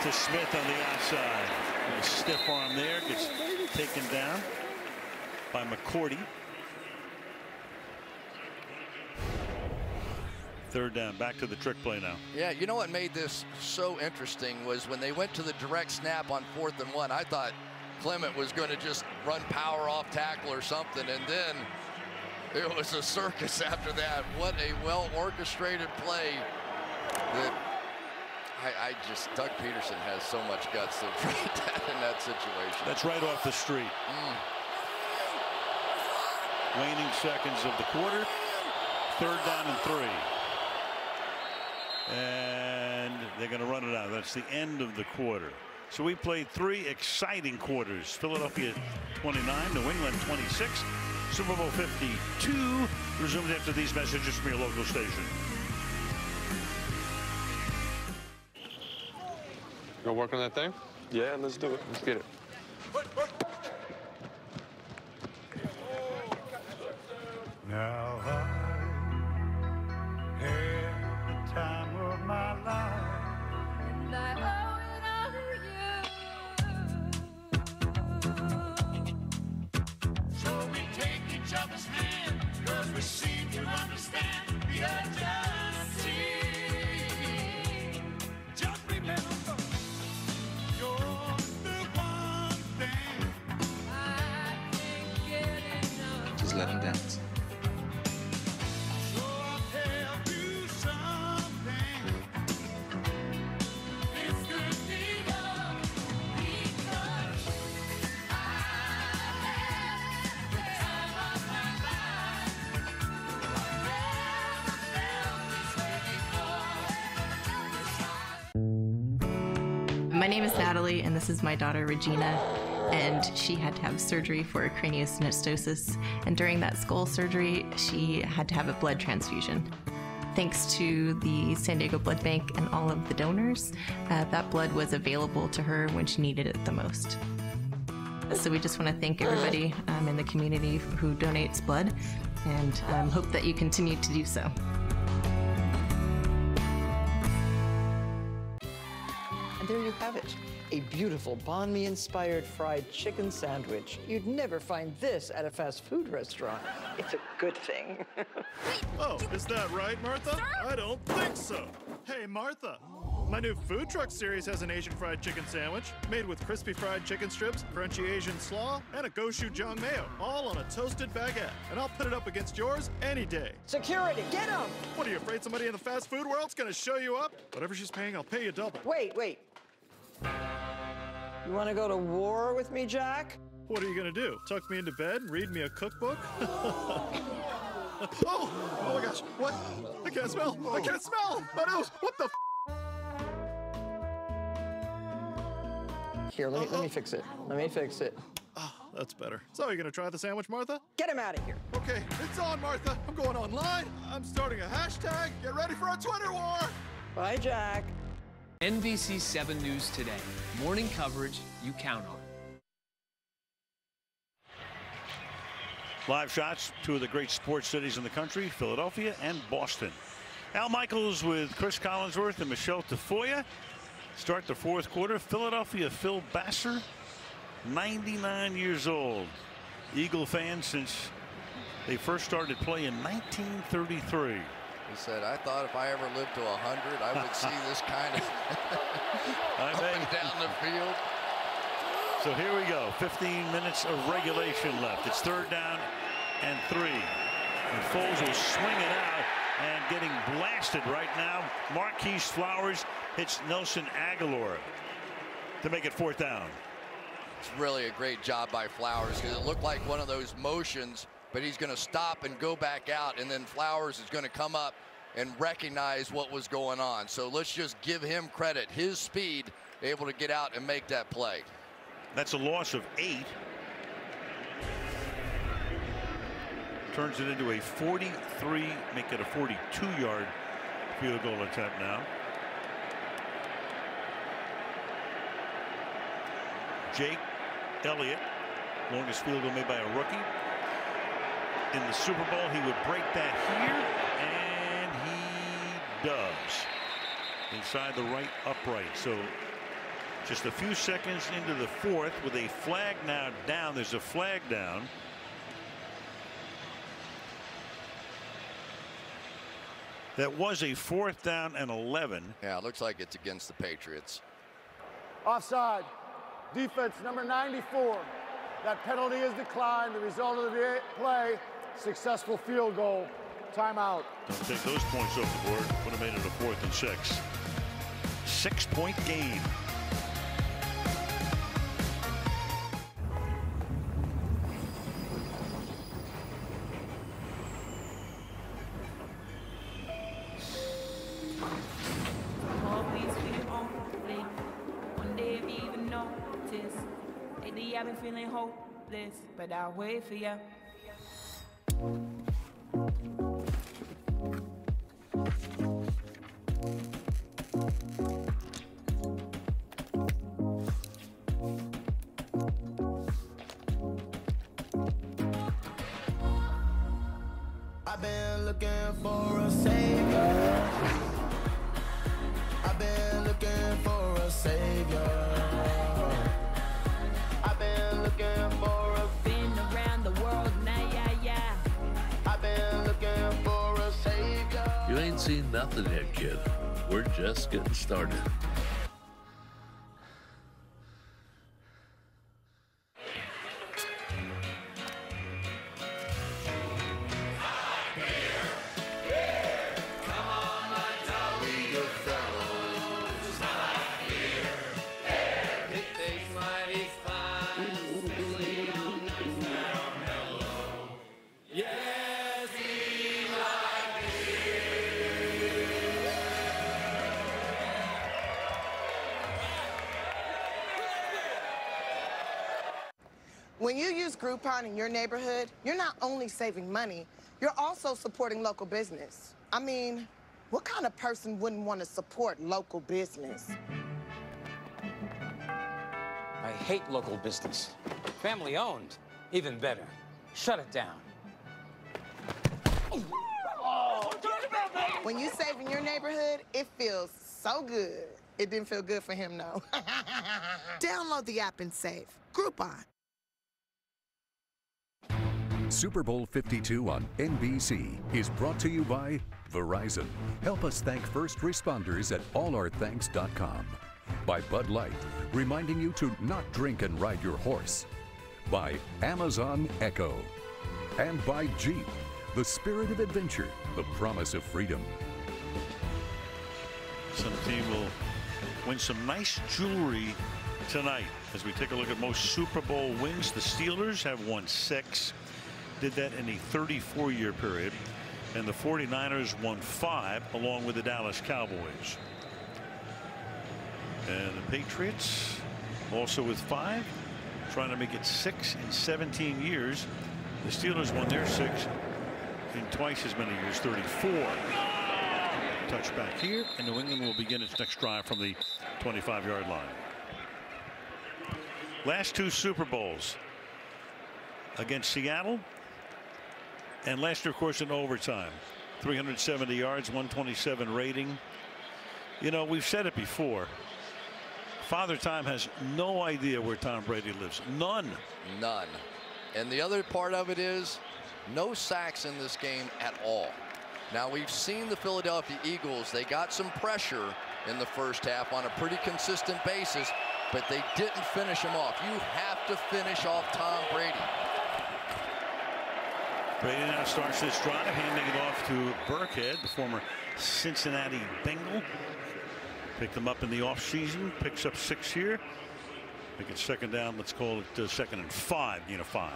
To Smith on the outside. A stiff arm there, gets taken down by McCourty. Third down, back to the trick play now. Yeah, you know what made this so interesting was when they went to the direct snap on 4th and 1. I thought Clement was going to just run power off tackle or something, and then it was a circus after that. What a well-orchestrated play. That Doug Peterson has so much guts to try that in that situation. That's right off the street. Waning seconds of the quarter. Third down and 3. And they're going to run it out. That's the end of the quarter. So we played 3 exciting quarters. Philadelphia 29, New England 26. Super Bowl 52 resumes after these messages from your local station. Go work on that thing? Yeah, let's do it. Let's get it. Now I had the time of my life, and I owe it all to you. So we take each other's hand, 'cause we seem to understand the urgency. Just remember, you're the one thing I can't get enough. Just let him dance. My name is Natalie, and this is my daughter Regina, and she had to have surgery for craniosynostosis, and during that skull surgery she had to have a blood transfusion. Thanks to the San Diego Blood Bank and all of the donors, that blood was available to her when she needed it the most. So we just want to thank everybody in the community who donates blood, and hope that you continue to do so. And there you have it, a beautiful banh mi-inspired fried chicken sandwich. You'd never find this at a fast food restaurant. It's a good thing. Oh, is that right, Martha? Sir? I don't think so. Hey, Martha. My new food truck series has an Asian fried chicken sandwich made with crispy fried chicken strips, crunchy Asian slaw, and a gochujang mayo, all on a toasted baguette. And I'll put it up against yours any day. Security, get him! What, are you afraid somebody in the fast food world's gonna show you up? Whatever she's paying, I'll pay you double. Wait. You want to go to war with me, Jack? What are you gonna do? Tuck me into bed and read me a cookbook? Oh my gosh, what? I can't smell! I can't smell! My nose! What the f? Here, let me fix it. Let me fix it. Oh, that's better. So, you gonna try the sandwich, Martha? Get him out of here. Okay, it's on, Martha. I'm going online. I'm starting a hashtag. Get ready for a Twitter war. Bye, Jack. NBC 7 News Today. Morning coverage you count on. Live shots, 2 of the great sports cities in the country, Philadelphia and Boston. Al Michaels with Chris Collinsworth and Michelle Tafoya. Start the 4th quarter. Philadelphia Phil Basser, 99 years old. Eagle fan since they first started play in 1933. He said, I thought if I ever lived to 100, I would see this kind of up and down the field. So here we go. 15 minutes of regulation left. It's 3rd down and 3. And Foles will swing it out and getting blasted right now. Marquise Flowers hits Nelson Aguilar to make it 4th down. It's really a great job by Flowers because it looked like one of those motions, but he's going to stop and go back out, and then Flowers is going to come up and recognize what was going on. So let's just give him credit. His speed, able to get out and make that play. That's a loss of 8. Turns it into a 43, make it a 42-yard field goal attempt now. Jake Elliott, longest field goal made by a rookie. In the Super Bowl, he would break that here, and he does. Inside the right upright. So just a few seconds into the 4th with a flag now down. There's a flag down. That was a 4th down and 11. Yeah, it looks like it's against the Patriots. Offside. Defense number 94. That penalty is declined. The result of the play, successful field goal. Timeout. Don't take those points off the board. Would have made it a 4th and 6. 6-point game. I've been feeling hopeless, but I'll wait for you. I've been looking for a savior. I've been looking for a savior. Been around the world now, yeah. I've been looking for a savior. You ain't seen nothing yet, kid. We're just getting started. When you use Groupon in your neighborhood, you're not only saving money, you're also supporting local business. I mean, what kind of person wouldn't want to support local business? I hate local business. Family owned, even better. Shut it down. When you save in your neighborhood, it feels so good. It didn't feel good for him, though. Download the app and save. Groupon. Super Bowl 52 on NBC is brought to you by Verizon. Help us thank first responders at allourthanks.com. By Bud Light, reminding you to not drink and ride your horse. By Amazon Echo. And by Jeep, the spirit of adventure, the promise of freedom. Some team will win some nice jewelry tonight as we take a look at most Super Bowl wins. The Steelers have won 6. Did that in a 34-year period. And the 49ers won 5 along with the Dallas Cowboys. And the Patriots also with 5, trying to make it 6 in 17 years. The Steelers won their 6 in twice as many years, 34. Touchback here, and New England will begin its next drive from the 25-yard line. Last 2 Super Bowls against Seattle, and last year, of course, in overtime. 370 yards, 127 rating. You know, we've said it before. Father Time has no idea where Tom Brady lives. None. None. And the other part of it is no sacks in this game at all. Now, we've seen the Philadelphia Eagles. They got some pressure in the first half on a pretty consistent basis, but they didn't finish him off. You have to finish off Tom Brady. Brady now starts this drive, handing it off to Burkhead, the former Cincinnati Bengal. Picked them up in the offseason, picks up 6 here. Make it second down. Let's call it 2nd and 5, gain of 5.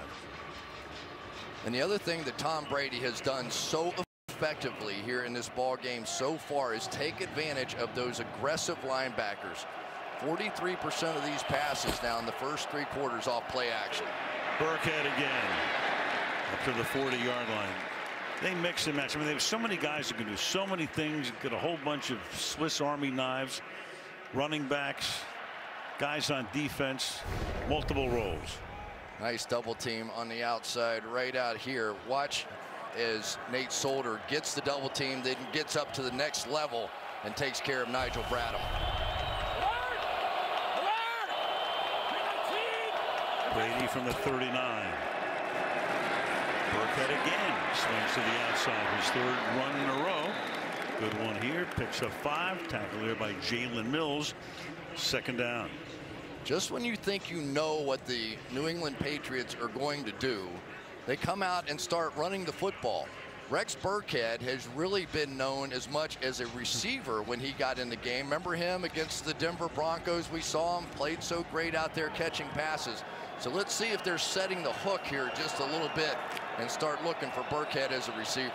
And the other thing that Tom Brady has done so effectively here in this ball game so far is take advantage of those aggressive linebackers. 43% of these passes now in the first 3 quarters off play action. Burkhead again up to the 40-yard line. They mix and match. I mean, they have so many guys who can do so many things. Got a whole bunch of Swiss Army knives, running backs, guys on defense, multiple roles. Nice double team on the outside right out here. Watch as Nate Solder gets the double team, then gets up to the next level and takes care of Nigel Bradham. Brady from the 39. Burkhead again swings to the outside, his 3rd run in a row. Good one here, picks up 5. Tackle there by Jalen Mills. 2nd down. Just when you think you know what the New England Patriots are going to do, they come out and start running the football. Rex Burkhead has really been known as much as a receiver when he got in the game. Remember him against the Denver Broncos? We saw him, played so great out there catching passes. So let's see if they're setting the hook here just a little bit and start looking for Burkhead as a receiver.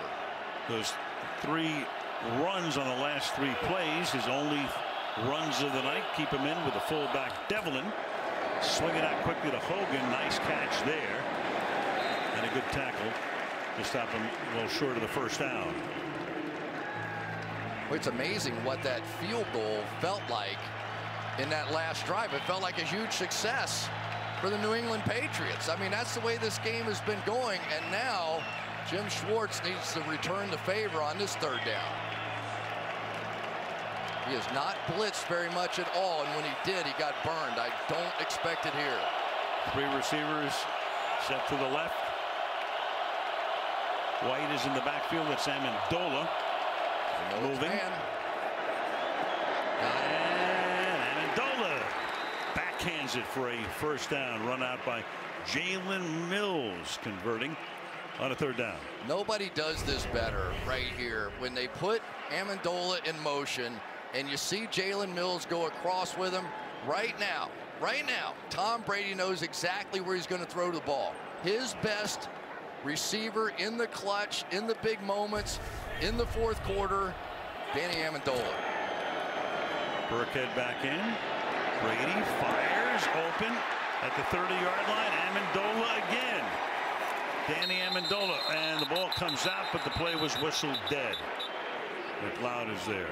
Those 3 runs on the last 3 plays, his only runs of the night. Keep him in with the fullback Devlin. Swing it out quickly to Hogan. Nice catch there. And a good tackle to stop him well short of the 1st down. Well, it's amazing what that field goal felt like in that last drive. It felt like a huge success for the New England Patriots. I mean, that's the way this game has been going. And now Jim Schwartz needs to return the favor on this 3rd down. He has not blitzed very much at all, and when he did, he got burned. I don't expect it here. 3 receivers set to the left. White is in the backfield. That's Amendola moving. And Amendola backhands it for a 1st down. Run out by Jalen Mills, converting on a 3rd down. Nobody does this better right here. When they put Amendola in motion and you see Jalen Mills go across with him, right now, Tom Brady knows exactly where he's going to throw the ball. His best receiver in the clutch, in the big moments, in the 4th quarter, Danny Amendola. Burkhead back in. Brady fires open at the 30-yard line. Amendola again. Danny Amendola, and the ball comes out, but the play was whistled dead. McLeod is there.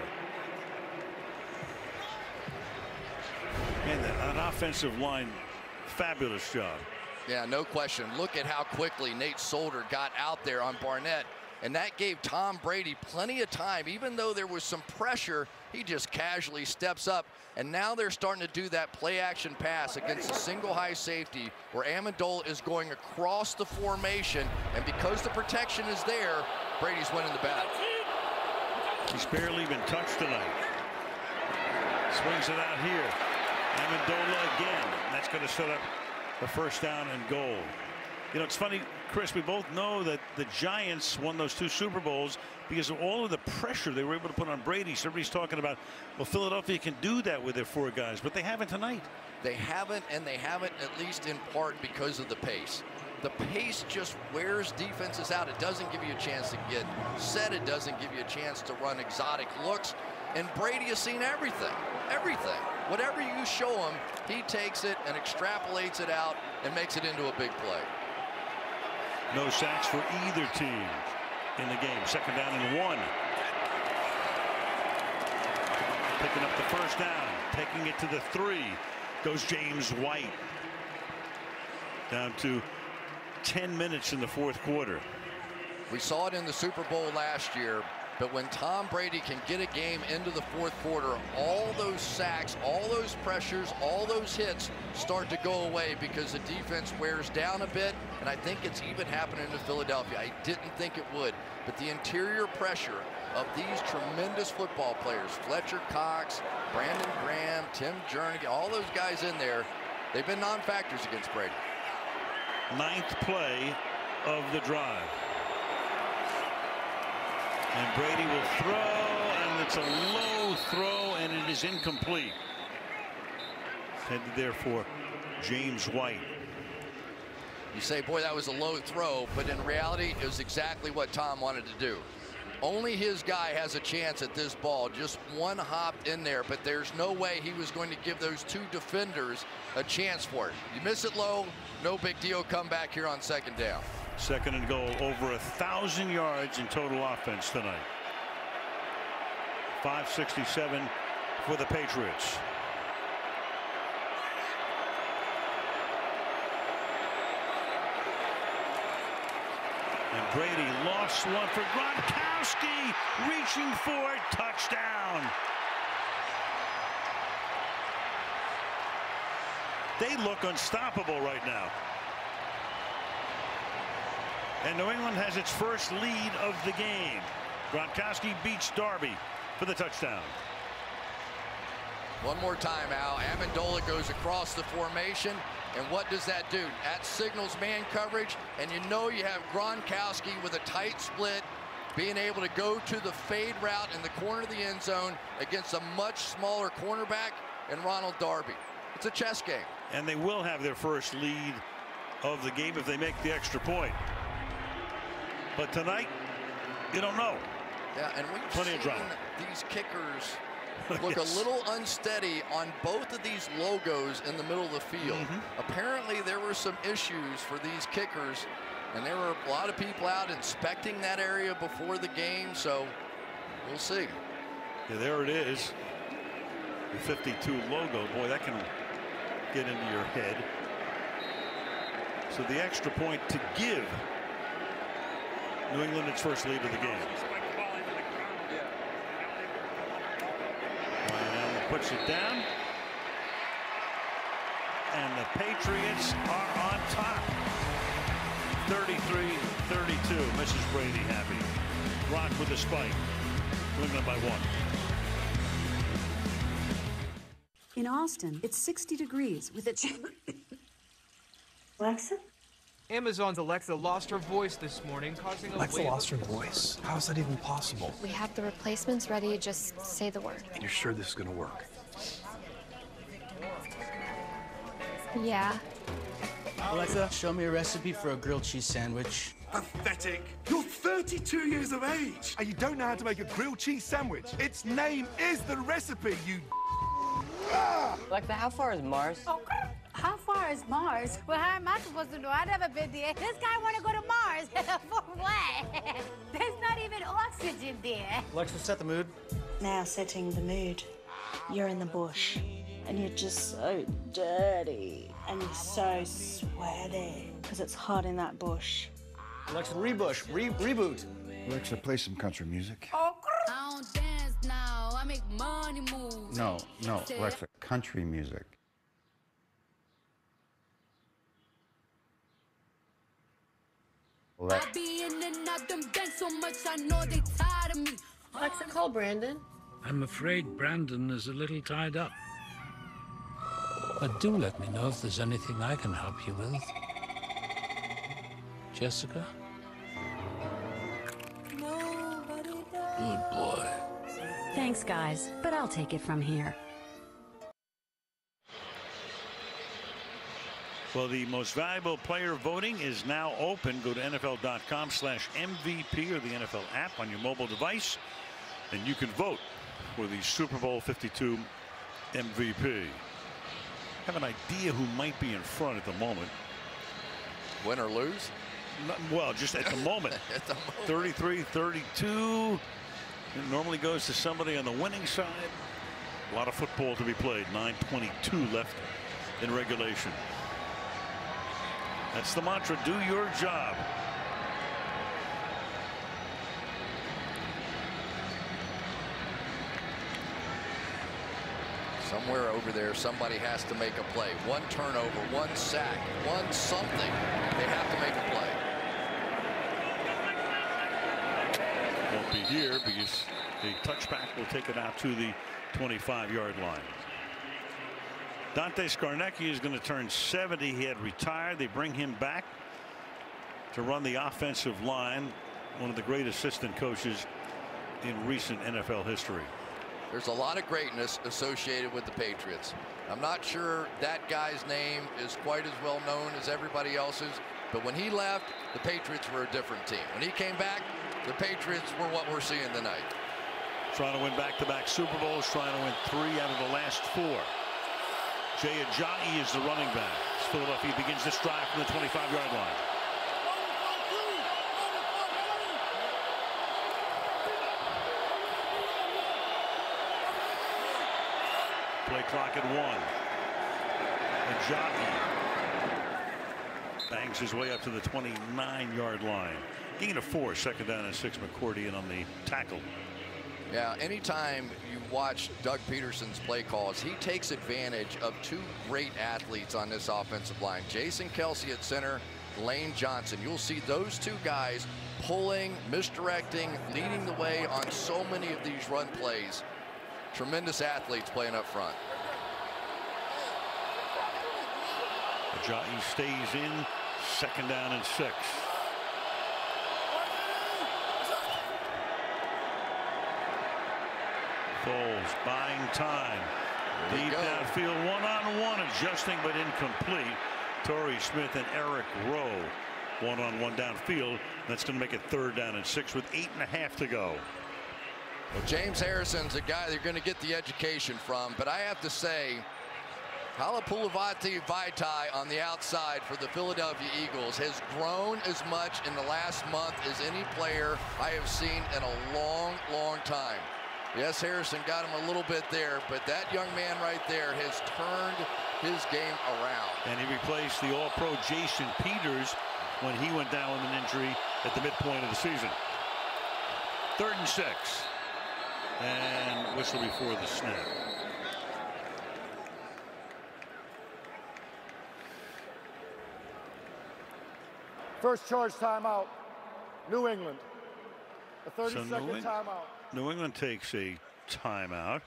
And an offensive line, fabulous job. Yeah, no question. Look at how quickly Nate Solder got out there on Barnett, and that gave Tom Brady plenty of time. Even though there was some pressure, he just casually steps up, and now they're starting to do that play action pass against a single high safety where Amendola is going across the formation, and because the protection is there, Brady's winning the battle. He's barely been touched tonight. Swings it out here. Amendola again. That's going to set up the 1st down and goal. You know, it's funny, Chris, we both know that the Giants won those 2 Super Bowls because of all of the pressure they were able to put on Brady. So everybody's talking about, well, Philadelphia can do that with their 4 guys, but they haven't tonight. They haven't, and they haven't at least in part because of the pace. The pace just wears defenses out. It doesn't give you a chance to get set. It doesn't give you a chance to run exotic looks. And Brady has seen everything. Whatever you show him, he takes it and extrapolates it out and makes it into a big play. No sacks for either team in the game. 2nd down and 1. Picking up the 1st down. Taking it to the 3 goes James White. Down to 10 minutes in the 4th quarter. We saw it in the Super Bowl last year. But when Tom Brady can get a game into the 4th quarter, all those sacks, all those pressures, all those hits start to go away because the defense wears down a bit. And I think it's even happening to Philadelphia. I didn't think it would. But the interior pressure of these tremendous football players, Fletcher Cox, Brandon Graham, Tim Jernigan, all those guys in there, they've been non-factors against Brady. 9th play of the drive. And Brady will throw, and it's a low throw, and it is incomplete. Headed there for James White. You say, boy, that was a low throw, but in reality, it was exactly what Tom wanted to do. Only his guy has a chance at this ball. Just one hopped in there, but there's no way he was going to give those 2 defenders a chance for it. You miss it low, no big deal. Come back here on 2nd down. 2nd and goal, over 1,000 yards in total offense tonight. 567 for the Patriots. And Brady lost one for Gronkowski, reaching for it, touchdown. They look unstoppable right now. And New England has its first lead of the game. Gronkowski beats Darby for the touchdown. One more time, Al. Amendola goes across the formation. And what does that do? That signals man coverage, and you know you have Gronkowski with a tight split, being able to go to the fade route in the corner of the end zone against a much smaller cornerback and Ronald Darby. It's a chess game. And they will have their first lead of the game if they make the extra point. But tonight, you don't know. Yeah, and we've Plenty of seen drama. these kickers look Yes. a little unsteady on both of these logos in the middle of the field. Apparently there were some issues for these kickers, and there were a lot of people out inspecting that area before the game, so we'll see. Yeah, there it is. The 52 logo. Boy, that can get into your head. So the extra point to give New England its first lead of the game. Puts it down, and the Patriots are on top. 33-32. Mrs. Brady happy. Rock with the spike. New England by 1. In Austin, it's 60 degrees with a Alexa? Amazon's Alexa lost her voice this morning, causing a Alexa lost her voice. How is that even possible? We have the replacements ready. Just say the word. And you're sure this is going to work? Yeah. Alexa, show me a recipe for a grilled cheese sandwich. Pathetic. You're 32 years of age, and you don't know how to make a grilled cheese sandwich. Its name is the recipe, you Alexa, how far is Mars? How far is Mars? Well, how am I supposed to know? I've never been there. This guy want to go to Mars. For what? There's not even oxygen there. Alexa, set the mood. Now setting the mood. You're in the bush, and you're just so dirty, and you're so sweaty, because it's hot in that bush. Alexa, reboot. Alexa, play some country music. I don't dance now. I make money move. No, Alexa, country music. I be in and out them banks so much I know they tired of me. Alexa, call Brandon. I'm afraid Brandon is a little tied up. But do let me know if there's anything I can help you with. Jessica? Good boy. Thanks, guys, but I'll take it from here. Well, the most valuable player voting is now open. Go to NFL.com/MVP or the NFL app on your mobile device, and you can vote for the Super Bowl 52 MVP. Have an idea who might be in front at the moment. Win or lose? Well, just at the moment. 33-32. It normally goes to somebody on the winning side. A lot of football to be played. 9:22 left in regulation. That's the mantra, do your job. Somewhere over there, somebody has to make a play. One turnover, one sack, one something. They have to make a play. Won't be here because the touchback will take it out to the 25-yard line. Dante Scarnecchia is going to turn 70. He had retired. They bring him back to run the offensive line. One of the great assistant coaches in recent NFL history. There's a lot of greatness associated with the Patriots. I'm not sure that guy's name is quite as well known as everybody else's, but when he left, the Patriots were a different team. When he came back, the Patriots were what we're seeing tonight. Trying to win back-to-back Super Bowls, trying to win 3 out of the last 4. Jay Ajayi is the running back. Philadelphia begins this drive from the 25-yard line. Play clock at 1. Ajayi bangs his way up to the 29-yard line. Gain of 4, 2nd down and 6. McCourty in on the tackle. Yeah, anytime you watch Doug Peterson's play calls, he takes advantage of 2 great athletes on this offensive line. Jason Kelce at center, Lane Johnson. You'll see those 2 guys pulling, misdirecting, leading the way on so many of these run plays. Tremendous athletes playing up front. Ajayi stays in, 2nd down and 6. Foles buying time. Deep downfield, one-on-one, adjusting but incomplete. Torrey Smith and Eric Rowe one-on-one downfield. That's going to make it 3rd down and 6 with 8.5 to go. Well, James Harrison's a guy they're going to get the education from, but I have to say, Halapoulivaati Vaitai on the outside for the Philadelphia Eagles has grown as much in the last month as any player I have seen in a long, long time. Yes, Harrison got him a little bit there, but that young man right there has turned his game around. And he replaced the All-Pro Jason Peters when he went down with an injury at the midpoint of the season. 3rd and 6. And whistle before the snap. First charge timeout, New England. A 30-second timeout. New England takes a timeout.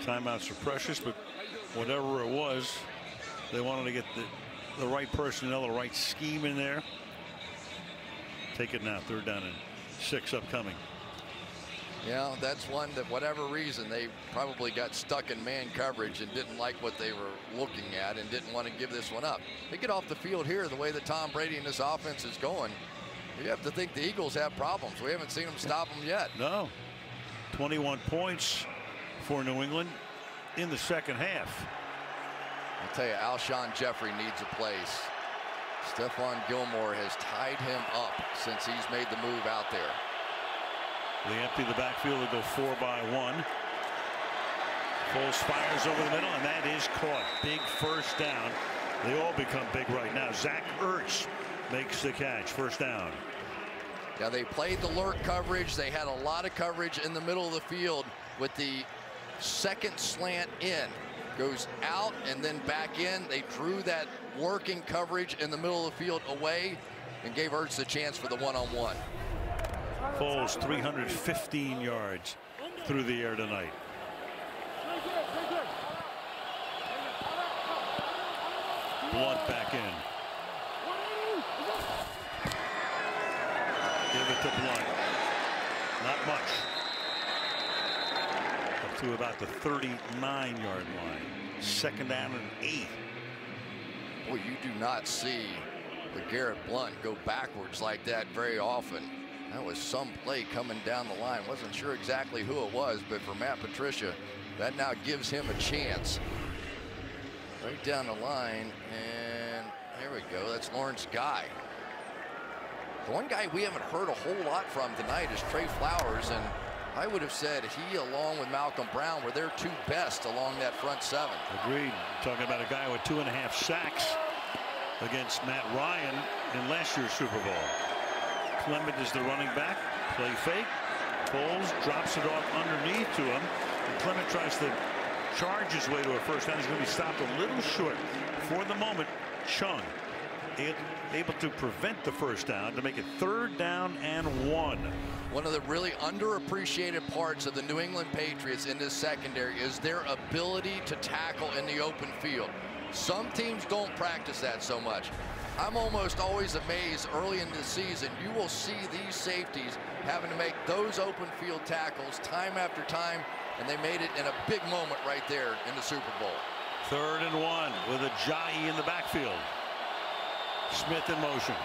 Timeouts are precious, but whatever it was, they wanted to get the right personnel, the right scheme in there. Take it now, 3rd down and 6 upcoming. Yeah, that's one that whatever reason they probably got stuck in man coverage and didn't like what they were looking at and didn't want to give this one up. They get off the field here the way that Tom Brady and this offense is going. You have to think the Eagles have problems. We haven't seen them stop them yet. No. 21 points for New England in the 2nd half. I'll tell you, Alshon Jeffrey needs a place. Stephon Gilmore has tied him up since he's made the move out there. They empty the backfield. They go 4 by 1. Foles fires over the middle, and that is caught. Big 1st down. They all become big right now. Zach Ertz makes the catch. 1st down. Yeah, they played the lurk coverage. They had a lot of coverage in the middle of the field with the 2nd slant in. Goes out and then back in. They drew that working coverage in the middle of the field away and gave Ertz a chance for the one-on-one. Foles 315 yards through the air tonight. Blunt back in. Give it to Blunt. Not much. Up to about the 39-yard line. 2nd down and 8. Boy, you do not see the Garrett Blunt go backwards like that very often. That was some play coming down the line. Wasn't sure exactly who it was, but for Matt Patricia, that now gives him a chance. Right down the line, and there we go. That's Lawrence Guy. The one guy we haven't heard a whole lot from tonight is Trey Flowers, and I would have said he, along with Malcolm Brown, were their 2 best along that front 7. Agreed. Talking about a guy with 2.5 sacks against Matt Ryan in last year's Super Bowl. Clement is the running back. Play fake. Foles drops it off underneath to him. And Clement tries to charge his way to a 1st down. He's going to be stopped a little short. For the moment, Chung able to prevent the 1st down to make it 3rd down and 1. One of the really underappreciated parts of the New England Patriots in this secondary is their ability to tackle in the open field. Some teams don't practice that so much. I'm almost always amazed early in the season, you will see these safeties having to make those open field tackles time after time, and they made it in a big moment right there in the Super Bowl. 3rd and 1 with Ajayi in the backfield. Smith in motion.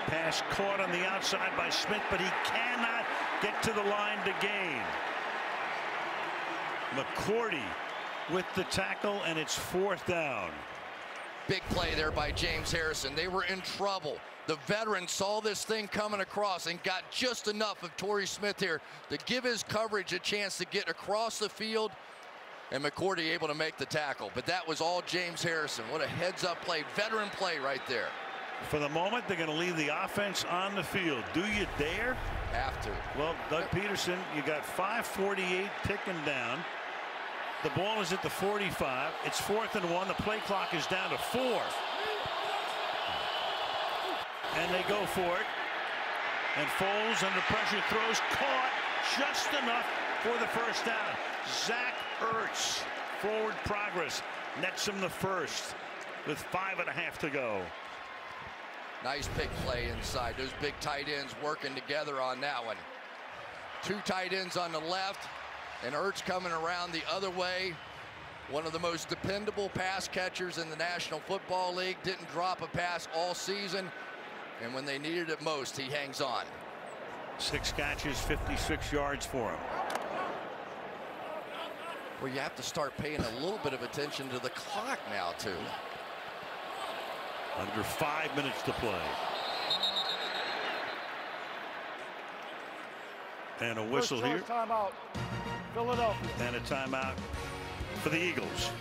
Pass caught on the outside by Smith, but he cannot get to the line to gain. McCourty with the tackle, and it's 4th down. Big play there by James Harrison. They were in trouble. The veteran saw this thing coming across and got just enough of Torrey Smith here to give his coverage a chance to get across the field, and McCourty able to make the tackle. But that was all James Harrison. What a heads-up play, veteran play right there. For the moment, they're going to leave the offense on the field. Do you dare? Have to. Well, Doug Peterson, you got 5:48 ticking down. The ball is at the 45. It's 4th and 1. The play clock is down to 4. And they go for it. And Foles under pressure throws, caught just enough for the 1st down. Zach Ertz, forward progress, nets him the 1st with 5.5 to go. Nice big play inside. Those big tight ends working together on that one. 2 tight ends on the left, and Ertz coming around the other way. One of the most dependable pass catchers in the National Football League. Didn't drop a pass all season, and when they needed it most, he hangs on. 6 catches, 56 yards for him. Well, you have to start paying a little bit of attention to the clock now, too. Under 5 minutes to play. And a whistle here. Timeout, Philadelphia. And a timeout for the Eagles.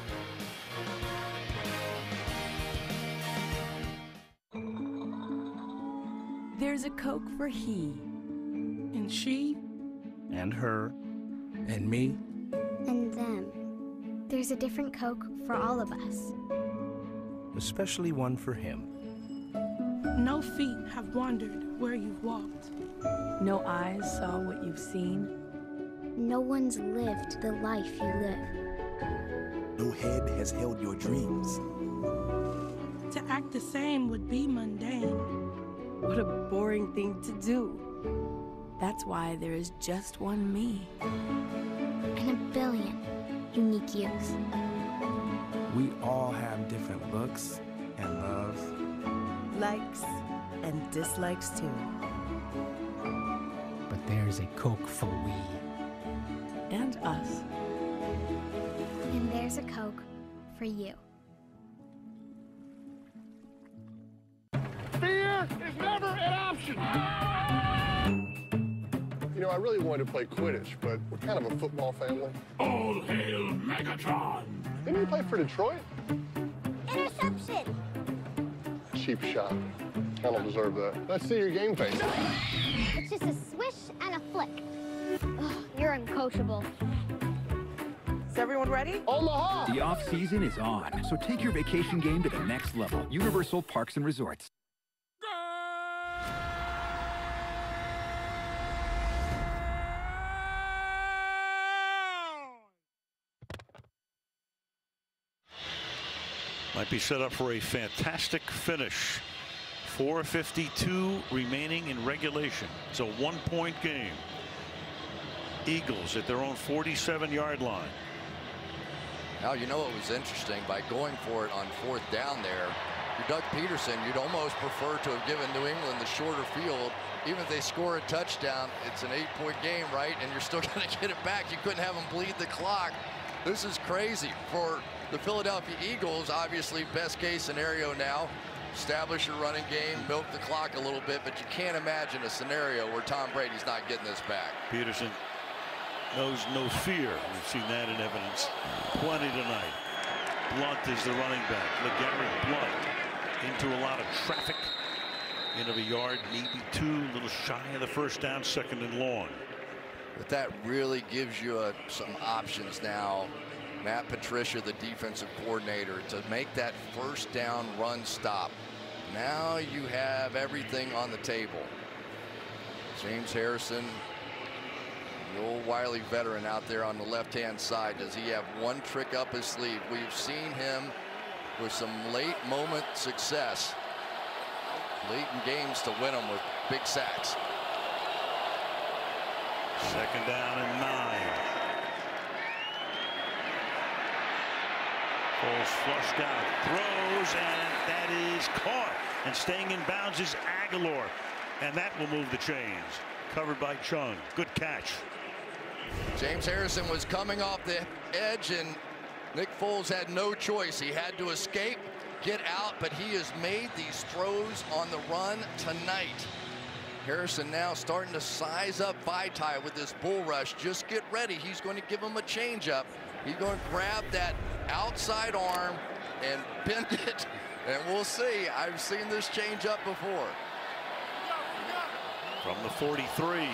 There's a Coke for he, and she, And her. And me. And them. There's a different Coke for all of us. Especially one for him. no feet have wandered where you've walked. No eyes saw what you've seen. No one's lived the life you live. No head has held your dreams. To act the same would be mundane. What a boring thing to do. That's why there is just one me. And a billion unique yous. We all have different looks and loves. Likes and dislikes too. But there's a Coke for we. And us. And there's a Coke for you. Fear is never an option. You know, I really wanted to play Quidditch, but we're kind of a football family. All hail Megatron! Didn't you play for Detroit? Interception! Cheap shot. I don't deserve that. Let's see your game face. It's just a swish and a flick. Ugh, you're uncoachable. Is everyone ready? Omaha! The off-season is on, so take your vacation game to the next level. Universal Parks and Resorts. Might be set up for a fantastic finish. 4:52 remaining in regulation. It's a one-point game. Eagles at their own 47-yard line. Now, you know what was interesting? By going for it on 4th down there, you're Doug Peterson, you'd almost prefer to have given New England the shorter field. Even if they score a touchdown, it's an 8-point game, right? And you're still going to get it back. You couldn't have them bleed the clock. This is crazy for the Philadelphia Eagles. Obviously, best case scenario now. Establish your running game, milk the clock a little bit, but you can't imagine a scenario where Tom Brady's not getting this back. Peterson knows no fear. We've seen that in evidence plenty tonight. Blunt is the running back. LeGarrette Blunt into a lot of traffic. End of a yard, maybe 2, a little shy of the first down, 2nd and long. But that really gives you some options now. Matt Patricia, the defensive coordinator, to make that first down run stop. Now you have everything on the table. James Harrison, the old wily veteran out there on the left-hand side. Does he have one trick up his sleeve? We've seen him with some late moment success, late in games to win them with big sacks. Second down and 9. Foles flushed out, throws, and that is caught. And staying in bounds is Aguilar. And that will move the chains. Covered by Chung. Good catch. James Harrison was coming off the edge, and Nick Foles had no choice. He had to escape, get out, but he has made these throws on the run tonight. Harrison now starting to size up Vaitai with this bull rush. Just get ready. He's going to give him a changeup. He's going to grab that outside arm and bend it, and we'll see. I've seen this changeup before. From the 43.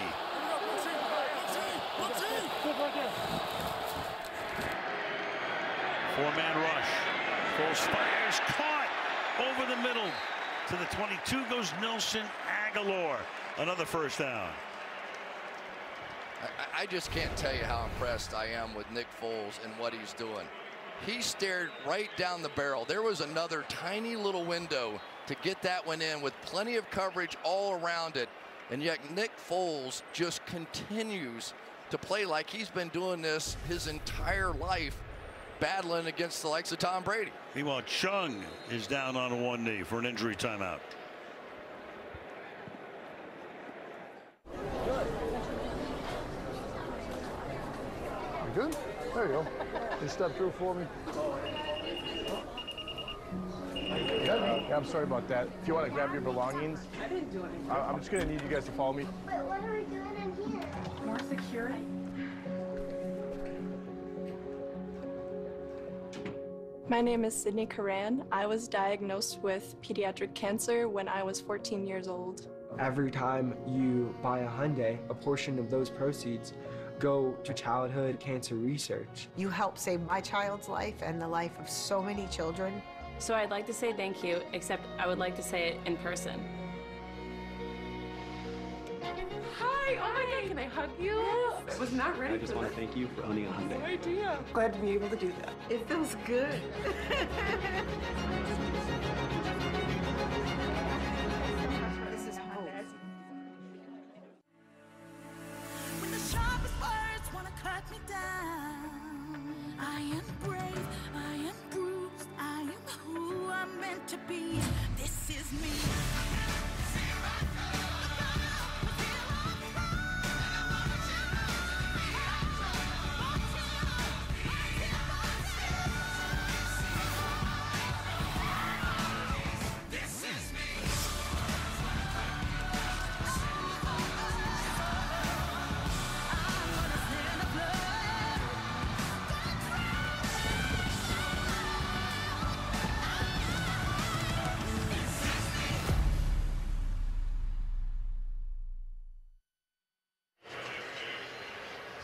Four-man rush. Foles fires, caught over the middle. To the 22 goes Nelson Aguilar. Another first down. I just can't tell you how impressed I am with Nick Foles and what he's doing. He stared right down the barrel. There was another tiny little window to get that one in with plenty of coverage all around it. And yet Nick Foles just continues to play like he's been doing this his entire life, battling against the likes of Tom Brady. Meanwhile, Chung is down on one knee for an injury timeout. You good? There you go. Can you step through for me? Yeah, I'm sorry about that. If you want to grab your belongings, I didn't do anything. I'm just going to need you guys to follow me. But what are we doing in here? More security? My name is Sydney Karan. I was diagnosed with pediatric cancer when I was 14 years old. Every time you buy a Hyundai, a portion of those proceeds go to childhood cancer research. You helped save my child's life and the life of so many children. So I'd like to say thank you, except I would like to say it in person. Hi, oh my God, can I hug you? Yes. I was not ready I just want to thank you for owning a Hyundai. No idea. Glad to be able to do that. It feels good. This is hope. When the sharpest words want to cut me down, I am brave, I am bruised, I am who I'm meant to be. This is me.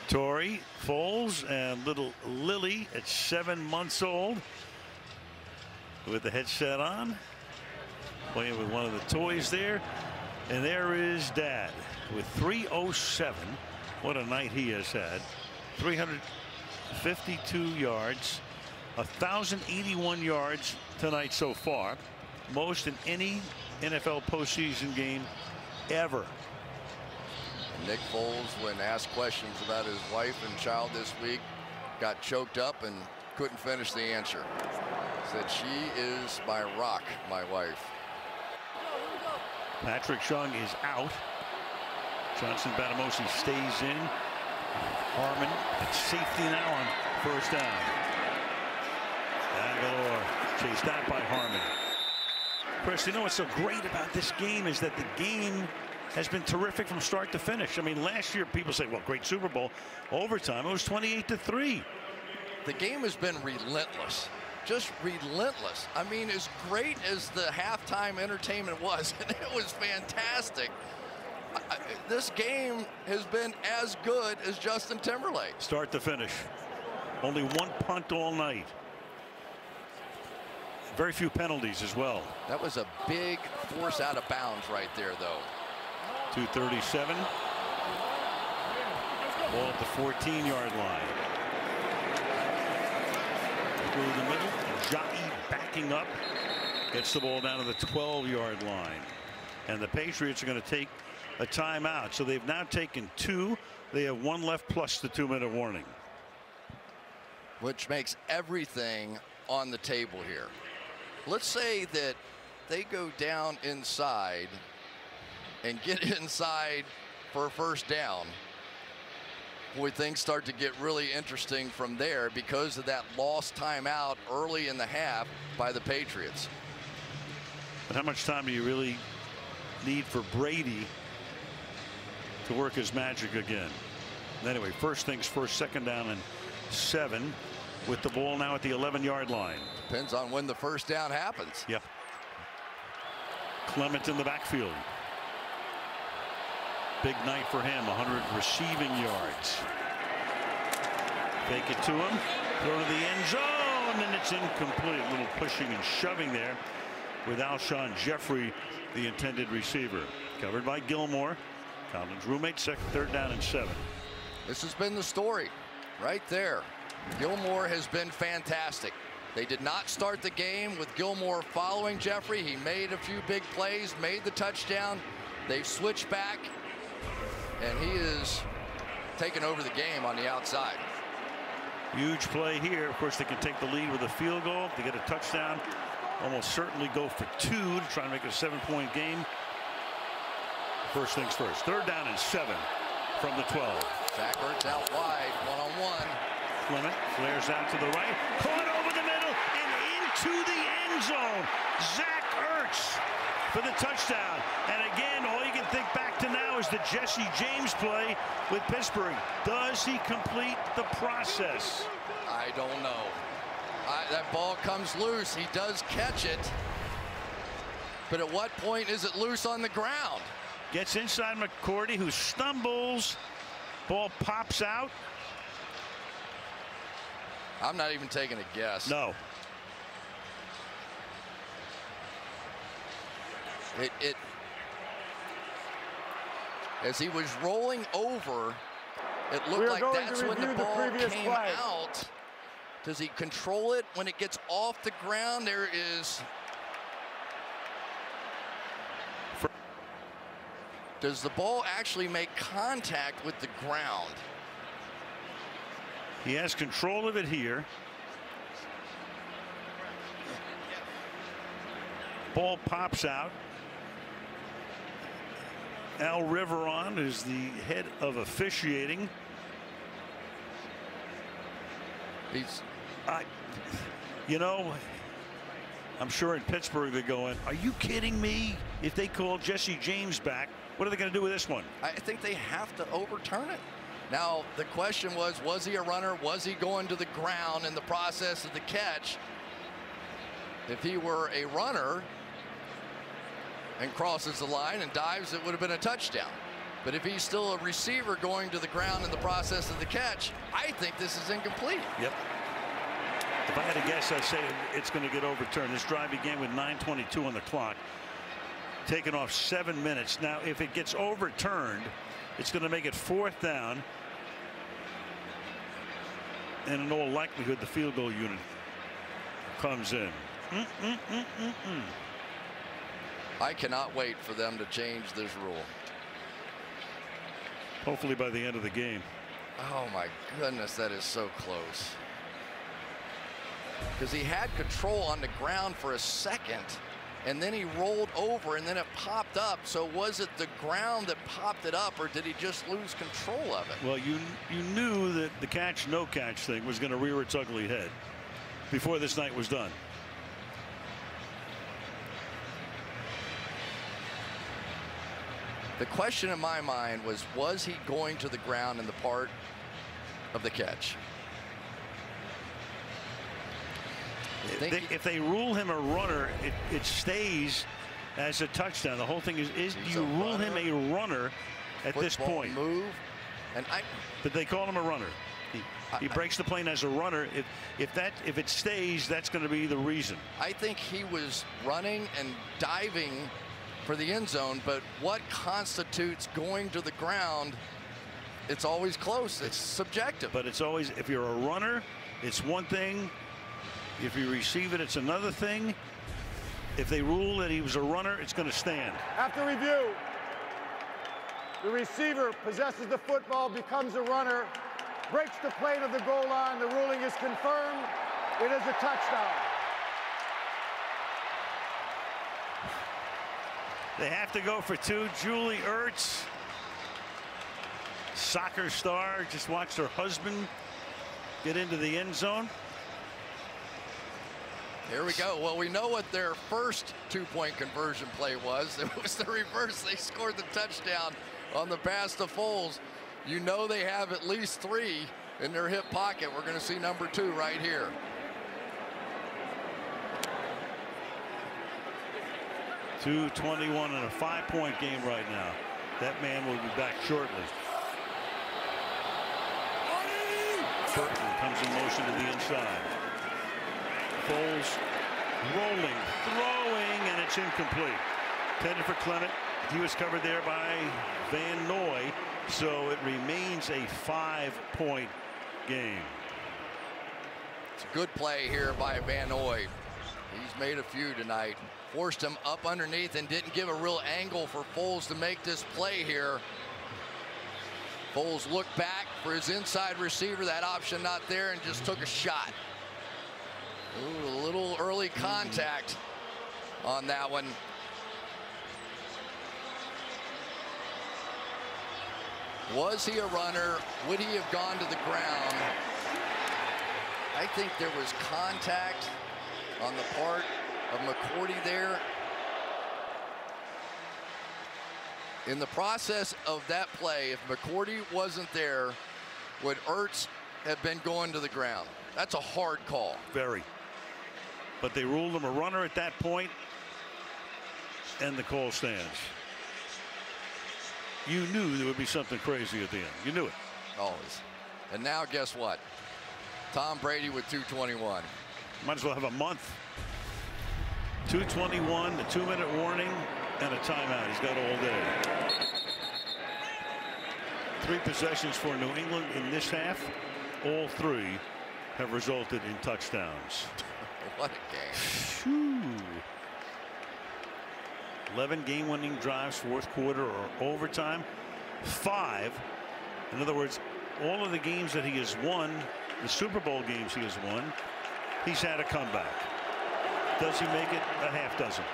Torrey, Foles, and little Lily at 7 months old with the headset on, playing with one of the toys there. And there is Dad with 307. What a night he has had. 352 yards, 1,081 yards tonight so far, most in any NFL postseason game ever. Nick Foles, when asked questions about his wife and child this week, got choked up and couldn't finish the answer. Said, "She is my rock, my wife." Patrick Chung is out. Johnson Batamosi stays in. Harmon at safety now on first down. Aguilar chased out by Harmon. Chris, you know what's so great about this game is that the game has been terrific from start to finish. I mean, last year people say, well, great Super Bowl. Overtime, it was 28-3. The game has been relentless. Just relentless. I mean, as great as the halftime entertainment was, and it was fantastic, this game has been as good as Justin Timberlake. Start to finish. Only one punt all night. Very few penalties as well. That was a big force out of bounds right there, though. 2:37. Ball at the 14-yard line. Through the middle. Jockey backing up. Gets the ball down to the 12-yard line. And the Patriots are going to take a timeout. So they've now taken 2. They have 1 left plus the 2-minute warning. Which makes everything on the table here. Let's say that they go down inside and get inside for a first down. Boy, things start to get really interesting from there because of that lost timeout early in the half by the Patriots. But how much time do you really need for Brady to work his magic again? Anyway, first things first, 2nd down and 7 with the ball now at the 11-yard line. Depends on when the first down happens. Yep. Clement in the backfield. Big night for him, 100 receiving yards. Fake it to him, throw to the end zone, and it's incomplete. A little pushing and shoving there with Alshon Jeffrey, the intended receiver. Covered by Gilmore. Collins' roommate, 3rd down and 7. This has been the story right there. Gilmore has been fantastic. They did not start the game with Gilmore following Jeffrey. He made a few big plays, made the touchdown. They've switched back, and he is taking over the game on the outside. Huge play here. Of course, they can take the lead with a field goal. If they get a touchdown, almost certainly go for 2 to try and make it a 7-point game. First things first. 3rd down and 7 from the 12. Zach Ertz out wide, one-on-one. Clement flares out to the right, caught over the middle and into the end zone. Zach Ertz for the touchdown. And again, all you can think back to now is the Jesse James play with Pittsburgh. Does he complete the process? I don't know. That ball comes loose. He does catch it. But at what point is it loose on the ground? Gets inside McCourty, who stumbles. Ball pops out. I'm not even taking a guess. No. It as he was rolling over, it looked like that's when the ball came out. Does he control it when it gets off the ground? There is. Does the ball actually make contact with the ground? He has control of it here. Ball pops out. Al Riveron is the head of officiating. You know, I'm sure in Pittsburgh they're going, are you kidding me? If they call Jesse James back, what are they going to do with this one? I think they have to overturn it. Now, the question was he a runner? Was he going to the ground in the process of the catch? If he were a runner and crosses the line and dives, it would have been a touchdown. But if he's still a receiver going to the ground in the process of the catch, I think this is incomplete. Yep. If I had to guess, I'd say it's going to get overturned. This drive began with 9:22 on the clock, taking off 7 minutes. Now, if it gets overturned, it's going to make it 4th down. And in all likelihood, the field goal unit comes in. I cannot wait for them to change this rule. Hopefully by the end of the game. Oh my goodness, that is so close. Because he had control on the ground for a second, and then he rolled over, and then it popped up. So was it the ground that popped it up, or did he just lose control of it? Well, you knew that the catch, no catch thing was going to rear its ugly head before this night was done. The question in my mind was he going to the ground in the part of the catch? If they rule him a runner, it stays as a touchdown. The whole thing is do you rule him a runner at this point? Move, and but they call him a runner. He breaks the plane as a runner. If it stays, that's going to be the reason. I think he was running and diving for the end zone, but what constitutes going to the ground? It's always close. It's subjective. But it's always, if you're a runner, it's one thing. If you receive it, it's another thing. If they rule that he was a runner, it's going to stand. After review, the receiver possesses the football, becomes a runner, breaks the plane of the goal line. The ruling is confirmed. It is a touchdown. They have to go for two. Julie Ertz, soccer star, just watched her husband get into the end zone. Here we go. Well, we know what their first two-point conversion play was. It was the reverse. They scored the touchdown on the pass to Foles. You know they have at least 3 in their hip pocket. We're going to see number 2 right here. .221 in a 5-point game right now. That man will be back shortly. Burton comes in motion to the inside. Foles rolling, throwing, and it's incomplete. Intended for Clement. He was covered there by Van Noy, so it remains a 5-point game. It's a good play here by Van Noy. He's made a few tonight. Forced him up underneath and didn't give a real angle for Foles to make this play here. Foles looked back for his inside receiver, that option not there, and just took a shot. Ooh, a little early contact on that one. Was he a runner? Would he have gone to the ground? I think there was contact on the part of McCourty there. In the process of that play, if McCourty wasn't there, would Ertz have been going to the ground? That's a hard call. Very. But they ruled him a runner at that point, and the call stands. You knew there would be something crazy at the end. You knew it. Always. And now guess what? Tom Brady with 2:21. Might as well have a month. 2:21, the 2-minute warning, and a timeout. He's got all day. 3 possessions for New England in this half. All 3 have resulted in touchdowns. What a game. 11 game-winning drives, fourth quarter or overtime. 5. In other words, all of the games that he has won, the Super Bowl games he has won, he's had a comeback. Does he make it a half dozen?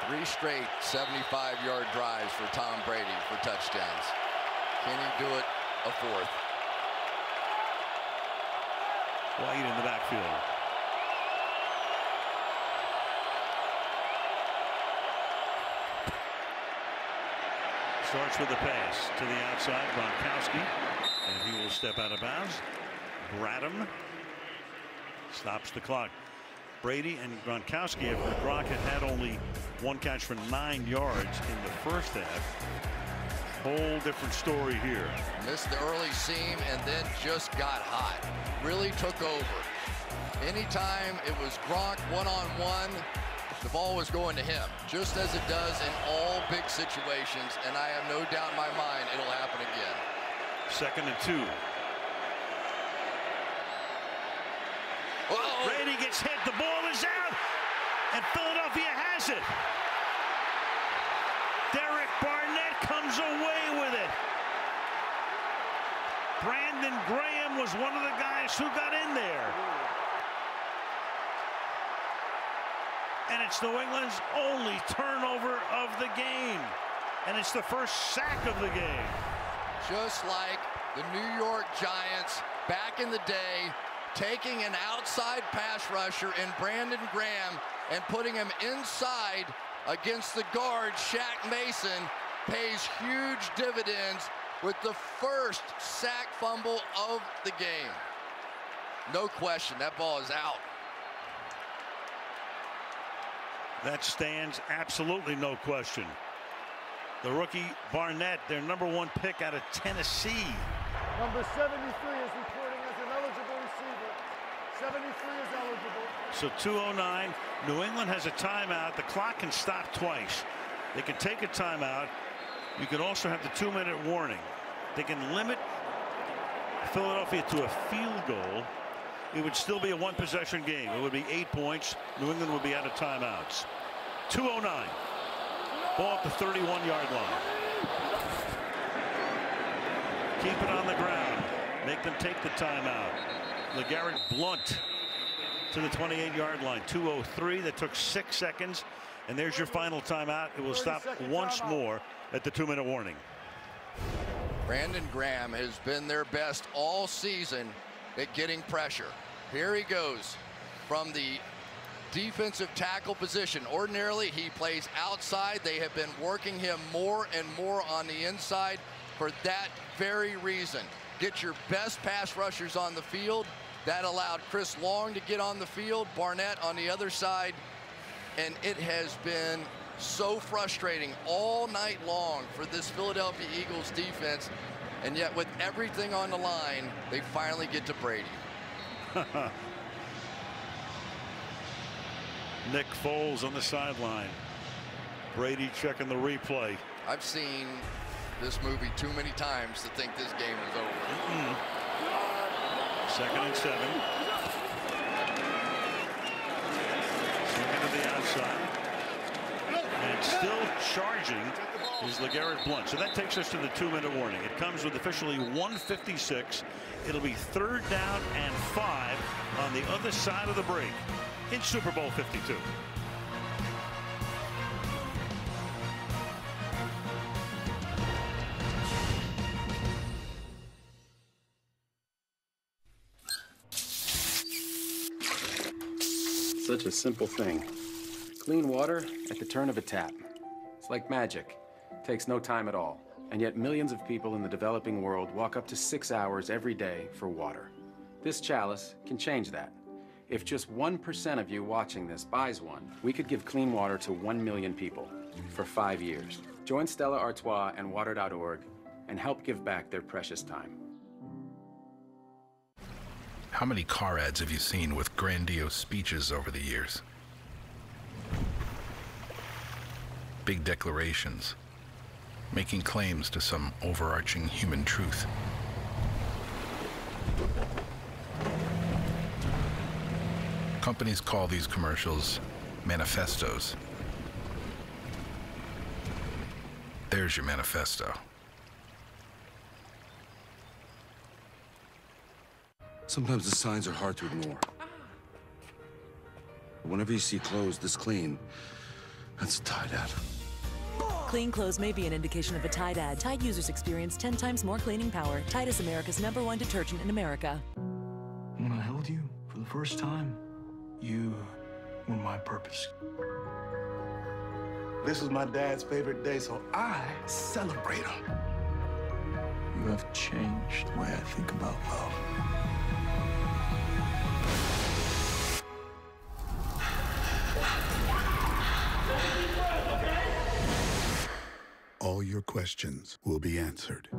3 straight 75-yard drives for Tom Brady for touchdowns. Can he do it a 4th? White in the backfield. Starts with the pass to the outside, Gronkowski, and he will step out of bounds. Bradham stops the clock. Brady and Gronkowski, after Gronk had only 1 catch for 9 yards in the first half. Whole different story here. Missed the early seam and then just got hot. Really took over. Anytime it was Gronk one-on-one, the ball was going to him, just as it does in all big situations, and I have no doubt in my mind it'll happen again. 2nd and 2. Whoa. Brady gets hit, the ball is out, and Philadelphia has it. Derek Barnett comes away with it. Brandon Graham was one of the guys who got in there. And it's New England's only turnover of the game. And it's the first sack of the game. Just like the New York Giants back in the day, taking an outside pass rusher in Brandon Graham and putting him inside against the guard, Shaq Mason, pays huge dividends with the first sack fumble of the game. No question, that ball is out. That stands, absolutely no question. The rookie Barnett, their #1 pick out of Tennessee, Number 73 is reporting as an eligible receiver. 73 is eligible. So 2:09. New England has a timeout. The clock can stop twice. They can take a timeout. You can also have the 2-minute warning. They can limit Philadelphia to a field goal. It would still be a 1-possession game. It would be 8 points. New England would be out of timeouts. 2:09. Ball at the 31-yard line. Keep it on the ground. Make them take the timeout. LeGarrette Blount to the 28-yard line. 2:03. That took 6 seconds. And there's your final timeout. It will stop once more at the 2-minute warning. Brandon Graham has been their best all season at getting pressure. Here he goes from the defensive tackle position. Ordinarily, he plays outside. They have been working him more and more on the inside for that very reason. Get your best pass rushers on the field. That allowed Chris Long to get on the field, Barnett on the other side, and it has been so frustrating all night long for this Philadelphia Eagles defense, and yet with everything on the line, they finally get to Brady. Nick Foles on the sideline. Brady checking the replay. I've seen this movie too many times to think this game is over. 2nd and 7. Swinging to the outside. And still charging is LeGarrette Blount. So that takes us to the 2-minute warning. It comes with officially 1:56. It'll be 3rd down and 5 on the other side of the break in Super Bowl 52. Such a simple thing. Clean water at the turn of a tap. It's like magic. Takes no time at all. And yet millions of people in the developing world walk up to 6 hours every day for water. This chalice can change that. If just 1% of you watching this buys one, we could give clean water to 1 million people for 5 years. Join Stella Artois and Water.org and help give back their precious time. How many car ads have you seen with grandiose speeches over the years? Big declarations, making claims to some overarching human truth. Companies call these commercials manifestos. There's your manifesto. Sometimes the signs are hard to ignore. Whenever you see clothes this clean, that's a Tide ad. Clean clothes may be an indication of a Tide ad. Tide users experience 10 times more cleaning power. Tide is America's #1 detergent in America. When I held you for the first time, you were my purpose. This was my dad's favorite day, so I celebrate him. You have changed the way I think about love. All your questions will be answered.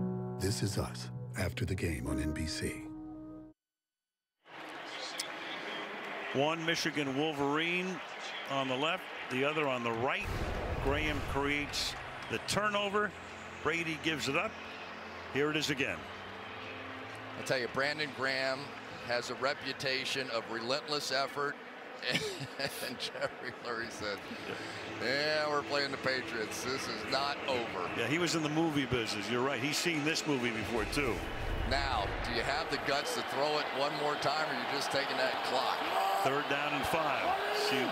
This is Us after the game on NBC. One Michigan Wolverine on the left, the other on the right. Graham creates the turnover. Brady gives it up. Here it is again. I'll tell you, Brandon Graham has a reputation of relentless effort. And Jeffrey Lurie said, yeah, we're playing the Patriots. This is not over. Yeah, he was in the movie business. You're right. He's seen this movie before, too. Now, do you have the guts to throw it one more time, or are you just taking that clock? 3rd down and 5. See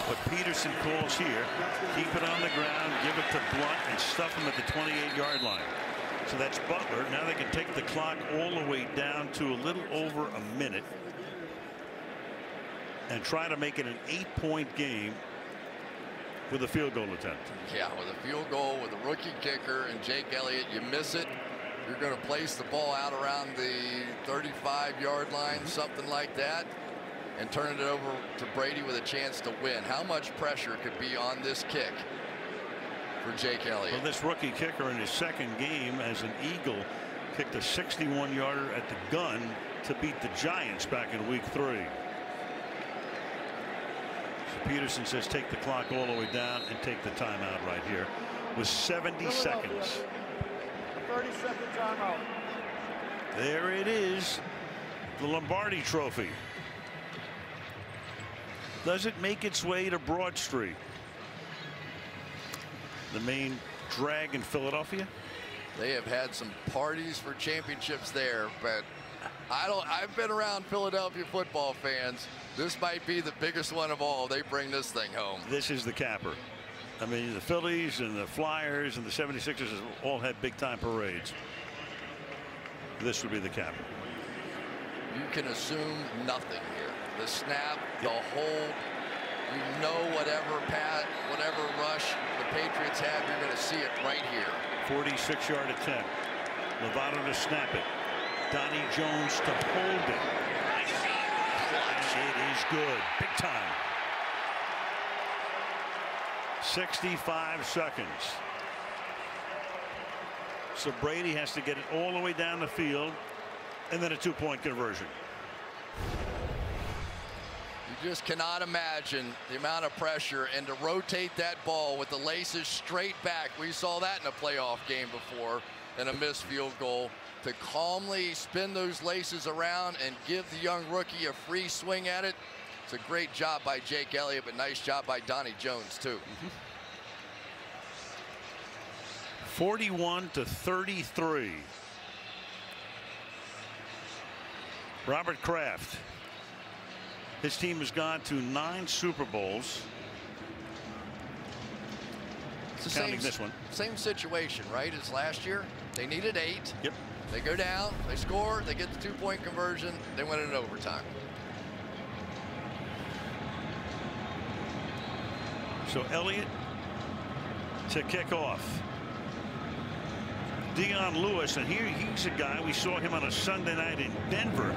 what Peterson calls here. Keep it on the ground, give it to Blount, and stuff him at the 28-yard line. So that's Butler. Now they can take the clock all the way down to a little over a minute and try to make it an 8-point game with a field goal attempt. Yeah, with a field goal with a rookie kicker and Jake Elliott, you miss it. You're going to place the ball out around the 35-yard line, something like that, and turn it over to Brady with a chance to win. How much pressure could be on this kick for Jake Elliott? Well, this rookie kicker in his 2nd game as an Eagle kicked a 61-yarder at the gun to beat the Giants back in week 3. So Peterson says take the clock all the way down and take the timeout right here with 70 seconds. A 30-second timeout. There it is. The Lombardi Trophy. Does it make its way to Broad Street? The main drag in Philadelphia? They have had some parties for championships there, but I've been around Philadelphia football fans. This might be the biggest one of all. They bring this thing home. This is the capper. I mean, the Phillies and the Flyers and the 76ers all had big-time parades. This would be the capper. You can assume nothing here. The snap, the hold, you know whatever rush the Patriots have, you're going to see it right here. 46-yard attempt. Lovato to snap it. Donnie Jones to hold it. It is good. Big time. 65 seconds. So Brady has to get it all the way down the field and then a 2-point conversion. You just cannot imagine the amount of pressure, and to rotate that ball with the laces straight back. We saw that in a playoff game before and a missed field goal. To calmly spin those laces around and give the young rookie a free swing at it. It's a great job by Jake Elliott, but nice job by Donnie Jones too. 41-33. Robert Kraft. His team has gone to 9 Super Bowls. It's the counting this one. Same situation, right, as last year. They needed 8. Yep. They go down, they score, they get the 2-point conversion, they win it in overtime. So Elliott to kick off. Dion Lewis, and here he's a guy, we saw him on a Sunday night in Denver.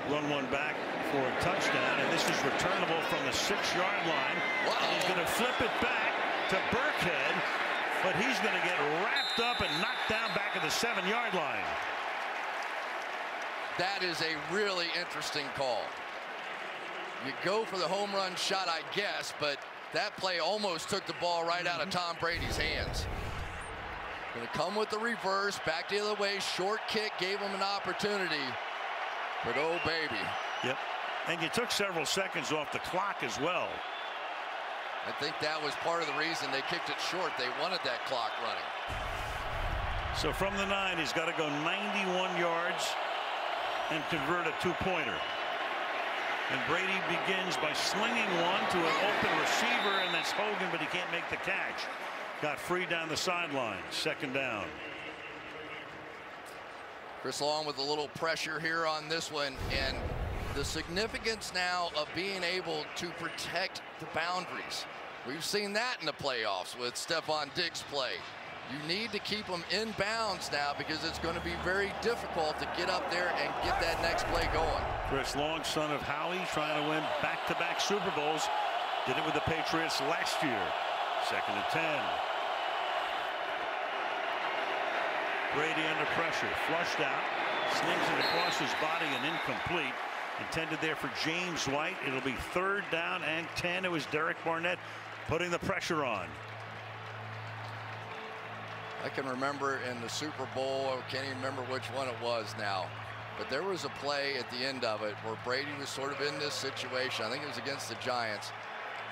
Run one back for a touchdown, and this is returnable from the 6-yard line. And he's going to flip it back to Burkhead, but he's going to get wrapped up and knocked down back at the 7-yard line. That is a really interesting call. You go for the home run shot, I guess, but that play almost took the ball right out of Tom Brady's hands. Going to come with the reverse, back the other way, short kick, gave him an opportunity. But oh, baby. Yep. And you took several seconds off the clock as well. I think that was part of the reason they kicked it short. They wanted that clock running. So from the 9, he's got to go 91 yards and convert a 2-pointer. And Brady begins by slinging one to an open receiver, and that's Hogan, but he can't make the catch. Got free down the sideline. 2nd down. Chris Long with a little pressure here on this one, and the significance now of being able to protect the boundaries. We've seen that in the playoffs with Stephon Diggs' play. You need to keep them in bounds now because it's going to be very difficult to get up there and get that next play going. Chris Long, son of Howie, trying to win back-to-back Super Bowls. Did it with the Patriots last year. 2nd and 10. Brady under pressure, flushed out, slings it across his body and incomplete. Intended there for James White. It'll be 3rd down and 10. It was Derek Barnett putting the pressure on. I can remember in the Super Bowl, I can't even remember which one it was now, but there was a play at the end of it where Brady was sort of in this situation. I think it was against the Giants.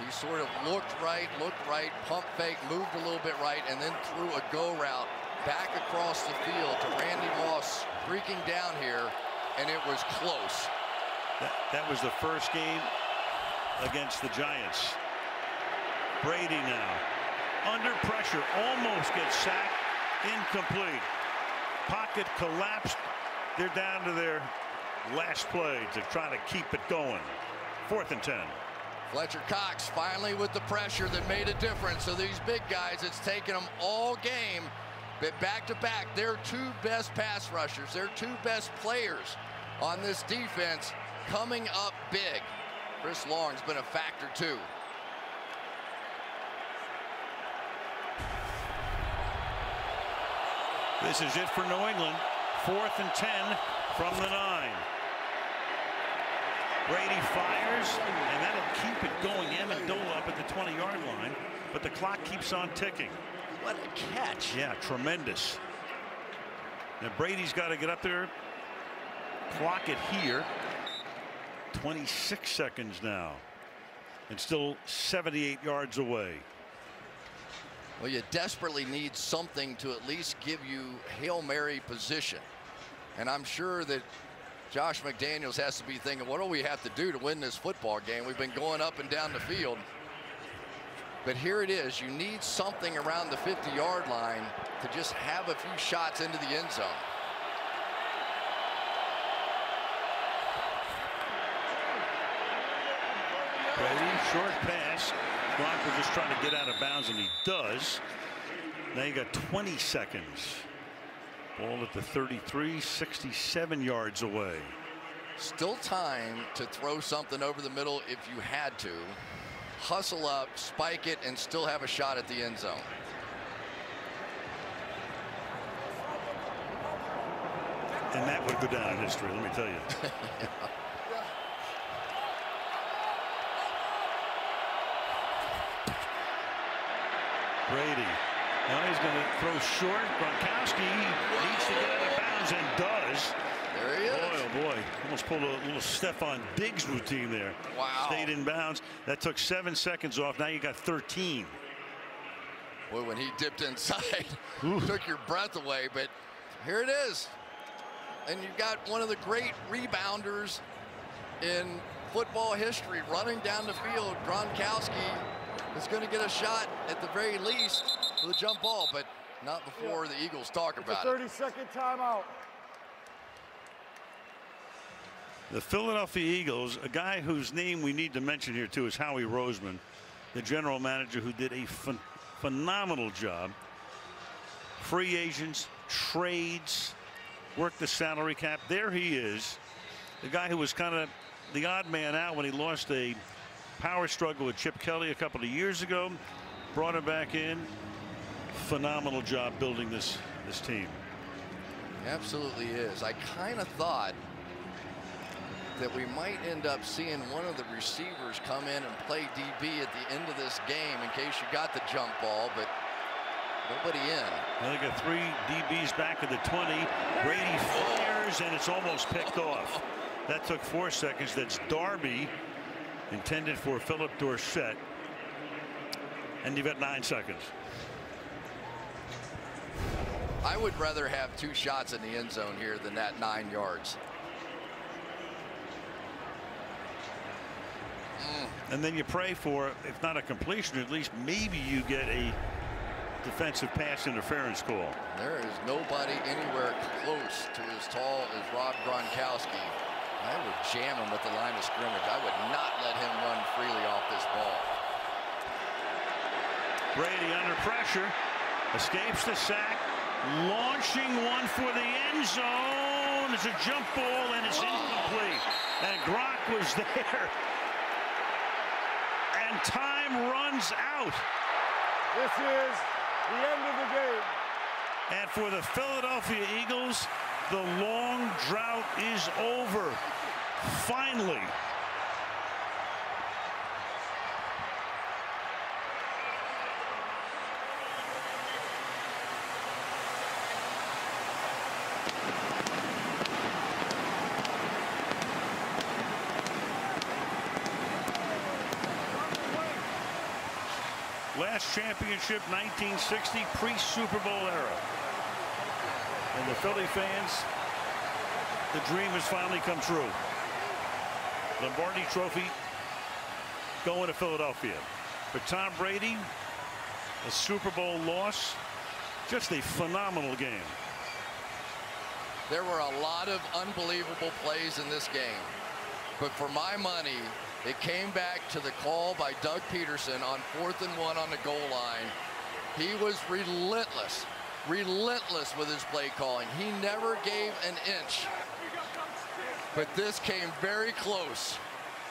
He sort of looked right, pump fake, moved a little bit right, and then threw a go route back across the field to Randy Moss streaking down here, and it was close. That was the first game against the Giants. Brady now under pressure, almost gets sacked, incomplete. Pocket collapsed. They're down to their last play to try to keep it going. 4th and 10. Fletcher Cox finally with the pressure that made a difference. So these big guys, it's taken them all game, but back to back, their 2 best pass rushers, their 2 best players on this defense coming up big. Chris Long's been a factor too. This is it for New England. 4th and 10 from the 9. Brady fires, and that'll keep it going. Amendola up at the 20-yard line, but the clock keeps on ticking. What a catch. Yeah, tremendous. Now Brady's got to get up there, clock it here. 26 seconds now, and still 78 yards away. Well, you desperately need something to at least give you Hail Mary position. And I'm sure that Josh McDaniels has to be thinking, what do we have to do to win this football game? We've been going up and down the field. But here it is. You need something around the 50-yard line to just have a few shots into the end zone. Brady, short pass. Gronk was just trying to get out of bounds, and he does. Now you got 20 seconds. Ball at the 33, 67 yards away. Still time to throw something over the middle if you had to. Hustle up, spike it, and still have a shot at the end zone. And that would go down in history, let me tell you. Brady. Now he's going to throw short. Gronkowski needs to get out of bounds and does. There he is. Boy, oh boy. Almost pulled a little Stephon Diggs routine there. Wow. Stayed in bounds. That took 7 seconds off. Now you got 13. Boy, when he dipped inside, took your breath away. But here it is. And you've got one of the great rebounders in football history running down the field. Gronkowski is going to get a shot at the very least with a jump ball, but not before the Eagles talk about it. 30-second timeout. The Philadelphia Eagles, a guy whose name we need to mention here too is Howie Roseman, the general manager, who did a phenomenal job. Free agents, trades, worked the salary cap. There he is, the guy who was kind of the odd man out when he lost a power struggle with Chip Kelly a couple of years ago. Brought him back in. Phenomenal job building this team. Absolutely is. I kind of thought that we might end up seeing one of the receivers come in and play DB at the end of this game in case you got the jump ball, but nobody in. Well, they got 3 DBs back at the 20. Brady fires, and it's almost picked off. That took 4 seconds. That's Darby, intended for Philip Dorsett. And you've got 9 seconds. I would rather have 2 shots in the end zone here than that 9 yards. And then you pray for, if not a completion, at least maybe you get a defensive pass interference call. There is nobody anywhere close to as tall as Rob Gronkowski. I would jam him at the line of scrimmage. I would not let him run freely off this ball. Brady under pressure, escapes the sack, launching one for the end zone. It's a jump ball, and it's incomplete. And Gronk was there. And time runs out. This is the end of the game. And for the Philadelphia Eagles, the long drought is over. Finally. Last championship, 1960, pre-Super Bowl era. And the Philly fans, the dream has finally come true. Lombardi Trophy going to Philadelphia. For Tom Brady, a Super Bowl loss, just a phenomenal game. There were a lot of unbelievable plays in this game, but for my money, it came back to the call by Doug Peterson on 4th and 1 on the goal line. He was relentless with his play calling. He never gave an inch. But this came very close.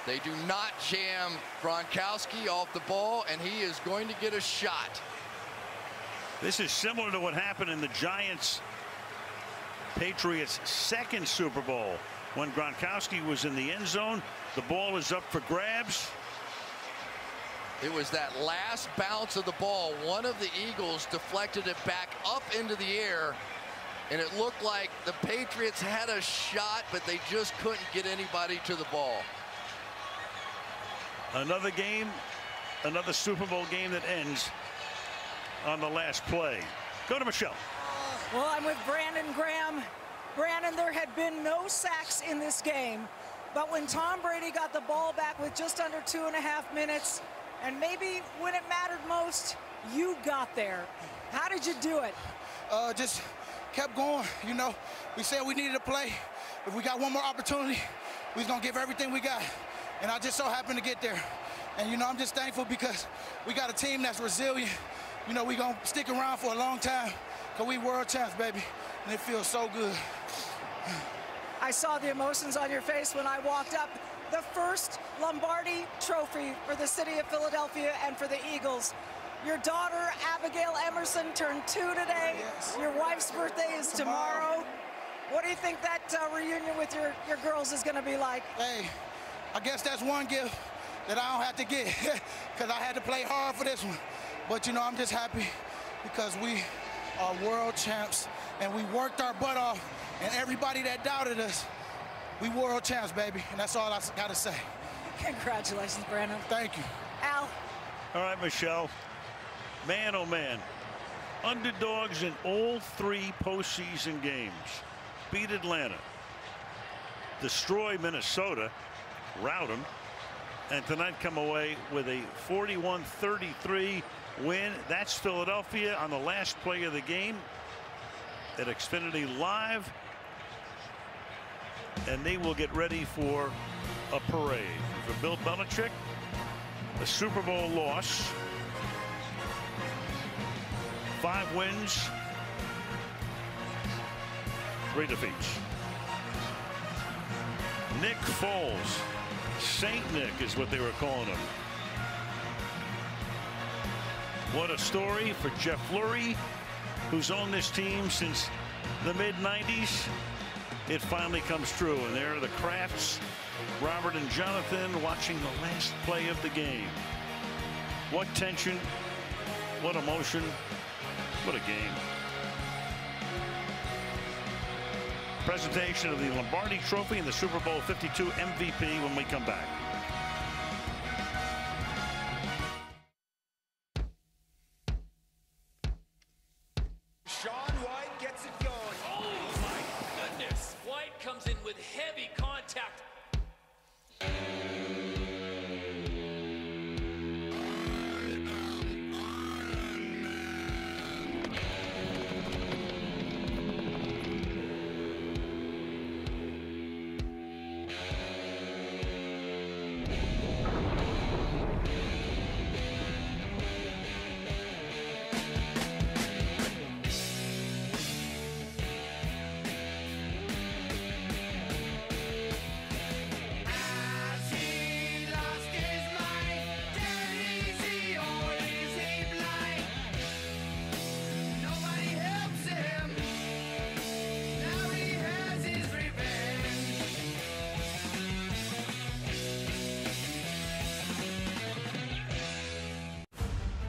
They do not jam Gronkowski off the ball, and he is going to get a shot. This is similar to what happened in the Giants Patriots' second Super Bowl when Gronkowski was in the end zone. The ball is up for grabs. It was that last bounce of the ball. One of the Eagles deflected it back up into the air, and it looked like the Patriots had a shot, but they just couldn't get anybody to the ball. Another game, another Super Bowl game that ends on the last play. Go to Michelle. Well, I'm with Brandon Graham. Brandon, there had been no sacks in this game, but when Tom Brady got the ball back with just under 2.5 minutes, and maybe when it mattered most, you got there. How did you do it? Just kept going. You know, we said we needed to play. If we got one more opportunity, we was gonna give everything we got. And I just so happened to get there. And, you know, I'm just thankful because we got a team that's resilient. You know, we gonna stick around for a long time because we world champs, baby. And it feels so good. I saw the emotions on your face when I walked up. The first Lombardi trophy for the city of Philadelphia and for the Eagles. Your daughter, Abigail Emerson, turned 2 today. Yes. Your wife's birthday is tomorrow. What do you think that reunion with your girls is gonna be like? Hey, I guess that's one gift that I don't have to get because I had to play hard for this one. But, you know, I'm just happy because we are world champs and we worked our butt off, and everybody that doubted us, we world champs, baby, and that's all I got to say. Congratulations, Brandon. Thank you. Al. All right, Michelle. Man, oh, man. Underdogs in all 3 postseason games. Beat Atlanta. Destroy Minnesota. Rout them. And tonight come away with a 41-33 win. That's Philadelphia on the last play of the game at Xfinity Live. And they will get ready for a parade. For Bill Belichick, a Super Bowl loss. 5 wins, 3 defeats. Nick Foles, Saint Nick is what they were calling him. What a story for Jeff Lurie, who's owned this team since the mid-90s. It finally comes true, and there are the Crafts, Robert and Jonathan, watching the last play of the game. What tension, what emotion, what a game. Presentation of the Lombardi Trophy and the Super Bowl 52 MVP when we come back. Sean White gets it going. Oh my goodness. White comes in with heavy contact.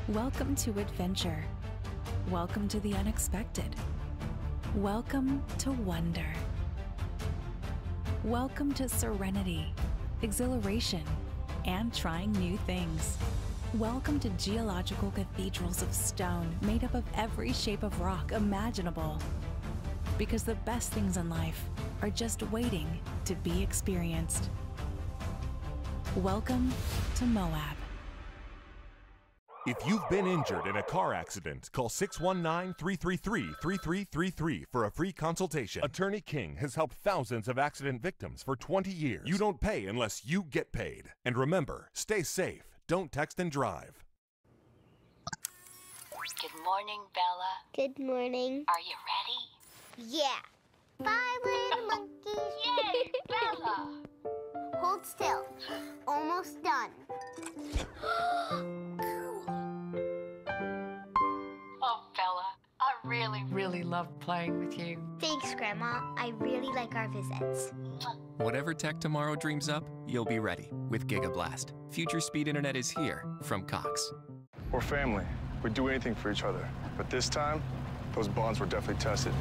Welcome to adventure. Welcome to the unexpected. Welcome to wonder. Welcome to serenity, exhilaration, and trying new things. Welcome to geological cathedrals of stone made up of every shape of rock imaginable. Because the best things in life are just waiting to be experienced. Welcome to Moab. If you've been injured in a car accident, call 619-333-3333 for a free consultation. Attorney King has helped thousands of accident victims for 20 years. You don't pay unless you get paid. And remember, stay safe. Don't text and drive. Good morning, Bella. Good morning. Are you ready? Yeah. 5 little monkeys. Yay, Bella! Hold still. Almost done. Oh, Bella, I really really loved playing with you. Thanks, Grandma. I really like our visits. Whatever tech tomorrow dreams up, you'll be ready with GigaBlast. Future speed internet is here from Cox. We're family. We'd do anything for each other. But this time, those bonds were definitely tested.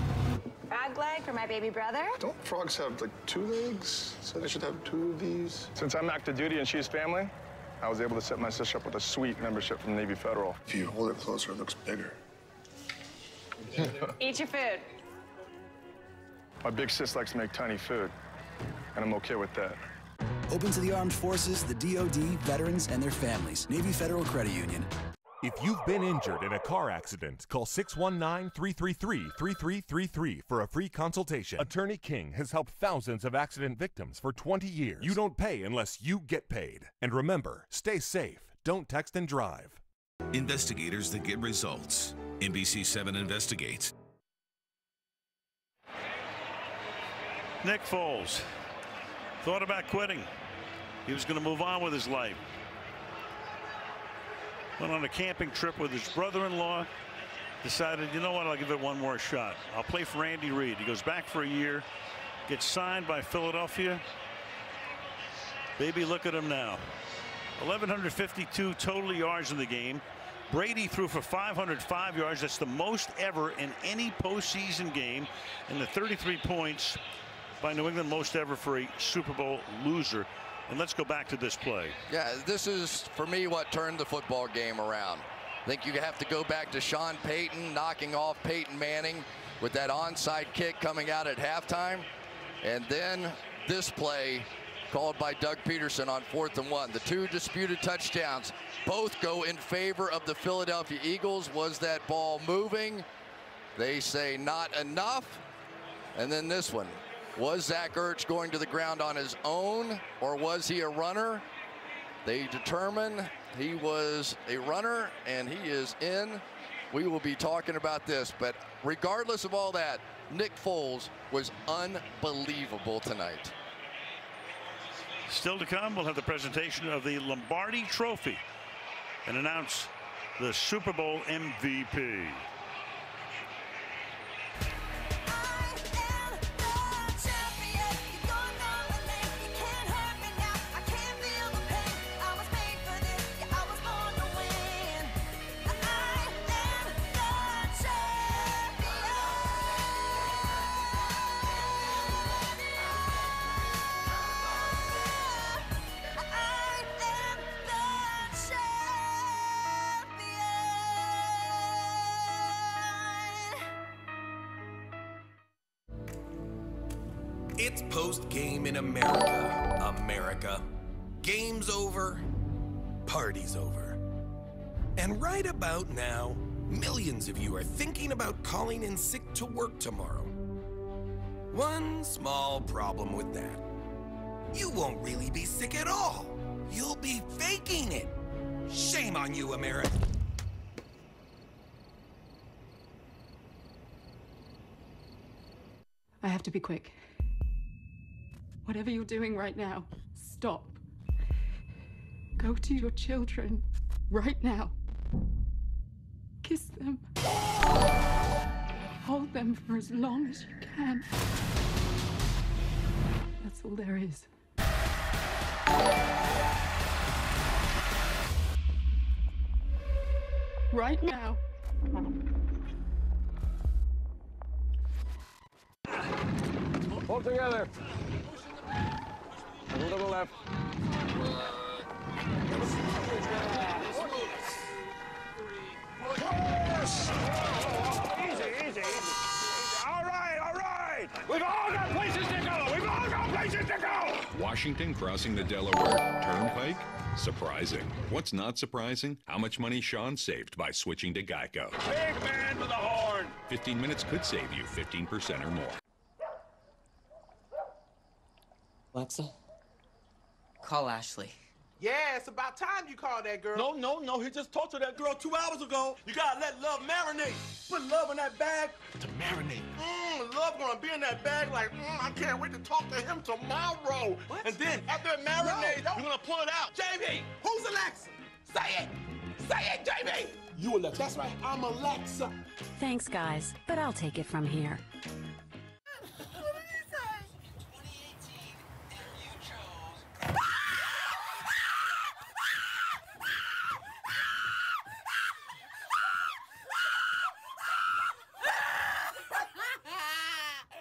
Frog leg for my baby brother. Don't frogs have, like, 2 legs? So they should have 2 of these. Since I'm active duty and she's family, I was able to set my sister up with a sweet membership from Navy Federal. If you hold it closer, it looks bigger. Eat your food. My big sis likes to make tiny food, and I'm okay with that. Open to the armed forces, the DoD, veterans, and their families. Navy Federal Credit Union. If you've been injured in a car accident, call 619-333-3333 for a free consultation. Attorney King has helped thousands of accident victims for 20 years. You don't pay unless you get paid. And remember, stay safe. Don't text and drive. Investigators that get results. NBC7 investigates. Nick Foles thought about quitting. He was going to move on with his life. Went on a camping trip with his brother-in-law. Decided, you know what, I'll give it one more shot. I'll play for Andy Reid. He goes back for a year. Gets signed by Philadelphia. Baby, look at him now. 1,152 total yards in the game. Brady threw for 505 yards. That's the most ever in any postseason game. And the 33 points by New England, most ever for a Super Bowl loser. And let's go back to this play. Yeah, this is, for me, what turned the football game around. I think you have to go back to Sean Payton knocking off Peyton Manning with that onside kick coming out at halftime. And then this play called by Doug Peterson on 4th and 1. The 2 disputed touchdowns both go in favor of the Philadelphia Eagles. Was that ball moving? They say not enough. And then this one. Was Zach Ertz going to the ground on his own, or was he a runner? They determine he was a runner, and he is in. We will be talking about this, but regardless of all that, Nick Foles was unbelievable tonight. Still to come, we'll have the presentation of the Lombardi Trophy and announce the Super Bowl MVP. It's post-game in America. America. Game's over. Party's over. And right about now, millions of you are thinking about calling in sick to work tomorrow. One small problem with that. You won't really be sick at all. You'll be faking it. Shame on you, America. I have to be quick. Whatever you're doing right now, stop. Go to your children right now. Kiss them. Hold them for as long as you can. That's all there is. Right now. Hold together. A little left. Easy, easy, easy. All right. We've all got places to go. We've all got places to go. Washington crossing the Delaware Turnpike? Surprising. What's not surprising? How much money Sean saved by switching to Geico. Big man with a horn. 15 minutes could save you 15% or more. Alexa, call Ashley. Yeah, it's about time you called that girl. No, he just talked to that girl 2 hours ago. You gotta let love marinate. Put love in that bag to marinate. Love gonna be in that bag like, I can't wait to talk to him tomorrow. What? And then after it marinates, you're gonna pull it out. JB, who's Alexa? Say it, JB. You Alexa. That's right, I'm Alexa. Thanks, guys, but I'll take it from here.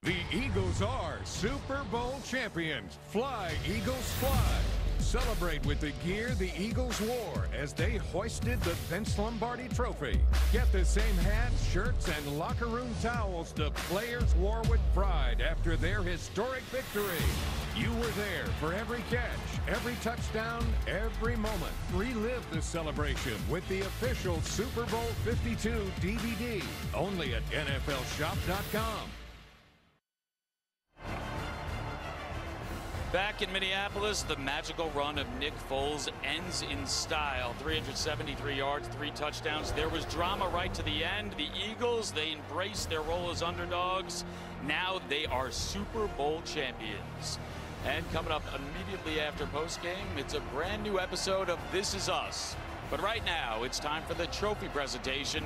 The Eagles are Super Bowl champions. Fly, Eagles, fly. Celebrate with the gear the Eagles wore as they hoisted the Vince Lombardi Trophy. Get the same hats, shirts, and locker room towels the players wore with pride after their historic victory. You were there for every catch, every touchdown, every moment. Relive the celebration with the official Super Bowl 52 DVD, only at NFLShop.com. Back in Minneapolis, the magical run of Nick Foles ends in style. 373 yards, 3 touchdowns. There was drama right to the end. The Eagles, they embraced their role as underdogs. Now they are Super Bowl champions. And coming up immediately after postgame, it's a brand new episode of This Is Us. But right now, it's time for the trophy presentation.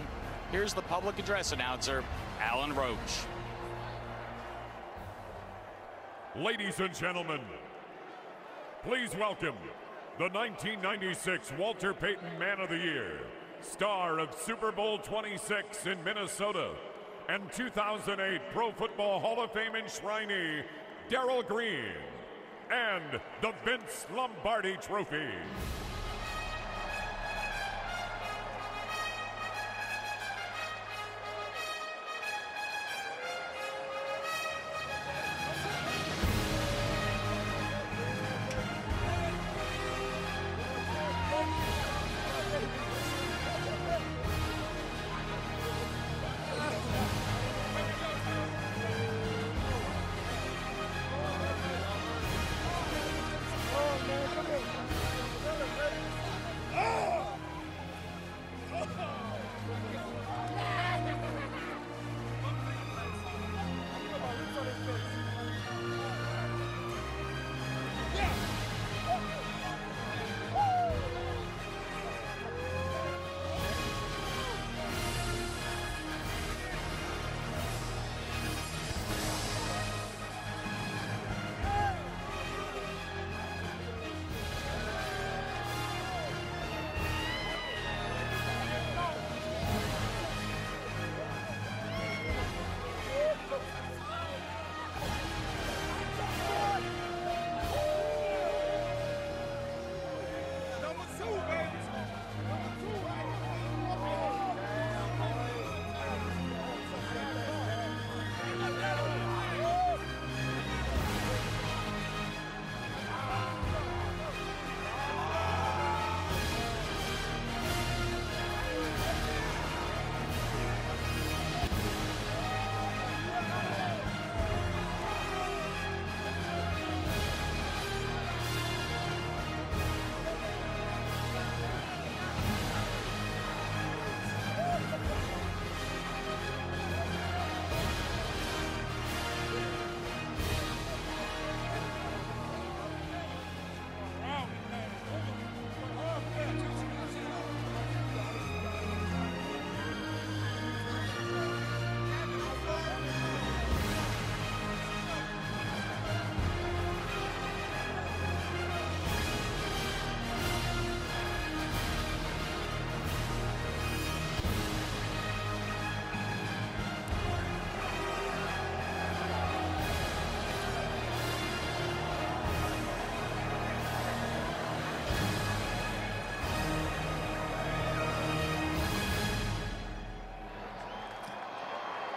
Here's the public address announcer, Alan Roach. Ladies and gentlemen, please welcome the 1996 Walter Payton Man of the Year, star of Super Bowl 26 in Minnesota, and 2008 Pro Football Hall of Fame enshrinee, Darrell Green, and the Vince Lombardi Trophy.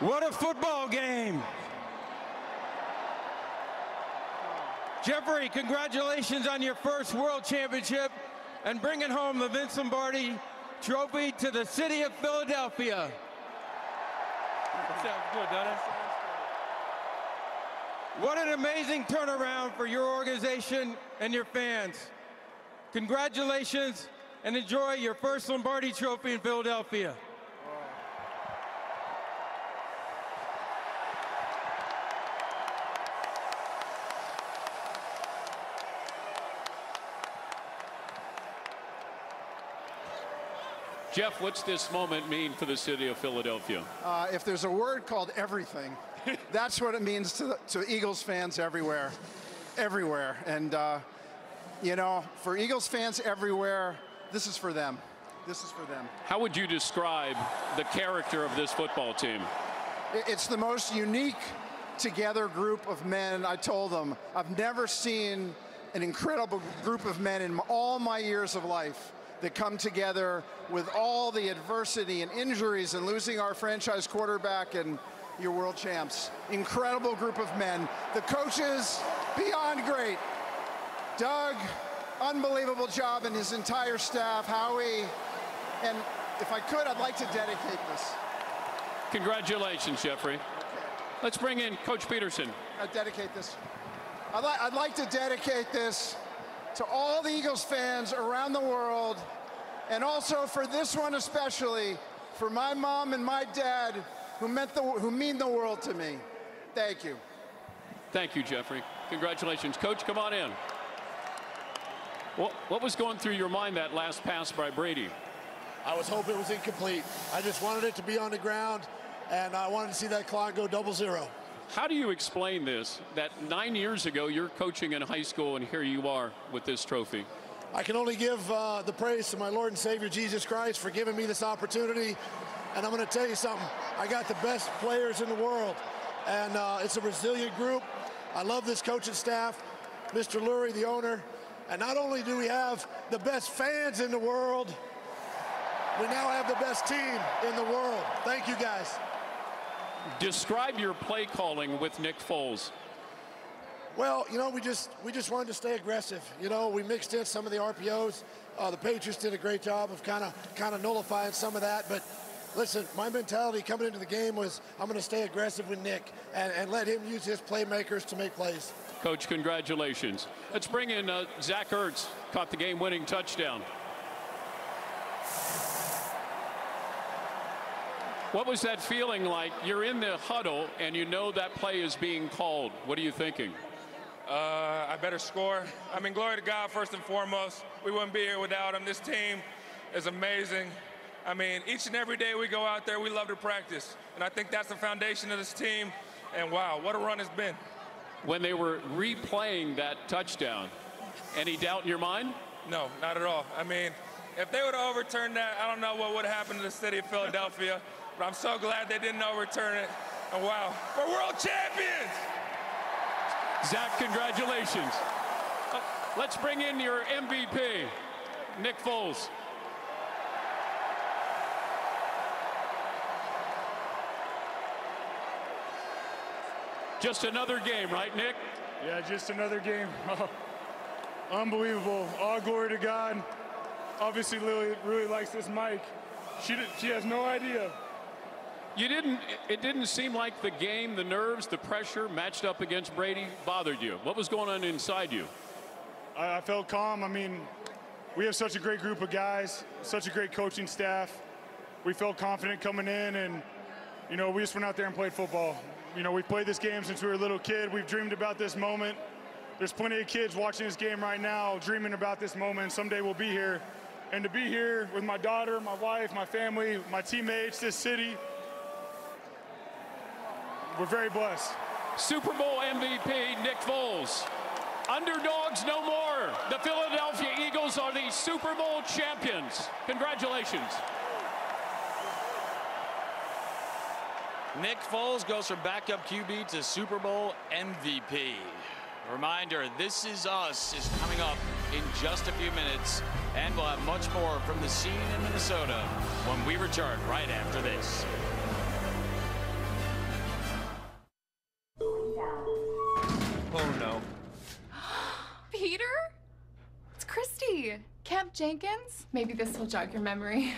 What a football game. Jeffrey, congratulations on your first World Championship and bringing home the Vince Lombardi Trophy to the city of Philadelphia. That sounds good, doesn't it? What an amazing turnaround for your organization and your fans. Congratulations and enjoy your first Lombardi Trophy in Philadelphia. Jeff, what's this moment mean for the city of Philadelphia? If there's a word called everything, that's what it means to Eagles fans everywhere. Everywhere. And, you know, for Eagles fans everywhere, this is for them. This is for them. How would you describe the character of this football team? It's the most unique together group of men. I told them, I've never seen an incredible group of men in all my years of life that come together with all the adversity and injuries and losing our franchise quarterback and your world champs. Incredible group of men. The coaches, beyond great. Doug, unbelievable job, and his entire staff. Howie, and if I could, I'd like to dedicate this. Congratulations, Jeffrey. Let's bring in Coach Peterson. I'd dedicate this. I'd like to dedicate this to all the Eagles fans around the world, and also for this one especially, for my mom and my dad, who mean the world to me. Thank you. Thank you, Jeffrey. Congratulations. Coach, come on in. What was going through your mind that last pass by Brady? I was hoping it was incomplete. I just wanted it to be on the ground, and I wanted to see that clock go 0-0. How do you explain this, that 9 years ago you're coaching in high school and here you are with this trophy? I can only give the praise to my Lord and Savior Jesus Christ for giving me this opportunity. And I'm going to tell you something. I got the best players in the world, and it's a resilient group. I love this coaching staff, Mr. Lurie, the owner. And not only do we have the best fans in the world, we now have the best team in the world. Thank you, guys. Describe your play calling with Nick Foles. Well, you know, we just wanted to stay aggressive. You know, we mixed in some of the RPOs. The Patriots did a great job of kind of nullifying some of that. But listen, my mentality coming into the game was I'm going to stay aggressive with Nick and let him use his playmakers to make plays. Coach, congratulations. Let's bring in Zach Ertz, caught the game-winning touchdown. What was that feeling like? You're in the huddle and you know that play is being called. What are you thinking? I better score. I mean, glory to God first and foremost. We wouldn't be here without him. This team is amazing. I mean, each and every day we go out there, we love to practice. And I think that's the foundation of this team. And wow, what a run it's been. When they were replaying that touchdown, any doubt in your mind? No, not at all. I mean, if they would have overturned that, I don't know what would have happened to the city of Philadelphia. But I'm so glad they didn't overturn it. And wow, we're world champions! Zach, congratulations. Let's bring in your MVP, Nick Foles. Just another game, right, Nick? Yeah, just another game. Unbelievable. All glory to God. Obviously, Lily really likes this mic. She has no idea. It didn't seem like the game, the nerves, the pressure matched up against Brady bothered you. What was going on inside you? I felt calm. I mean, we have such a great group of guys, such a great coaching staff. We felt confident coming in, and, you know, we just went out there and played football. You know, we've played this game since we were a little kid. We've dreamed about this moment. There's plenty of kids watching this game right now dreaming about this moment. Someday we'll be here. And to be here with my daughter, my wife, my family, my teammates, this city, we're very blessed. Super Bowl MVP, Nick Foles. Underdogs no more. The Philadelphia Eagles are the Super Bowl champions. Congratulations. Nick Foles goes from backup QB to Super Bowl MVP. Reminder, This Is Us is coming up in just a few minutes, and we'll have much more from the scene in Minnesota when we return right after this. Oh no. Peter? It's Christy. Camp Jenkins? Maybe this will jog your memory.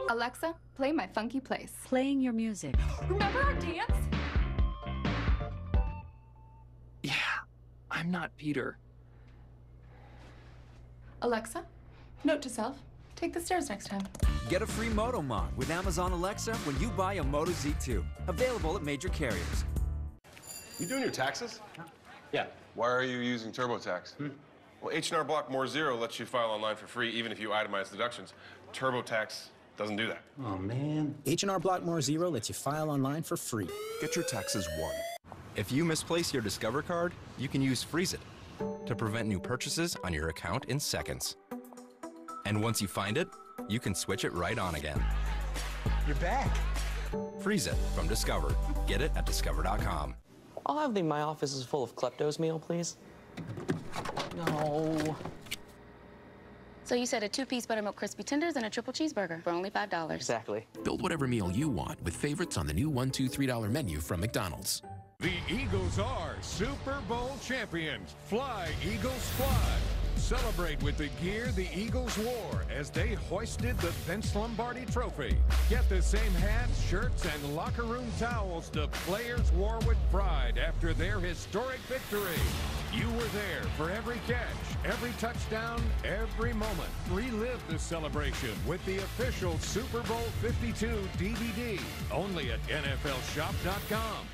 Alexa, play my funky place. Playing your music. Remember our dance? Yeah, I'm not Peter. Alexa, note to self, take the stairs next time. Get a free Moto Mod with Amazon Alexa when you buy a Moto Z2. Available at major carriers. You doing your taxes? Yeah. Why are you using TurboTax? Well, H&R Block More Zero lets you file online for free even if you itemize deductions. TurboTax doesn't do that. Oh, man. H&R Blockmore Zero lets you file online for free. Get your taxes won. If you misplace your Discover card, you can use Freeze It to prevent new purchases on your account in seconds. And once you find it, you can switch it right on again. You're back. Freeze It from Discover. Get it at discover.com. I'll have the My Office is Full of Kleptos meal, please. No. So you said a 2-piece buttermilk crispy tenders and a triple cheeseburger for only $5. Exactly. Build whatever meal you want with favorites on the new $1, $2, $3 menu from McDonald's. The Eagles are Super Bowl champions. Fly, Eagles, fly. Celebrate with the gear the Eagles wore as they hoisted the Vince Lombardi Trophy. Get the same hats, shirts, and locker room towels the players wore with pride after their historic victory. You were there for every catch, every touchdown, every moment. Relive the celebration with the official Super Bowl 52 DVD, only at NFLShop.com.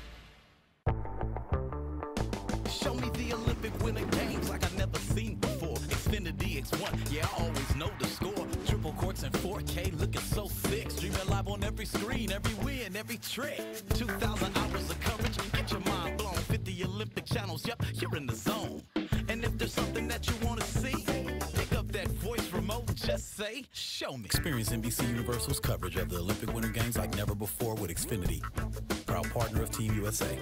Show me the Olympic winter games like I've never seen before. Xfinity X1, yeah, I always know the score. Triple courts in 4K, looking so sick. Streaming live on every screen, every win, every trick. 2,000 hours of coverage, get your mind blown. 50 Olympic channels, yep, you're in the zone. And if there's something that you want to see, pick up that voice remote and just say, show me. Experience NBC Universal's coverage of the Olympic Winter Games like never before with Xfinity. Proud partner of Team USA.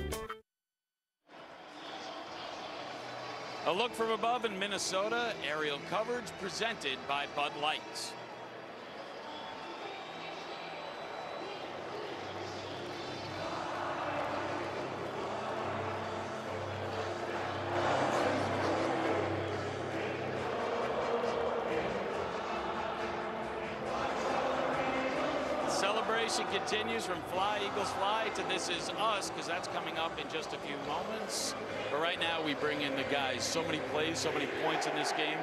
A look from above in Minnesota, aerial coverage presented by Bud Light. Celebration continues from Fly, Eagles, Fly to This Is Us, because that's coming up in just a few moments. But right now we bring in the guys. So many plays, so many points in this game.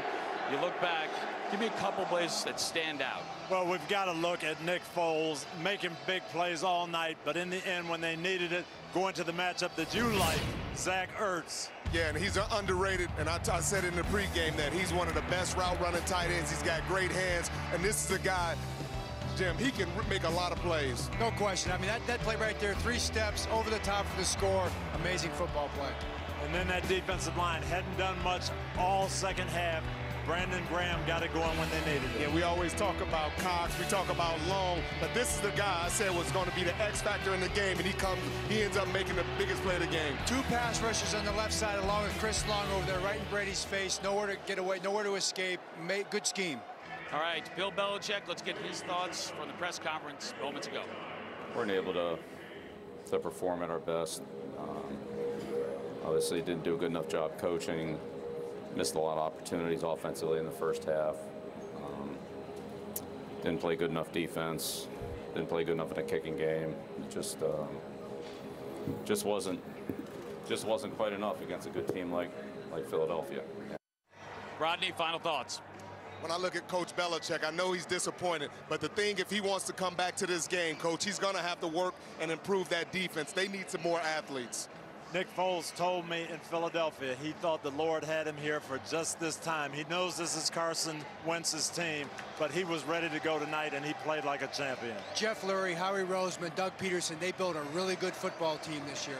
You look back, give me a couple plays that stand out. Well, we've got to look at Nick Foles making big plays all night, but in the end, when they needed it, going to the matchup that you like, Zach Ertz. Yeah, and he's underrated, and I said in the pregame that he's one of the best route-running tight ends. He's got great hands, and this is a guy, Jim, he can make a lot of plays. No question. I mean, that play right there, 3 steps over the top for the score. Amazing football play. And then that defensive line hadn't done much all second half. Brandon Graham got it going when they needed it. Yeah, we always talk about Cox, we talk about Long, but this is the guy I said was going to be the X factor in the game, and he ends up making the biggest play of the game. 2 pass rushers on the left side, along with Chris Long over there, right in Brady's face. Nowhere to get away, nowhere to escape. Good scheme. All right, Bill Belichick, let's get his thoughts from the press conference moments ago. Weren't able to perform at our best. Obviously didn't do a good enough job coaching. Missed a lot of opportunities offensively in the first half. Didn't play good enough defense. Didn't play good enough in a kicking game. Just wasn't quite enough against a good team like Philadelphia. Rodney, final thoughts. When I look at Coach Belichick, I know he's disappointed, but the thing, if he wants to come back to this game, Coach, he's going to have to work and improve that defense. They need some more athletes. Nick Foles told me in Philadelphia he thought the Lord had him here for just this time. He knows this is Carson Wentz's team, but he was ready to go tonight, and he played like a champion. Jeff Lurie, Howie Roseman, Doug Peterson, they built a really good football team this year.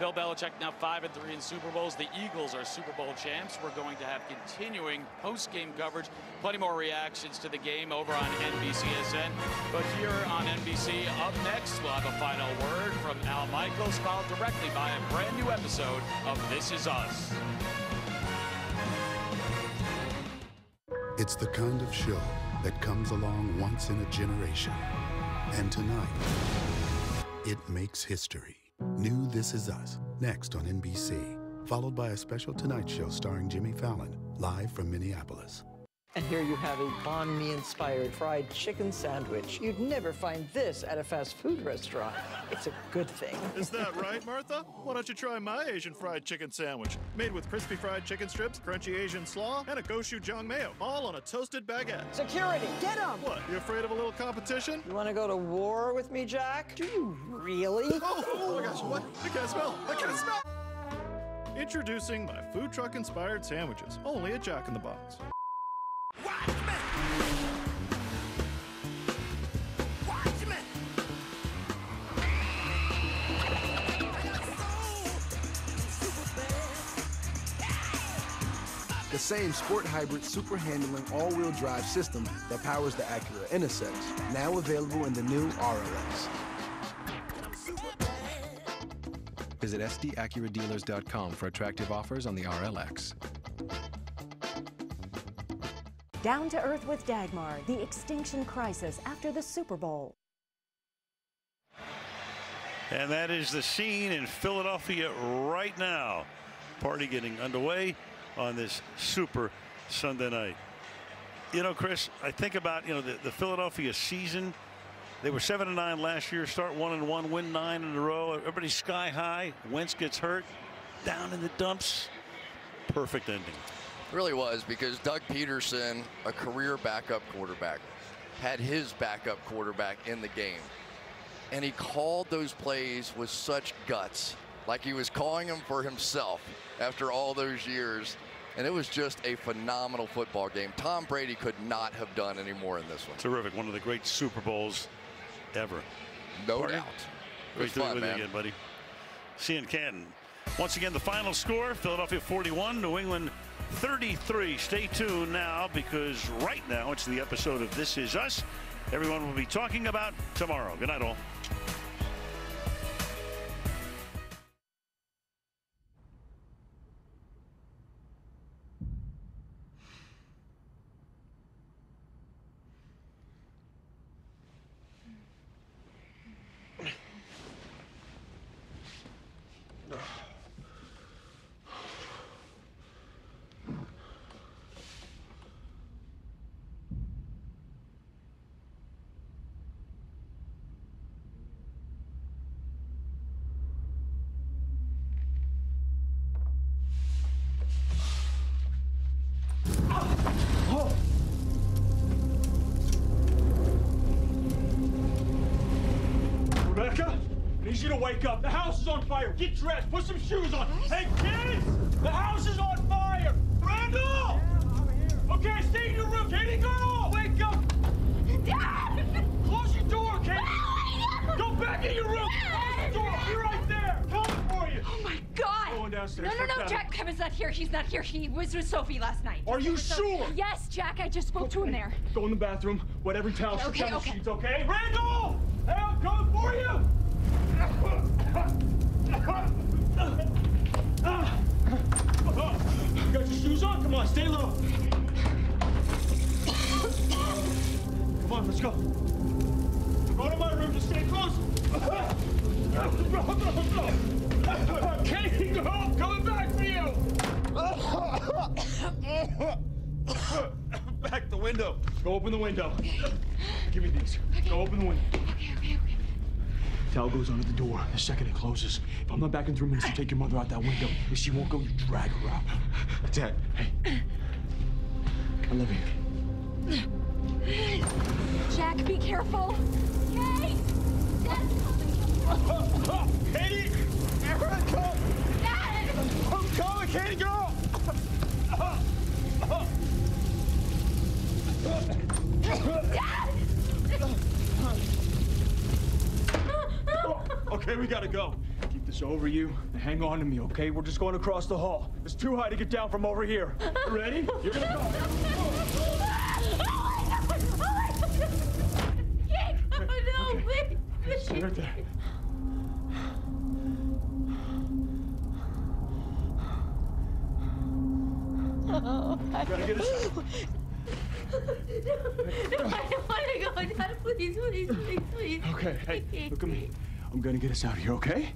Bill Belichick now 5-3 in Super Bowls. The Eagles are Super Bowl champs. We're going to have continuing post-game coverage, plenty more reactions to the game over on NBCSN. But here on NBC, up next, we'll have a final word from Al Michaels, followed directly by a brand new episode of This Is Us. It's the kind of show that comes along once in a generation. And tonight, it makes history. New This Is Us, next on NBC, followed by a special Tonight Show starring Jimmy Fallon, live from Minneapolis. And here you have a banh mi-inspired fried chicken sandwich. You'd never find this at a fast food restaurant. It's a good thing. Is that right, Martha? Why don't you try my Asian fried chicken sandwich? Made with crispy fried chicken strips, crunchy Asian slaw, and a gochujang mayo, all on a toasted baguette. Security, get him! What, you afraid of a little competition? You want to go to war with me, Jack? Do you really? Oh my gosh, what? I can't smell! I can't smell! Introducing my food truck-inspired sandwiches, only at Jack in the Box. The same sport hybrid super handling all-wheel drive system that powers the Acura NSX, now available in the new RLX. Visit SDAcuraDealers.com for attractive offers on the RLX. Down to Earth with Dagmar, the extinction crisis after the Super Bowl. And that is the scene in Philadelphia right now. Party getting underway on this Super Sunday night. You know, Chris, I think about, the Philadelphia season. They were 7-9 last year, start 1-1, win 9 in a row. Everybody's sky high. Wentz gets hurt, down in the dumps. Perfect ending. It really was, because Doug Peterson, a career backup quarterback, had his backup quarterback in the game. And he called those plays with such guts, like he was calling them for himself after all those years. And it was just a phenomenal football game. Tom Brady could not have done any more in this one. Terrific. One of the great Super Bowls ever. No Party. doubt. Great to be with you again, buddy. See you in Canton. Once again, the final score, Philadelphia 41, New England 33. Stay tuned now, because right now it's the episode of This Is Us everyone will be talking about tomorrow. Good night, all. Wake up. The house is on fire. Get dressed. Put some shoes on. Hey, kids! The house is on fire! Randall! Okay, stay in your room. Katie girl! Wake up! Dad! Close your door, Katie! Go back in your room! Close the door. I'll be right there. Coming for you. Oh, my God! Going downstairs. No, Jack. Kevin's not here. He's not here. He was with Sophie last night. Are you sure? Yes, Jack. I just spoke to him there. Go in the bathroom. Wet every towel. Okay. Sheets, okay? Randall! Hey, I'm coming for you! You got your shoes on? Come on, stay low. Come on, let's go. Go to my room, just stay close. Katie, go! I'm coming back for you! Back the window. Go open the window. Give me these. Go open the window. Okay. Towel goes under the door the second it closes. If I'm not back in 3 minutes, you take your mother out that window. If she won't go, you drag her out. Dad, hey. I love you. Jack, be careful. Yay! Dad's coming. Katie! Here I come! Dad! I'm coming, Katie girl! Dad! Okay, we gotta go. Keep this over you and hang on to me, okay? We're just going across the hall. It's too high to get down from over here. You ready? You're gonna go. No, please. Stay right there. Oh, I gotta get us out. No, I don't want to go, Dad. Please. Okay, hey, look at me. I'm gonna get us out of here, okay?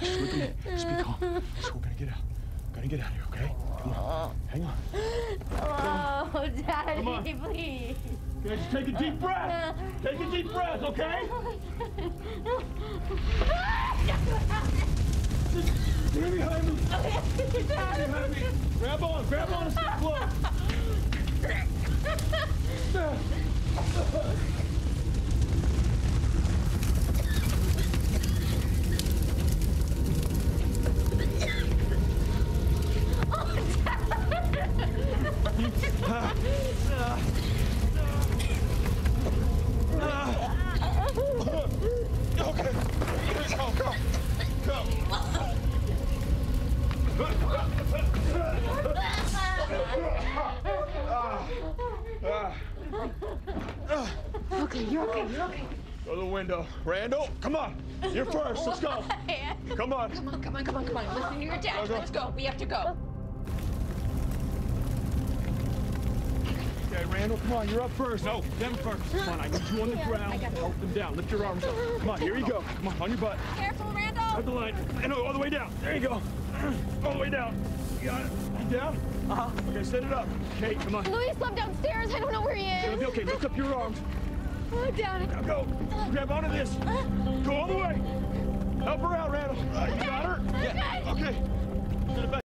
Just look at me. Just be calm. So we're gonna get out. Gonna get out of here, okay? Come on. Hang on. Oh, Daddy, Come on. please. Okay, just take a deep breath. Take a deep breath, okay? Just get behind me. Get behind me. Grab on and stay close. Okay, go. Okay, you're okay, you're okay. Go to the window. Randall, come on. You're first. Let's go. Come on. Come on, come on, come on, come on. Listen to your dad. Let's go. We have to go. Okay, Randall, come on. You're up first. No, them first. Come on, I need you on the ground. Help them down. Lift your arms up. Come on, here you go. Come on your butt. Careful, Randall. Hold the line. And all the way down. There you go. All the way down. You got it. You down? Uh-huh. Okay, set it up. Okay, come on. Louis left downstairs. I don't know where he is. It'll be okay. Lift up your arms. Down. Now go. Grab onto this. Go all the way. Help her out, Randall. You got her? Yeah. Okay.